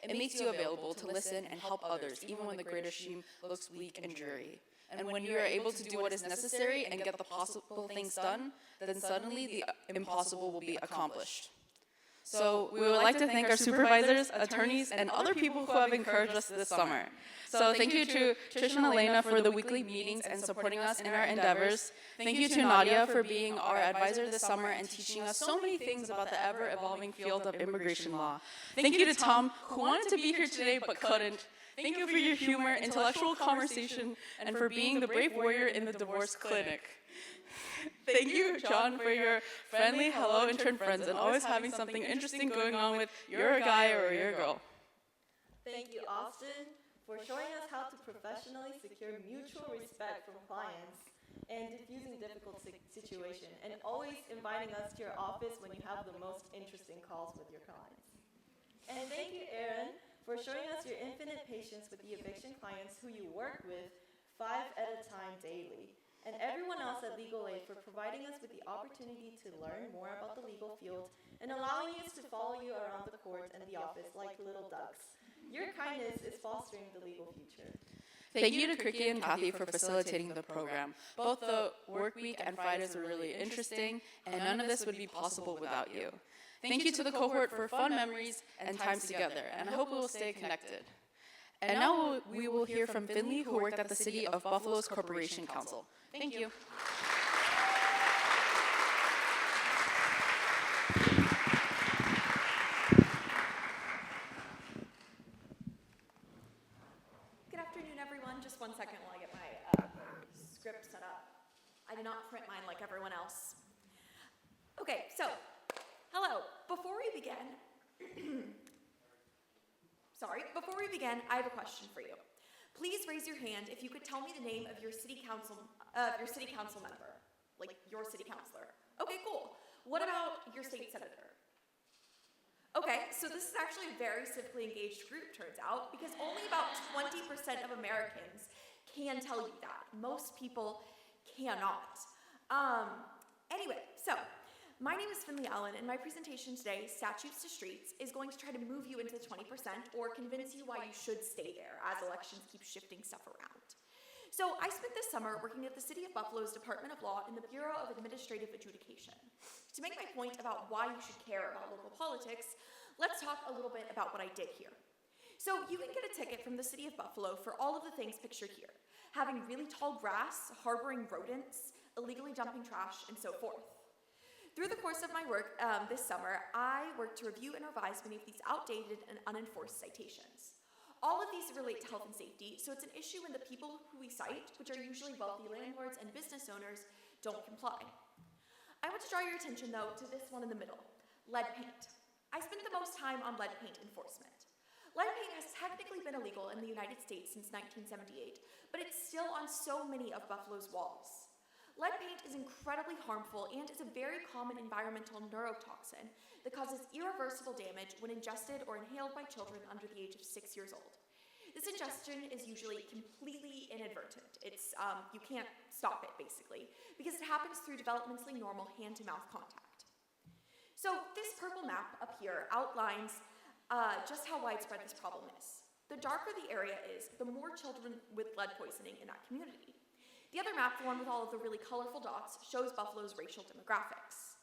It makes you available to listen and help others, even when the greater scheme looks bleak and dreary. And when you are able to do what is necessary and get the possible things done, then suddenly the impossible will be accomplished. So we would like to thank our supervisors, attorneys, and other people who have encouraged us this summer. So thank you to Trish and Elena for the weekly meetings and supporting us in our endeavors. Thank you to Nadia for being our advisor this summer and teaching us so many things about the ever-evolving field of immigration law. Thank you to Tom, who wanted to be here today but couldn't. Thank you for your humor, intellectual conversation, and for being the brave warrior in the divorce clinic. Thank you, John, for your friendly hello intern friends and always having something interesting going on with you're a guy or you're a girl. Thank you, Austin, for showing us how to professionally secure mutual respect from clients and diffusing difficult situations, and always inviting us to your office when you have the most interesting calls with your clients. And thank you, Aaron, for showing us your infinite patience with the eviction clients who you work with 5 at a time daily. And everyone else at Legal Aid for providing us with the opportunity to learn more about the legal field and allowing us to follow you around the courts and the office like little ducks. Your kindness is fostering the legal future. Thank you to Kriki and Kathy for facilitating the program. Both the work week and Fridays were really interesting, and none of this would be possible without you. Thank you to the cohort for fun memories and times together, and I hope we will stay connected. And now we will hear from Finley, who worked at the City of Buffalo's Corporation Council. Thank you. Good afternoon, everyone. Just 1 second while I get my script set up. I did not print mine like everyone else. Okay, so, hello. Before we begin, I have a question for you. Please raise your hand if you could tell me the name of your city council member, like your city councilor. Okay, cool. What about your state senator? Okay, so this is actually a very civically engaged group, turns out, because only about 20% of Americans can tell you that. Most people cannot. Anyway, so My name is Finley Allen, and my presentation today, Statutes to Streets, is going to try to move you into the 20% or convince you why you should stay there as elections keep shifting stuff around. So I spent this summer working at the City of Buffalo's Department of Law in the Bureau of Administrative Adjudication. To make my point about why you should care about local politics, let's talk a little bit about what I did here. So you can get a ticket from the City of Buffalo for all of the things pictured here, having really tall grass, harboring rodents, illegally dumping trash, and so forth. Through the course of my work this summer, I worked to review and revise many of these outdated and unenforced citations. All of these relate to health and safety, so it's an issue when the people who we cite, which are usually wealthy landlords and business owners, don't comply. I want to draw your attention, though, to this one in the middle, lead paint. I spent the most time on lead paint enforcement. Lead paint has technically been illegal in the United States since 1978, but it's still on so many of Buffalo's walls. Lead paint is incredibly harmful and is a very common environmental neurotoxin that causes irreversible damage when ingested or inhaled by children under the age of 6 years old. This ingestion is usually completely inadvertent. You can't stop it, basically, because it happens through developmentally normal hand-to-mouth contact. So this purple map up here outlines just how widespread this problem is. The darker the area is, the more children with lead poisoning in that community. The other map, the one with all of the really colorful dots, shows Buffalo's racial demographics.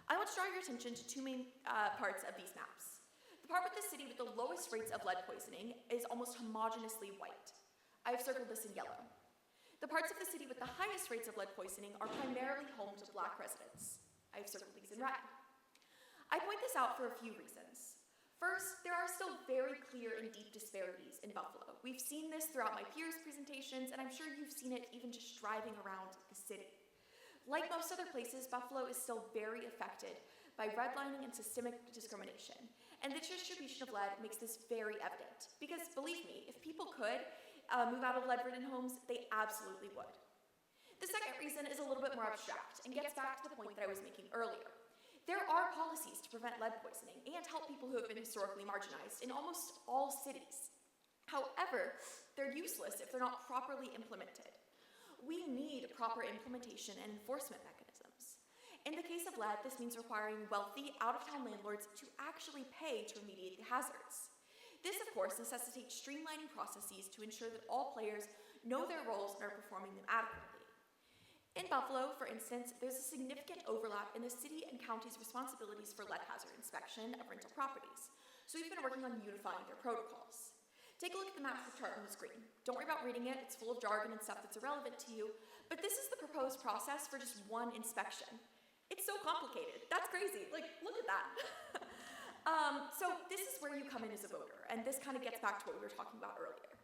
I want to draw your attention to two main parts of these maps. The part with the city with the lowest rates of lead poisoning is almost homogeneously white. I've circled this in yellow. The parts of the city with the highest rates of lead poisoning are primarily home to Black residents. I've circled these in red. I point this out for a few reasons. First, there are still very clear and deep disparities in Buffalo. We've seen this throughout my peers' presentations, and I'm sure you've seen it even just driving around the city. Like most other places, Buffalo is still very affected by redlining and systemic discrimination, and the distribution of lead makes this very evident. Because believe me, if people could move out of lead-ridden homes, they absolutely would. The second reason is a little bit more abstract and gets back to the point that I was making earlier. There are policies to prevent lead poisoning and help people who have been historically marginalized in almost all cities. However, they're useless if they're not properly implemented. We need proper implementation and enforcement mechanisms. In the case of lead, this means requiring wealthy, out-of-town landlords to actually pay to remediate the hazards. This, of course, necessitates streamlining processes to ensure that all players know their roles and are performing them adequately. In Buffalo, for instance, there's a significant overlap in the city and county's responsibilities for lead hazard inspection of rental properties, so we've been working on unifying their protocols. Take a look at the maps chart on the screen. Don't worry about reading it, it's full of jargon and stuff that's irrelevant to you, but this is the proposed process for just one inspection. It's so complicated, that's crazy, like, look at that. So this is where you come in as a voter, and this kind of gets back to what we were talking about earlier.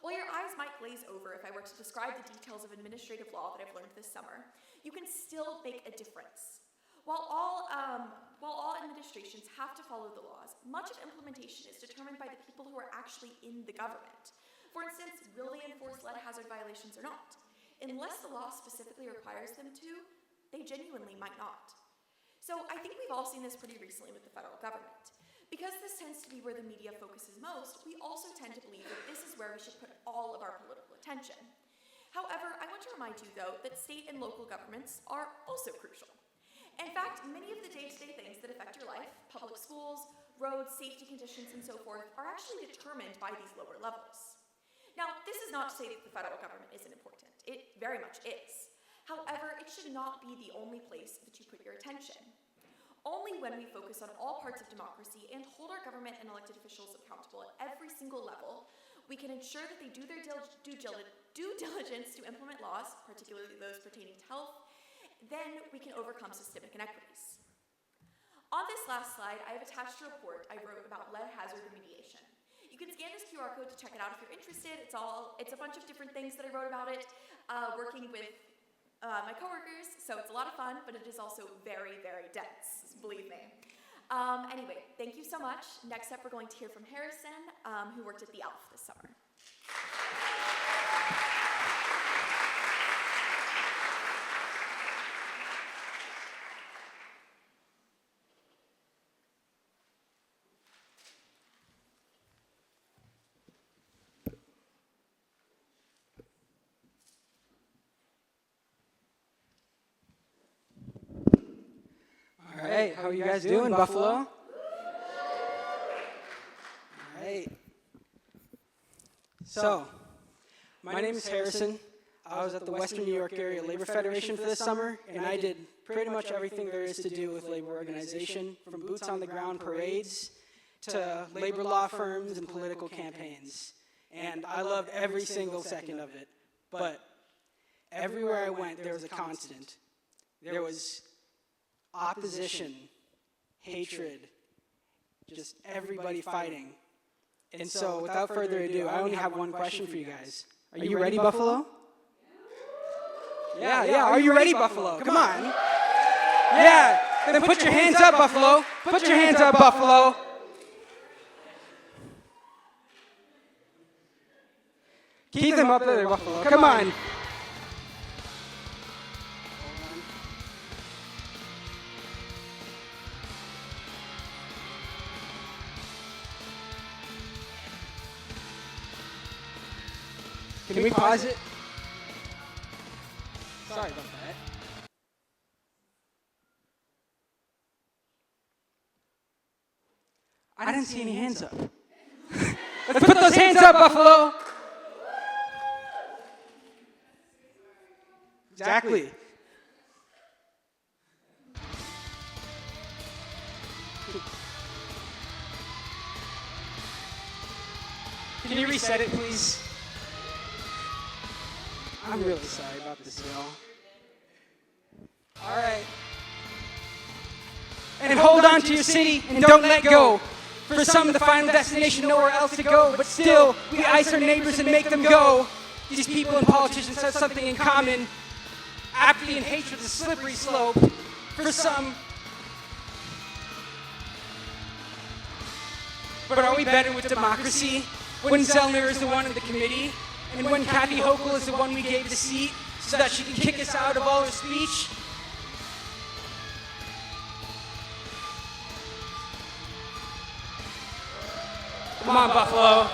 While your eyes might glaze over if I were to describe the details of administrative law that I've learned this summer, you can still make a difference. While all administrations have to follow the laws, much of implementation is determined by the people who are actually in the government. For instance, will they enforce lead hazard violations or not? Unless the law specifically requires them to, they genuinely might not. So I think we've all seen this pretty recently with the federal government. Because this tends to be where the media focuses most, we also tend to believe that this is where we should put all of our political attention. However, I want to remind you, though, that state and local governments are also crucial. In fact, many of the day-to-day things that affect your life, public schools, roads, safety conditions, and so forth, are actually determined by these lower levels. Now, this is not to say that the federal government isn't important. It very much is. However, it should not be the only place that you put your attention. Only when we focus on all parts of democracy and hold our government and elected officials accountable at every single level, we can ensure that they do their due diligence to implement laws, particularly those pertaining to health, then we can overcome systemic inequities. On this last slide, I have attached a report I wrote about lead hazard remediation. You can scan this QR code to check it out if you're interested. It's a bunch of different things that I wrote about it, working with my coworkers, so it's a lot of fun, but it is also very, very dense, believe me. Anyway, thank you so much. Next up, we're going to hear from Harrison, who worked at the ELF this summer. How are you guys doing, Buffalo? All right. So, my name is Harrison. I was at the Western New York Area Labor Federation for this summer, and I did pretty much everything there is to do with labor organization, from boots on the ground parades to labor law firms and political campaigns. And I loved every single second of it. But everywhere I went, there was a constant. There was opposition, hatred, just everybody fighting. And so, without further ado, I only have one question for you guys. Are you ready, Buffalo? Yeah, are you ready, Buffalo? Come on. Yeah, then put your hands up, Buffalo. Put your hands up, Buffalo. Keep them up there, Buffalo. Come on. Can we pause it? Sorry about that. I didn't see any hands up. Let's put those hands up, Buffalo! Exactly. Can you reset it, please? I'm really sorry about this, y'all. All right. And hold on to your city and don't let go. For some, the final destination, nowhere else to go. But still, we ice our neighbors and make them go. These people and politicians have something in common. Apathy and hatred is a slippery slope. For some. But are we better with democracy? When Zellner is the one in the committee? And when Kathy Hochul is the one we gave the seat so that she can kick us out of all her speech? Come on, Buffalo.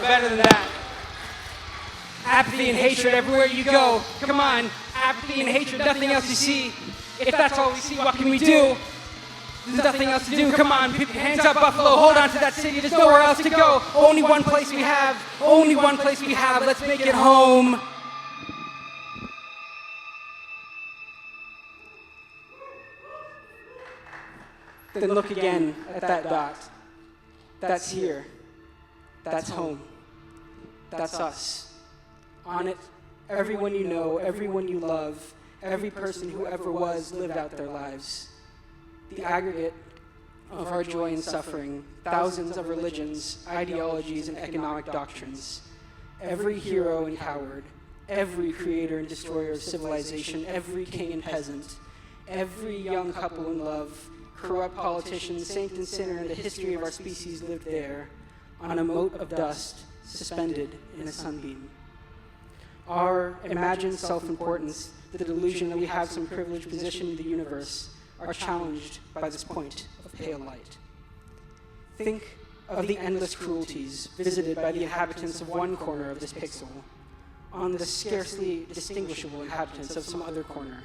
We're better than that. Apathy and hatred everywhere you go. Come on. Apathy and hatred, nothing else you see. If that's all we see, what can we do? There's nothing else to do. Come on, put your hands up, Buffalo. Hold on to that city. There's nowhere else to go. Only one place we have. Only one place we have. Let's make it home. Then look again at that dot. That's here. That's home. That's us. On it, everyone you know, everyone you love, every person who ever was lived out their lives. The aggregate of our joy and suffering, thousands of religions, ideologies, and economic doctrines. Every hero and coward, every creator and destroyer of civilization, every king and peasant, every young couple in love, corrupt politician, saint and sinner in the history of our species lived there, on a mote of dust, suspended in a sunbeam. Our imagined self-importance, the delusion that we have some privileged position in the universe, are challenged by this point of pale light. Think of the endless cruelties visited by the inhabitants of one corner of this pixel on the scarcely distinguishable inhabitants of some other corner.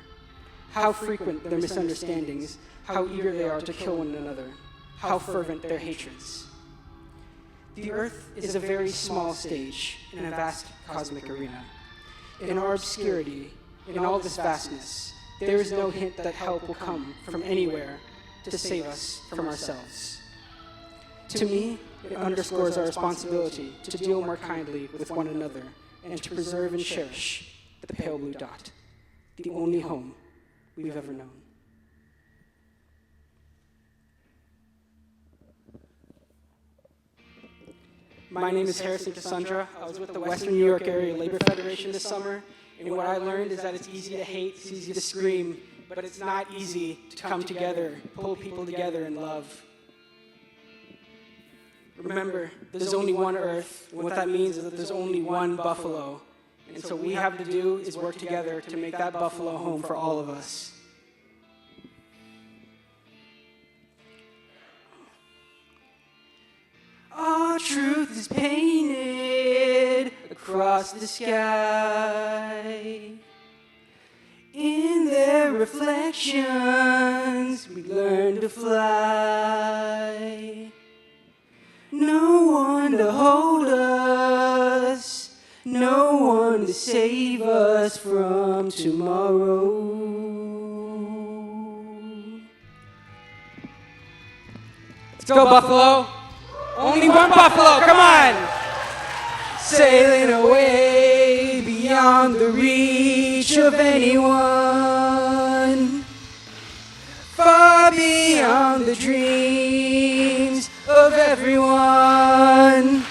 How frequent their misunderstandings, how eager they are to kill one another, how fervent their hatreds. The Earth is a very small stage in a vast cosmic arena. In our obscurity, in all this vastness, there is no hint that help will come from anywhere to save us from ourselves. To me, it underscores our responsibility to deal more kindly with one another and to preserve and cherish the pale blue dot, the only home we've ever known. My name is Harrison Cassandra. I was with the Western New York Area Labor Federation this summer, and what I learned is that it's easy to hate, it's easy to scream, but it's not easy to come together, pull people together in love. Remember, there's only one Earth, and what that means is that there's only one Buffalo. And so what we have to do is work together to make that Buffalo home for all of us. Our truth is painted across the sky. In their reflections, we learn to fly. No one to hold us, no one to save us from tomorrow. Let's go, Buffalo! Only one Buffalo, come on! Sailing away beyond the reach of anyone, far beyond the dreams of everyone.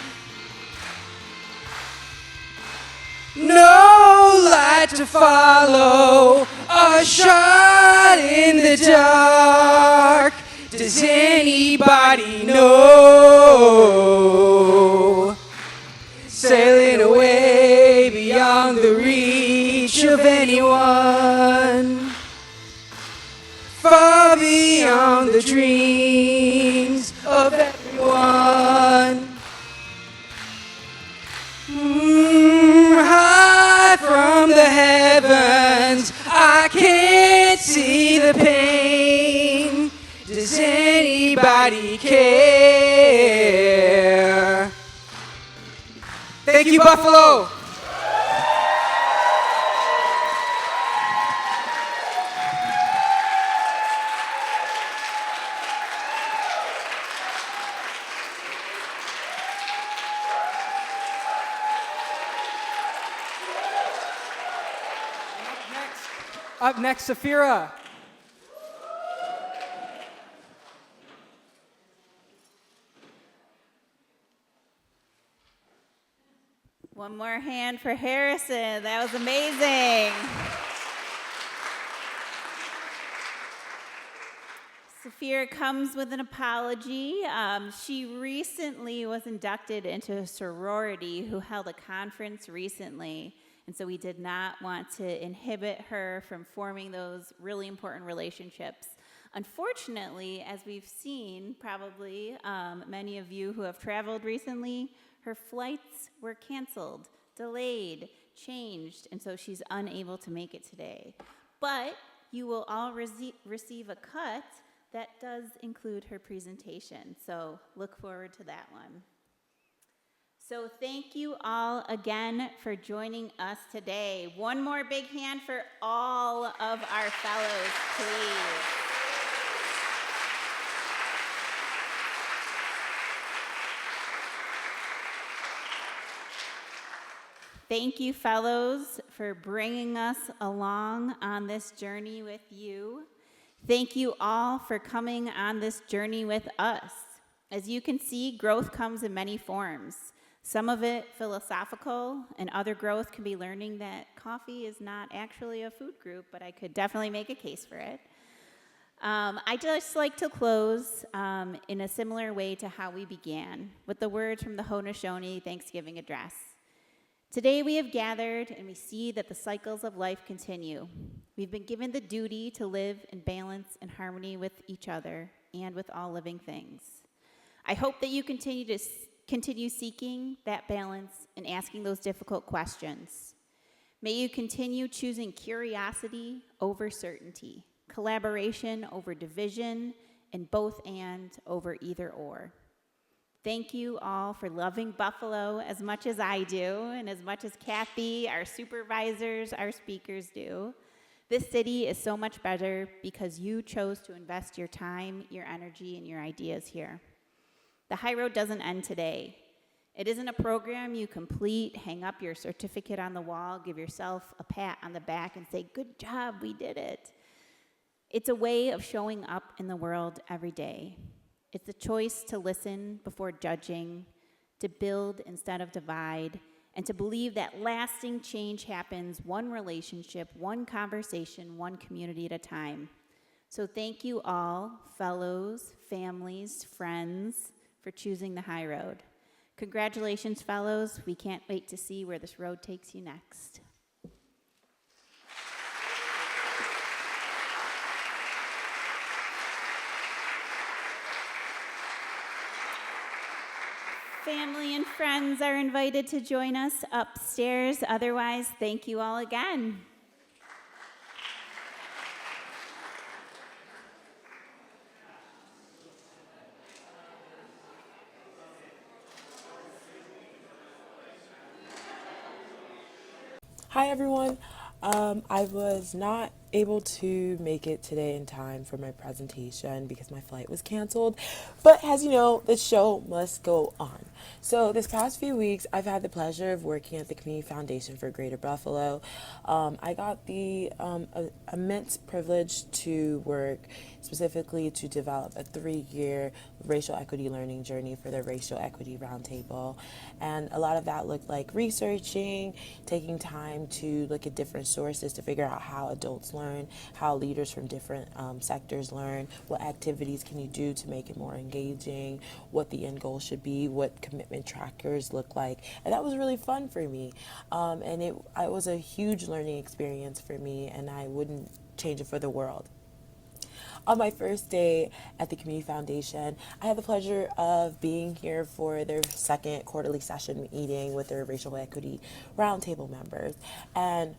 No light to follow, a shot in the dark. Does anybody know? Sailing away beyond the reach of anyone, far beyond the dreams of everyone. High from the heavens, I can't see the pain. Does anybody care? Thank you, Buffalo! Up next, Safira. One more hand for Harrison. That was amazing. Safira comes with an apology. She recently was inducted into a sorority who held a conference recently, and so we did not want to inhibit her from forming those really important relationships. Unfortunately, as we've seen, probably many of you who have traveled recently, her flights were canceled, delayed, changed, and so she's unable to make it today. But you will all receive a cut that does include her presentation, so look forward to that one. So thank you all again for joining us today. One more big hand for all of our fellows, please. Thank you, fellows, for bringing us along on this journey with you. Thank you all for coming on this journey with us. As you can see, growth comes in many forms. Some of it philosophical, and other growth can be learning that coffee is not actually a food group, but I could definitely make a case for it. I just like to close in a similar way to how we began, with the words from the Haudenosaunee Thanksgiving address. Today we have gathered and we see that the cycles of life continue. We've been given the duty to live in balance and harmony with each other and with all living things. I hope that you continue seeking that balance and asking those difficult questions. May you continue choosing curiosity over certainty, collaboration over division, and both and over either or. Thank you all for loving Buffalo as much as I do, and as much as Kathy, our supervisors, our speakers do. This city is so much better because you chose to invest your time, your energy, and your ideas here. The High Road doesn't end today. It isn't a program you complete, hang up your certificate on the wall, give yourself a pat on the back, and say, "Good job, we did it." It's a way of showing up in the world every day. It's a choice to listen before judging, to build instead of divide, and to believe that lasting change happens one relationship, one conversation, one community at a time. So thank you all, fellows, families, friends, for choosing the High Road. Congratulations, fellows. We can't wait to see where this road takes you next. Family and friends are invited to join us upstairs. Otherwise, thank you all again. Hi everyone. I was not able to make it today in time for my presentation because my flight was canceled. But as you know, the show must go on. So this past few weeks, I've had the pleasure of working at the Community Foundation for Greater Buffalo. I got the immense privilege to work specifically to develop a 3-year racial equity learning journey for the Racial Equity Roundtable. And a lot of that looked like researching, taking time to look at different sources to figure out how adults learn, how leaders from different sectors learn, what activities can you do to make it more engaging, what the end goal should be, what commitment trackers look like. And that was really fun for me. And it was a huge learning experience for me, and I wouldn't change it for the world. On my first day at the Community Foundation, I had the pleasure of being here for their second quarterly session meeting with their racial equity roundtable members. And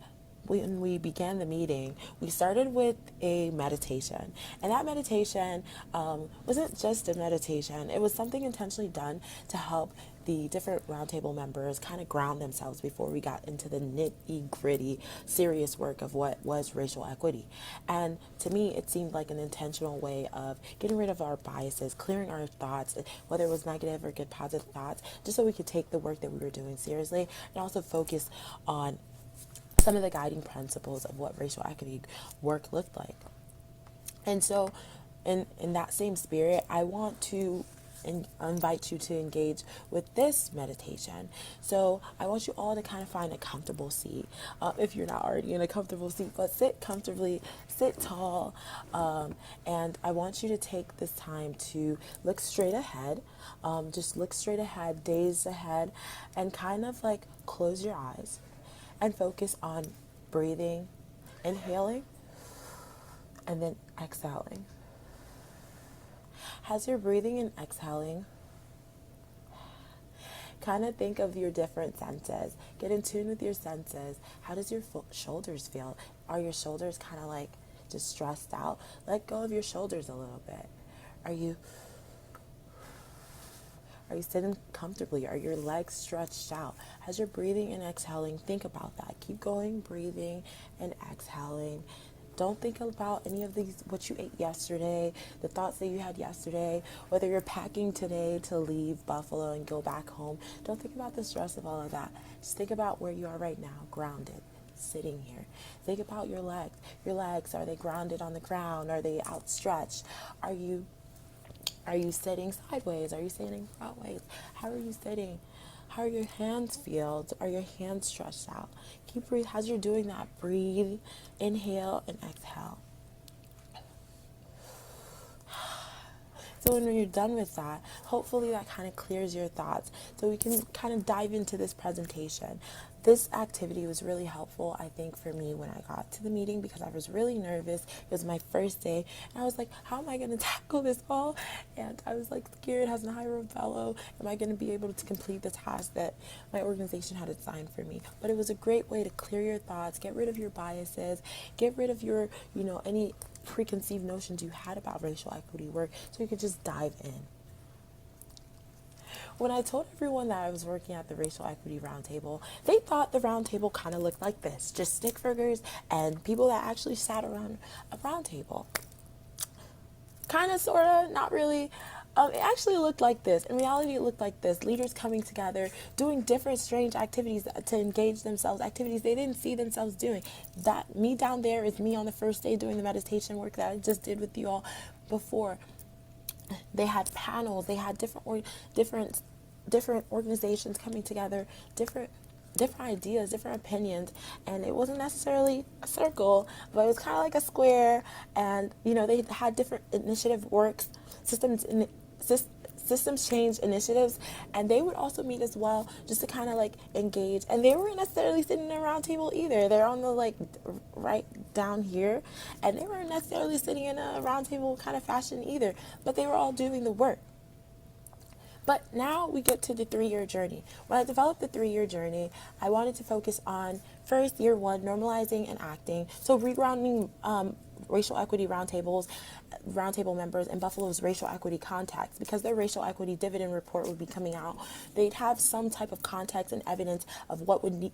when we began the meeting, we started with a meditation. And that meditation wasn't just a meditation, it was something intentionally done to help the different roundtable members kind of ground themselves before we got into the nitty-gritty, serious work of what was racial equity. And to me, it seemed like an intentional way of getting rid of our biases, clearing our thoughts, whether it was negative or good positive thoughts, just so we could take the work that we were doing seriously and also focus on some of the guiding principles of what racial equity work looked like. And so in that same spirit, I want to invite you to engage with this meditation. So I want you all to kind of find a comfortable seat. If you're not already in a comfortable seat, but sit comfortably, sit tall. And I want you to take this time to look straight ahead. Just look straight ahead, days ahead, and kind of like close your eyes and focus on breathing, inhaling, and then exhaling. As you're breathing and exhaling, kind of think of your different senses. Get in tune with your senses. How does your shoulders feel? Are your shoulders kind of like just stressed out? Let go of your shoulders a little bit. Are you sitting comfortably? Are your legs stretched out? As you're breathing and exhaling, think about that. Keep going, breathing and exhaling. Don't think about any of these, what you ate yesterday, the thoughts that you had yesterday, whether you're packing today to leave Buffalo and go back home. Don't think about the stress of all of that. Just think about where you are right now, grounded, sitting here. Think about your legs. Your legs, are they grounded on the ground? Are they outstretched? Are you sitting sideways? Are you sitting frontways? How are you sitting? How are your hands feel? Are your hands stretched out? Keep breathing. As you're doing that, breathe, inhale, and exhale. So when you're done with that, hopefully that kind of clears your thoughts so we can kind of dive into this presentation. This activity was really helpful, I think, for me when I got to the meeting because I was really nervous. It was my first day, and I was like, how am I going to tackle this all? And I was like scared as a Hiram Fellow. Am I going to be able to complete the task that my organization had assigned for me? But it was a great way to clear your thoughts, get rid of your biases, get rid of your, any preconceived notions you had about racial equity work so you could just dive in. When I told everyone that I was working at the Racial Equity Roundtable, they thought the roundtable kind of looked like this, just stick figures and people that actually sat around a roundtable. Kind of, sort of, not really. It actually looked like this. In reality, it looked like this. Leaders coming together, doing different strange activities to engage themselves, activities they didn't see themselves doing. That me down there is me on the first day doing the meditation work that I just did with you all before. They had panels, they had different organizations coming together, different ideas, different opinions, and it wasn't necessarily a circle, but it was kind of like a square, and they had different initiative works, systems change initiatives, and they would also meet as well just to kind of like engage, and they weren't necessarily sitting in a round table either. They're on the right down here, and they weren't necessarily sitting in a round table kind of fashion either, but they were all doing the work. But now we get to the 3-year journey. When I developed the 3-year journey, I wanted to focus on first, year 1, normalizing and acting. So regrounding racial equity roundtable members and Buffalo's racial equity contacts. Because their racial equity dividend report would be coming out, they'd have some type of context and evidence of what would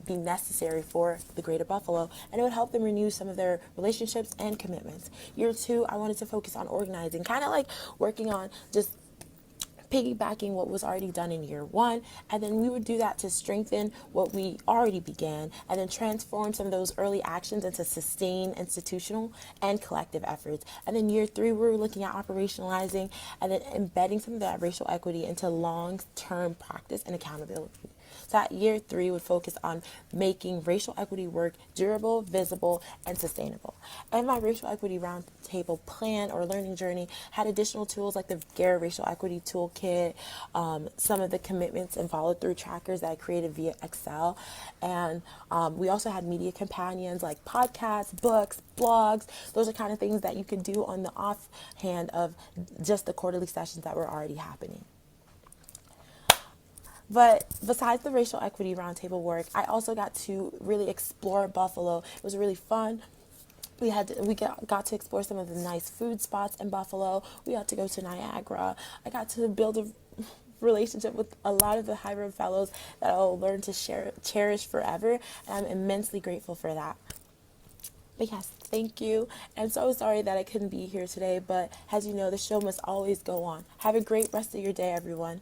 be necessary for the greater Buffalo, and it would help them renew some of their relationships and commitments. Year 2, I wanted to focus on organizing, kind of like working on just piggybacking what was already done in year 1, and then we would do that to strengthen what we already began, and then transform some of those early actions into sustained institutional and collective efforts. And then year 3, we were looking at operationalizing and then embedding some of that racial equity into long-term practice and accountability. So that year 3 would focus on making racial equity work durable, visible, and sustainable. And my racial equity roundtable plan or learning journey had additional tools like the GARE Racial Equity Toolkit, some of the commitments and follow-through trackers that I created via Excel. And we also had media companions like podcasts, books, blogs. Those are kind of things that you could do on the offhand of just the quarterly sessions that were already happening. But besides the racial equity roundtable work, I also got to really explore Buffalo. It was really fun. We got to explore some of the nice food spots in Buffalo. We got to go to Niagara. I got to build a relationship with a lot of the High Road Fellows that I'll learn to cherish forever, and I'm immensely grateful for that. But yes, thank you. I'm so sorry that I couldn't be here today, but as you know, the show must always go on. Have a great rest of your day, everyone.